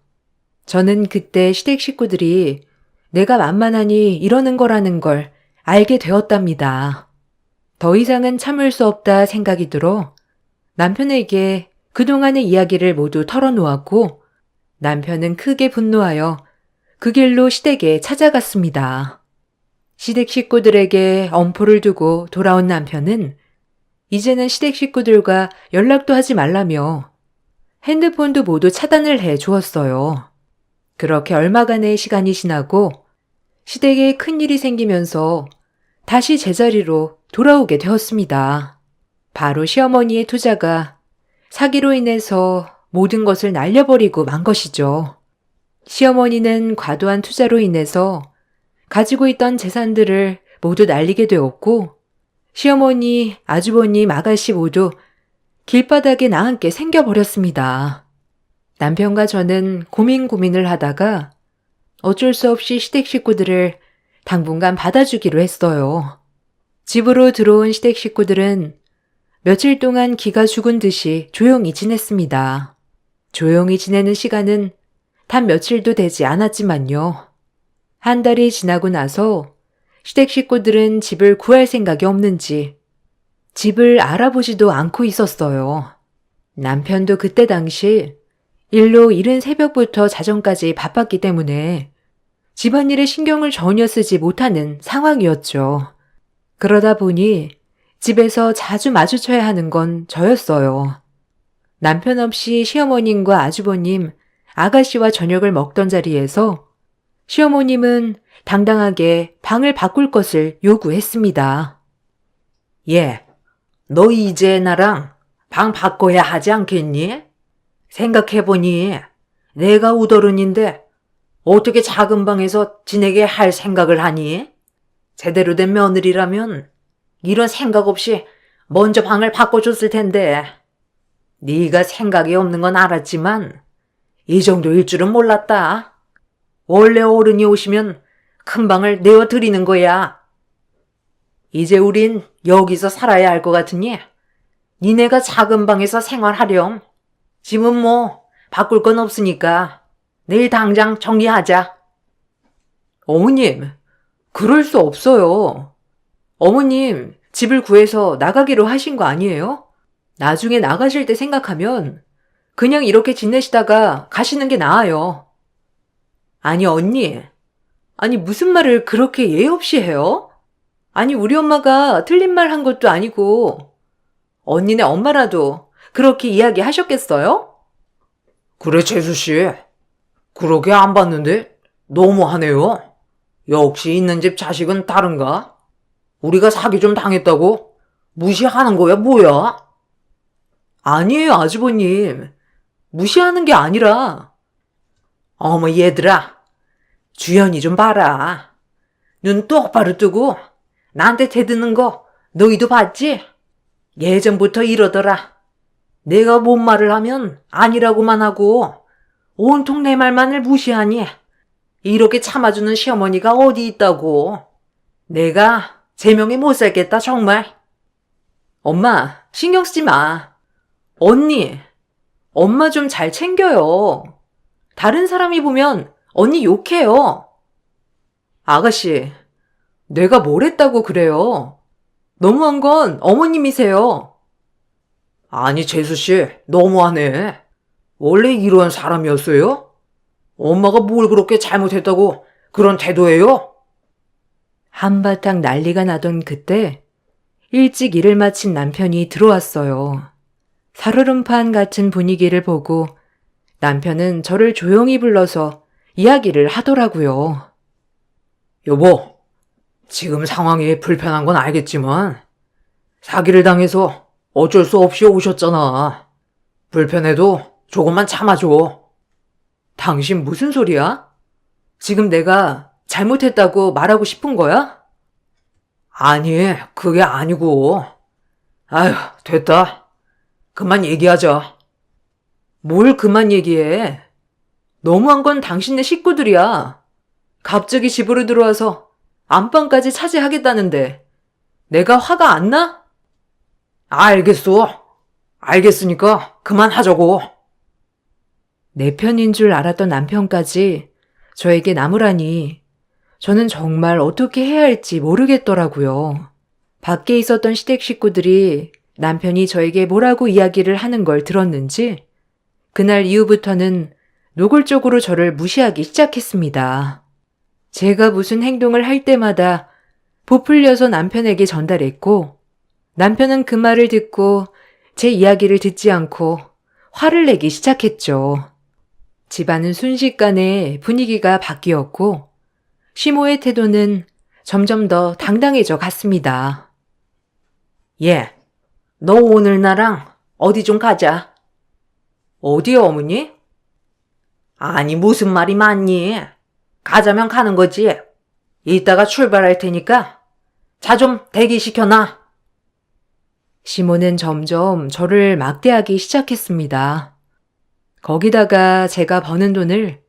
저는 그때 시댁 식구들이 내가 만만하니 이러는 거라는 걸 알게 되었답니다. 더 이상은 참을 수 없다 생각이 들어 남편에게 그동안의 이야기를 모두 털어놓았고 남편은 크게 분노하여 그 길로 시댁에 찾아갔습니다. 시댁 식구들에게 엄포를 두고 돌아온 남편은 이제는 시댁 식구들과 연락도 하지 말라며 핸드폰도 모두 차단을 해 주었어요. 그렇게 얼마간의 시간이 지나고 시댁에 큰일이 생기면서 다시 제자리로 돌아오게 되었습니다. 바로 시어머니의 투자가 사기로 인해서 모든 것을 날려버리고 만 것이죠. 시어머니는 과도한 투자로 인해서 가지고 있던 재산들을 모두 날리게 되었고 시어머니, 아주버님, 아가씨 모두 길바닥에 나앉게 생겨버렸습니다. 남편과 저는 고민을 하다가 어쩔 수 없이 시댁 식구들을 당분간 받아주기로 했어요. 집으로 들어온 시댁 식구들은 며칠 동안 기가 죽은 듯이 조용히 지냈습니다. 조용히 지내는 시간은 단 며칠도 되지 않았지만요. 한 달이 지나고 나서 시댁 식구들은 집을 구할 생각이 없는지 집을 알아보지도 않고 있었어요. 남편도 그때 당시 일로 이른 새벽부터 자정까지 바빴기 때문에 집안일에 신경을 전혀 쓰지 못하는 상황이었죠. 그러다 보니 집에서 자주 마주쳐야 하는 건 저였어요. 남편 없이 시어머님과 아주버님, 아가씨와 저녁을 먹던 자리에서 시어머님은 당당하게 방을 바꿀 것을 요구했습니다. 예, 너 이제 나랑 방 바꿔야 하지 않겠니? 생각해보니 내가 우더른인데 어떻게 작은 방에서 지내게 할 생각을 하니? 제대로 된 며느리라면 이런 생각 없이 먼저 방을 바꿔줬을 텐데. 네가 생각이 없는 건 알았지만 이 정도일 줄은 몰랐다. 원래 어른이 오시면 큰 방을 내어드리는 거야. 이제 우린 여기서 살아야 할 것 같으니 니네가 작은 방에서 생활하렴. 집은 뭐 바꿀 건 없으니까 내일 당장 정리하자. 어머님, 그럴 수 없어요. 어머님, 집을 구해서 나가기로 하신 거 아니에요? 나중에 나가실 때 생각하면 그냥 이렇게 지내시다가 가시는 게 나아요. 아니, 언니. 아니, 무슨 말을 그렇게 예의 없이 해요? 아니, 우리 엄마가 틀린 말 한 것도 아니고 언니네 엄마라도 그렇게 이야기하셨겠어요? 그래, 재수씨. 그러게 안 봤는데 너무하네요. 역시 있는 집 자식은 다른가? 우리가 사기 좀 당했다고 무시하는 거야, 뭐야? 아니에요, 아주버님. 무시하는 게 아니라. 어머, 얘들아. 주연이 좀 봐라. 눈 똑바로 뜨고 나한테 대드는 거 너희도 봤지? 예전부터 이러더라. 내가 뭔 말을 하면 아니라고만 하고 온통 내 말만을 무시하니 이렇게 참아주는 시어머니가 어디 있다고. 내가 제명에 못 살겠다, 정말. 엄마, 신경 쓰지 마. 언니, 엄마 좀 잘 챙겨요. 다른 사람이 보면 언니 욕해요. 아가씨, 내가 뭘 했다고 그래요? 너무한 건 어머님이세요. 아니, 재수씨, 너무하네. 원래 이런 사람이었어요? 엄마가 뭘 그렇게 잘못했다고 그런 태도예요? 한바탕 난리가 나던 그때 일찍 일을 마친 남편이 들어왔어요. 살얼음판 같은 분위기를 보고 남편은 저를 조용히 불러서 이야기를 하더라고요. 여보, 지금 상황이 불편한 건 알겠지만 사기를 당해서 어쩔 수 없이 오셨잖아. 불편해도 조금만 참아줘. 당신 무슨 소리야? 지금 내가 잘못했다고 말하고 싶은 거야? 아니, 그게 아니고. 아휴, 됐다. 그만 얘기하자. 뭘 그만 얘기해. 너무한 건 당신네 식구들이야. 갑자기 집으로 들어와서 안방까지 차지하겠다는데 내가 화가 안 나? 알겠어. 알겠으니까 그만하자고. 내 편인 줄 알았던 남편까지 저에게 나무라니 저는 정말 어떻게 해야 할지 모르겠더라고요. 밖에 있었던 시댁 식구들이 남편이 저에게 뭐라고 이야기를 하는 걸 들었는지 그날 이후부터는 노골적으로 저를 무시하기 시작했습니다. 제가 무슨 행동을 할 때마다 부풀려서 남편에게 전달했고 남편은 그 말을 듣고 제 이야기를 듣지 않고 화를 내기 시작했죠. 집안은 순식간에 분위기가 바뀌었고 시모의 태도는 점점 더 당당해져 갔습니다. 예, 너 오늘 나랑 어디 좀 가자. 어디요, 어머니? 아니, 무슨 말이 많니? 가자면 가는 거지. 이따가 출발할 테니까 차 좀 대기시켜놔. 시모는 점점 저를 막대하기 시작했습니다. 거기다가 제가 버는 돈을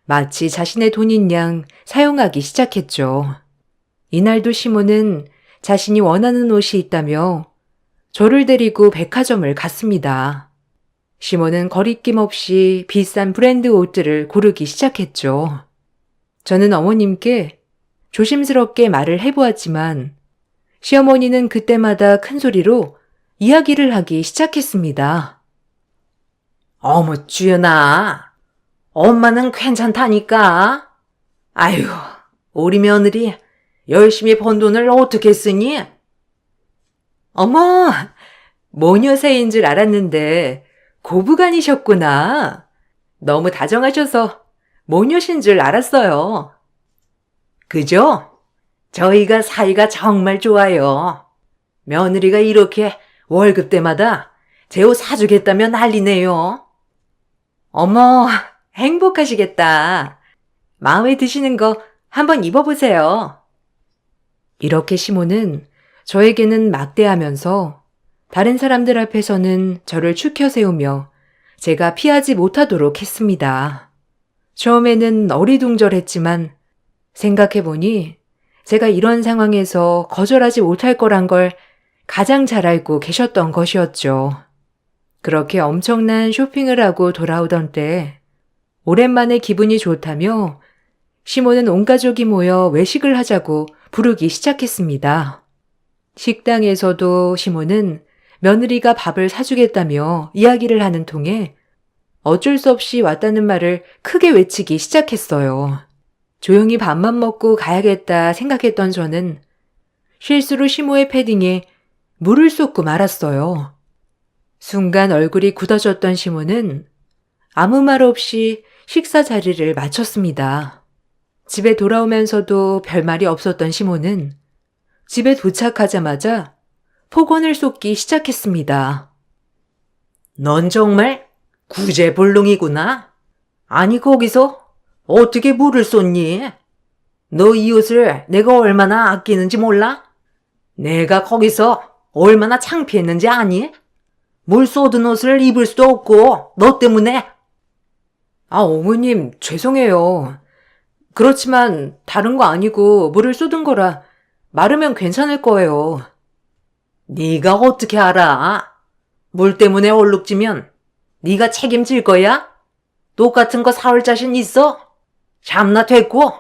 마치 자신의 돈인 양 사용하기 시작했죠. 이날도 시모는 자신이 원하는 옷이 있다며 저를 데리고 백화점을 갔습니다. 시모는 거리낌 없이 비싼 브랜드 옷들을 고르기 시작했죠. 저는 어머님께 조심스럽게 말을 해보았지만 시어머니는 그때마다 큰 소리로 이야기를 하기 시작했습니다. 어머, 주연아. 엄마는 괜찮다니까. 아유, 우리 며느리 열심히 번 돈을 어떻게 쓰니? 어머, 모녀새인 줄 알았는데 고부간이셨구나. 너무 다정하셔서 모녀신 줄 알았어요. 그죠? 저희가 사이가 정말 좋아요. 며느리가 이렇게 월급 때마다 제 옷 사주겠다며 난리네요. 어머, 행복하시겠다. 마음에 드시는 거 한번 입어보세요. 이렇게 시모는 저에게는 막대하면서 다른 사람들 앞에서는 저를 추켜 세우며 제가 피하지 못하도록 했습니다. 처음에는 어리둥절했지만 생각해보니 제가 이런 상황에서 거절하지 못할 거란 걸 가장 잘 알고 계셨던 것이었죠. 그렇게 엄청난 쇼핑을 하고 돌아오던 때 오랜만에 기분이 좋다며 시모는 온 가족이 모여 외식을 하자고 부르기 시작했습니다. 식당에서도 시모는 며느리가 밥을 사주겠다며 이야기를 하는 통에 어쩔 수 없이 왔다는 말을 크게 외치기 시작했어요. 조용히 밥만 먹고 가야겠다 생각했던 저는 실수로 시모의 패딩에 물을 쏟고 말았어요. 순간 얼굴이 굳어졌던 시모는 아무 말 없이 식사 자리를 마쳤습니다. 집에 돌아오면서도 별말이 없었던 시모는 집에 도착하자마자 폭언을 쏟기 시작했습니다. 넌 정말 구제불능이구나. 아니, 거기서 어떻게 물을 쏟니? 너 이 옷을 내가 얼마나 아끼는지 몰라? 내가 거기서 얼마나 창피했는지 아니? 물 쏟은 옷을 입을 수도 없고 너 때문에. 아, 어머님, 죄송해요. 그렇지만 다른 거 아니고 물을 쏟은 거라 마르면 괜찮을 거예요. 네가 어떻게 알아? 물 때문에 얼룩지면 네가 책임질 거야? 똑같은 거 사올 자신 있어? 참나 됐고.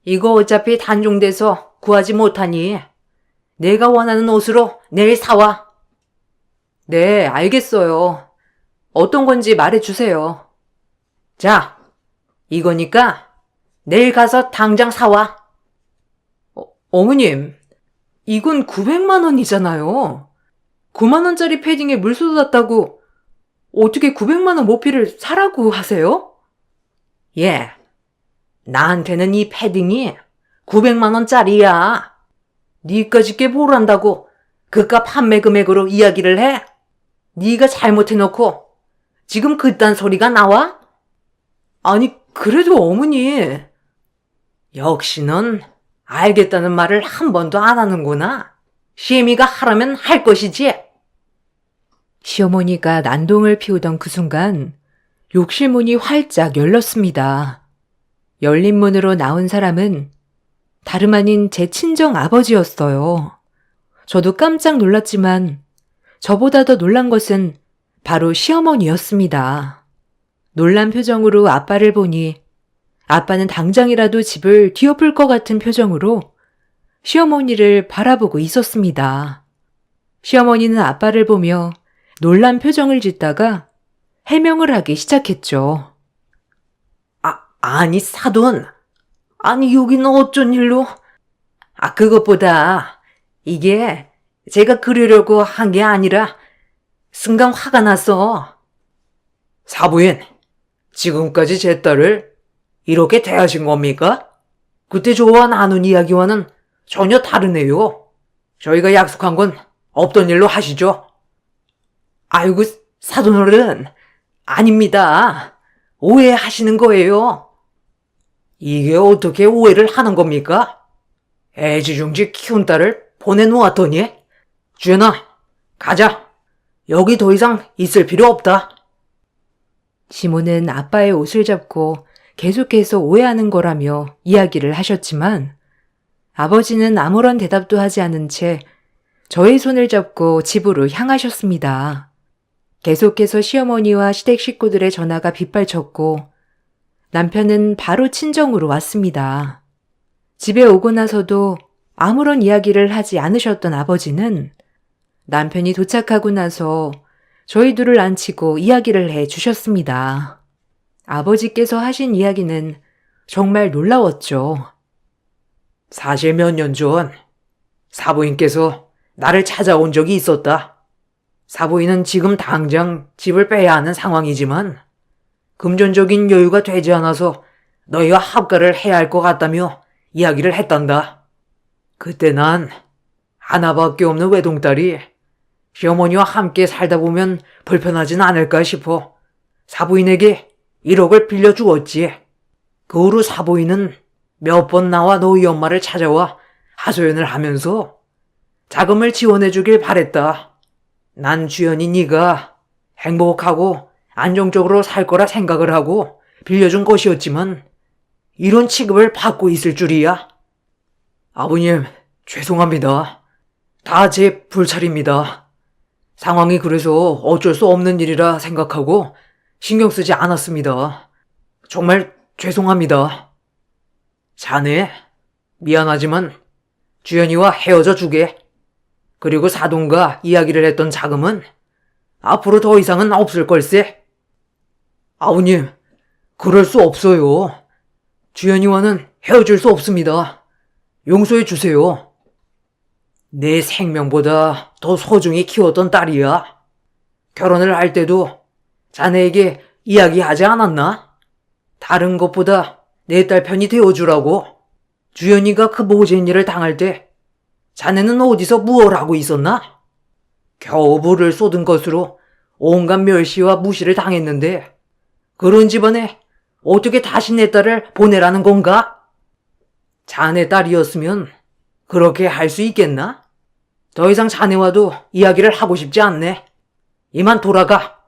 이거 어차피 단종돼서 구하지 못하니 내가 원하는 옷으로 내일 사와. 네, 알겠어요. 어떤 건지 말해주세요. 자, 이거니까 내일 가서 당장 사와. 어머님, 이건 900만 원이잖아요. 9만 원짜리 패딩에 물 쏟았다고 어떻게 900만 원 모피를 사라고 하세요? 예, 나한테는 이 패딩이 900만 원짜리야. 니까짓 게 뭐란다고 그깟 판매 금액으로 이야기를 해? 네가 잘못해놓고 지금 그딴 소리가 나와? 아니, 그래도 어머니. 역시 넌 알겠다는 말을 한 번도 안 하는구나. 시애미가 하라면 할 것이지. 시어머니가 난동을 피우던 그 순간 욕실 문이 활짝 열렸습니다. 열린 문으로 나온 사람은 다름 아닌 제 친정 아버지였어요. 저도 깜짝 놀랐지만 저보다 더 놀란 것은 바로 시어머니였습니다. 놀란 표정으로 아빠를 보니 아빠는 당장이라도 집을 뒤엎을 것 같은 표정으로 시어머니를 바라보고 있었습니다. 시어머니는 아빠를 보며 놀란 표정을 짓다가 해명을 하기 시작했죠. 아니, 사돈. 아니, 여기는 어쩐 일로? 그것보다 이게 제가 그러려고 한 게 아니라 순간 화가 났어. 사부인, 지금까지 제 딸을 이렇게 대하신 겁니까? 그때 저와 나눈 이야기와는 전혀 다르네요. 저희가 약속한 건 없던 일로 하시죠. 아이고, 사돈어른, 아닙니다. 오해하시는 거예요. 이게 어떻게 오해를 하는 겁니까? 애지중지 키운 딸을 보내놓았더니, 주연아, 가자. 여기 더 이상 있을 필요 없다. 시모는 아빠의 옷을 잡고 계속해서 오해하는 거라며 이야기를 하셨지만 아버지는 아무런 대답도 하지 않은 채 저의 손을 잡고 집으로 향하셨습니다. 계속해서 시어머니와 시댁 식구들의 전화가 빗발쳤고 남편은 바로 친정으로 왔습니다. 집에 오고 나서도 아무런 이야기를 하지 않으셨던 아버지는 남편이 도착하고 나서 저희 둘을 앉히고 이야기를 해 주셨습니다. 아버지께서 하신 이야기는 정말 놀라웠죠. 사실 몇 년 전 사부인께서 나를 찾아온 적이 있었다. 사부인은 지금 당장 집을 빼야 하는 상황이지만 금전적인 여유가 되지 않아서 너희와 합가를 해야 할 것 같다며 이야기를 했단다. 그때 난 하나밖에 없는 외동딸이 시어머니와 함께 살다 보면 불편하진 않을까 싶어 사부인에게 1억을 빌려주었지. 그 후로 사부인은 몇 번 나와 너희 엄마를 찾아와 하소연을 하면서 자금을 지원해주길 바랬다. 난 주연이 네가 행복하고 안정적으로 살 거라 생각을 하고 빌려준 것이었지만 이런 취급을 받고 있을 줄이야. 아버님, 죄송합니다. 다 제 불찰입니다. 상황이 그래서 어쩔 수 없는 일이라 생각하고 신경 쓰지 않았습니다. 정말 죄송합니다. 자네, 미안하지만 주연이와 헤어져 주게. 그리고 사돈과 이야기를 했던 자금은 앞으로 더 이상은 없을 걸세. 아버님, 그럴 수 없어요. 주연이와는 헤어질 수 없습니다. 용서해 주세요. 내 생명보다 더 소중히 키웠던 딸이야. 결혼을 할 때도 자네에게 이야기하지 않았나? 다른 것보다 내 딸 편이 되어주라고. 주연이가 그 모진 일을 당할 때 자네는 어디서 무얼 하고 있었나? 겨우 불을 쏟은 것으로 온갖 멸시와 무시를 당했는데 그런 집안에 어떻게 다시 내 딸을 보내라는 건가? 자네 딸이었으면 그렇게 할 수 있겠나? 더 이상 자네와도 이야기를 하고 싶지 않네. 이만 돌아가.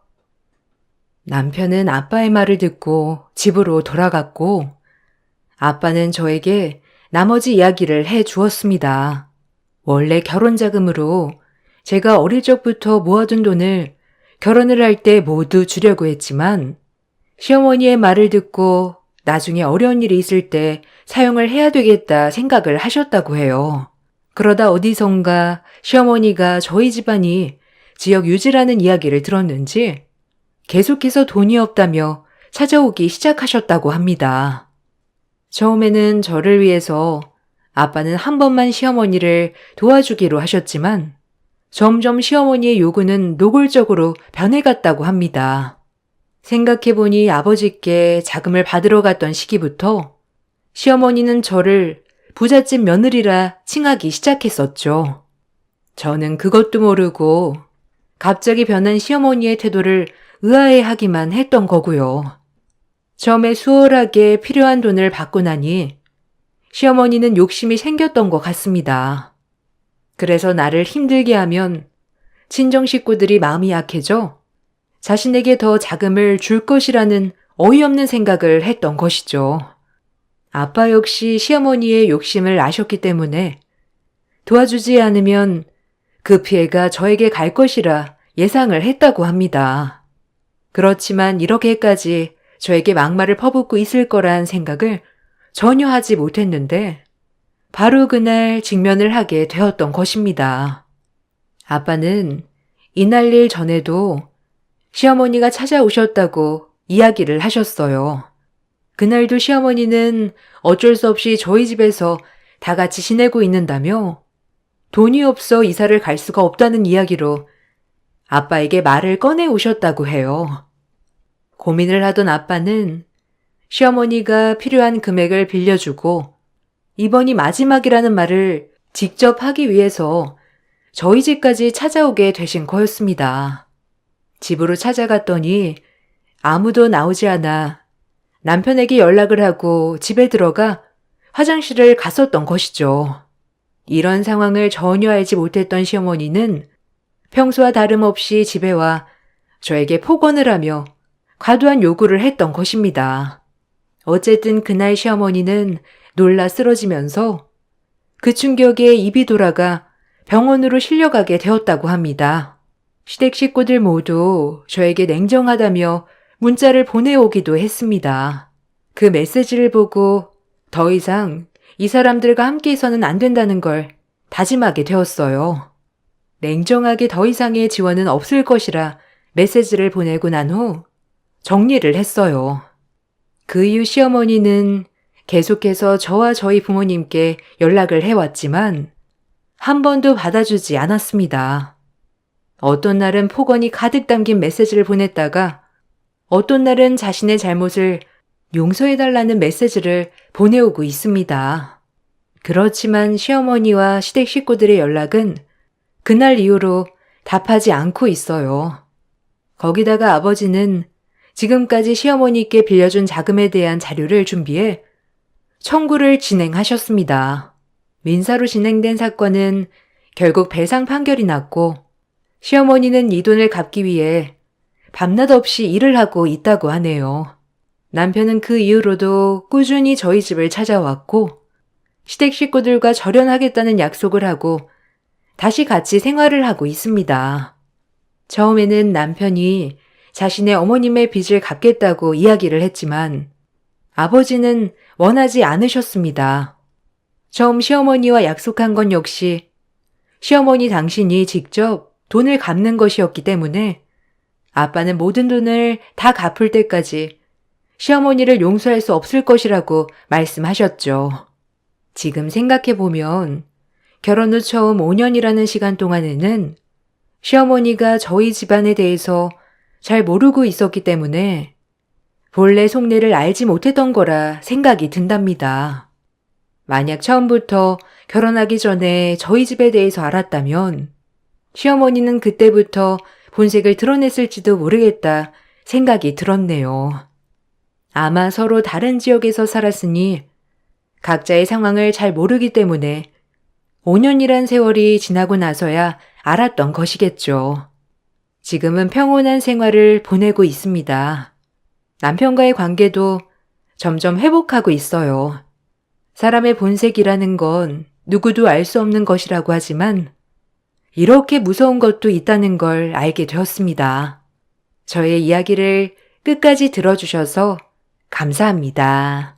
남편은 아빠의 말을 듣고 집으로 돌아갔고 아빠는 저에게 나머지 이야기를 해 주었습니다. 원래 결혼 자금으로 제가 어릴 적부터 모아둔 돈을 결혼을 할 때 모두 주려고 했지만 시어머니의 말을 듣고 나중에 어려운 일이 있을 때 사용을 해야 되겠다 생각을 하셨다고 해요. 그러다 어디선가 시어머니가 저희 집안이 지역 유지라는 이야기를 들었는지 계속해서 돈이 없다며 찾아오기 시작하셨다고 합니다. 처음에는 저를 위해서 아빠는 한 번만 시어머니를 도와주기로 하셨지만 점점 시어머니의 요구는 노골적으로 변해갔다고 합니다. 생각해보니 아버지께 자금을 받으러 갔던 시기부터 시어머니는 저를 부잣집 며느리라 칭하기 시작했었죠. 저는 그것도 모르고 갑자기 변한 시어머니의 태도를 의아해하기만 했던 거고요. 처음에 수월하게 필요한 돈을 받고 나니 시어머니는 욕심이 생겼던 것 같습니다. 그래서 나를 힘들게 하면 친정 식구들이 마음이 약해져 자신에게 더 자금을 줄 것이라는 어이없는 생각을 했던 것이죠. 아빠 역시 시어머니의 욕심을 아셨기 때문에 도와주지 않으면 그 피해가 저에게 갈 것이라 예상을 했다고 합니다. 그렇지만 이렇게까지 저에게 막말을 퍼붓고 있을 거란 생각을 전혀 하지 못했는데 바로 그날 직면을 하게 되었던 것입니다. 아빠는 이날 일 전에도 시어머니가 찾아오셨다고 이야기를 하셨어요. 그날도 시어머니는 어쩔 수 없이 저희 집에서 다 같이 지내고 있는다며 돈이 없어 이사를 갈 수가 없다는 이야기로 아빠에게 말을 꺼내 오셨다고 해요. 고민을 하던 아빠는 시어머니가 필요한 금액을 빌려주고 이번이 마지막이라는 말을 직접 하기 위해서 저희 집까지 찾아오게 되신 거였습니다. 집으로 찾아갔더니 아무도 나오지 않아 남편에게 연락을 하고 집에 들어가 화장실을 갔었던 것이죠. 이런 상황을 전혀 알지 못했던 시어머니는 평소와 다름없이 집에 와 저에게 폭언을 하며 과도한 요구를 했던 것입니다. 어쨌든 그날 시어머니는 놀라 쓰러지면서 그 충격에 입이 돌아가 병원으로 실려가게 되었다고 합니다. 시댁 식구들 모두 저에게 냉정하다며 문자를 보내오기도 했습니다. 그 메시지를 보고 더 이상 이 사람들과 함께해서는 안 된다는 걸 다짐하게 되었어요. 냉정하게 더 이상의 지원은 없을 것이라 메시지를 보내고 난 후 정리를 했어요. 그 이후 시어머니는 계속해서 저와 저희 부모님께 연락을 해왔지만 한 번도 받아주지 않았습니다. 어떤 날은 폭언이 가득 담긴 메시지를 보냈다가 어떤 날은 자신의 잘못을 용서해달라는 메시지를 보내오고 있습니다. 그렇지만 시어머니와 시댁 식구들의 연락은 그날 이후로 답하지 않고 있어요. 거기다가 아버지는 지금까지 시어머니께 빌려준 자금에 대한 자료를 준비해 청구를 진행하셨습니다. 민사로 진행된 사건은 결국 배상 판결이 났고 시어머니는 이 돈을 갚기 위해 밤낮 없이 일을 하고 있다고 하네요. 남편은 그 이후로도 꾸준히 저희 집을 찾아왔고 시댁 식구들과 절연하겠다는 약속을 하고 다시 같이 생활을 하고 있습니다. 처음에는 남편이 자신의 어머님의 빚을 갚겠다고 이야기를 했지만 아버지는 원하지 않으셨습니다. 처음 시어머니와 약속한 건 역시 시어머니 당신이 직접 돈을 갚는 것이었기 때문에 아빠는 모든 돈을 다 갚을 때까지 시어머니를 용서할 수 없을 것이라고 말씀하셨죠. 지금 생각해보면 결혼 후 처음 5년이라는 시간 동안에는 시어머니가 저희 집안에 대해서 잘 모르고 있었기 때문에 본래 속내를 알지 못했던 거라 생각이 든답니다. 만약 처음부터 결혼하기 전에 저희 집에 대해서 알았다면 시어머니는 그때부터 본색을 드러냈을지도 모르겠다 생각이 들었네요. 아마 서로 다른 지역에서 살았으니 각자의 상황을 잘 모르기 때문에 5년이란 세월이 지나고 나서야 알았던 것이겠죠. 지금은 평온한 생활을 보내고 있습니다. 남편과의 관계도 점점 회복하고 있어요. 사람의 본색이라는 건 누구도 알 수 없는 것이라고 하지만 이렇게 무서운 것도 있다는 걸 알게 되었습니다. 저의 이야기를 끝까지 들어주셔서 감사합니다.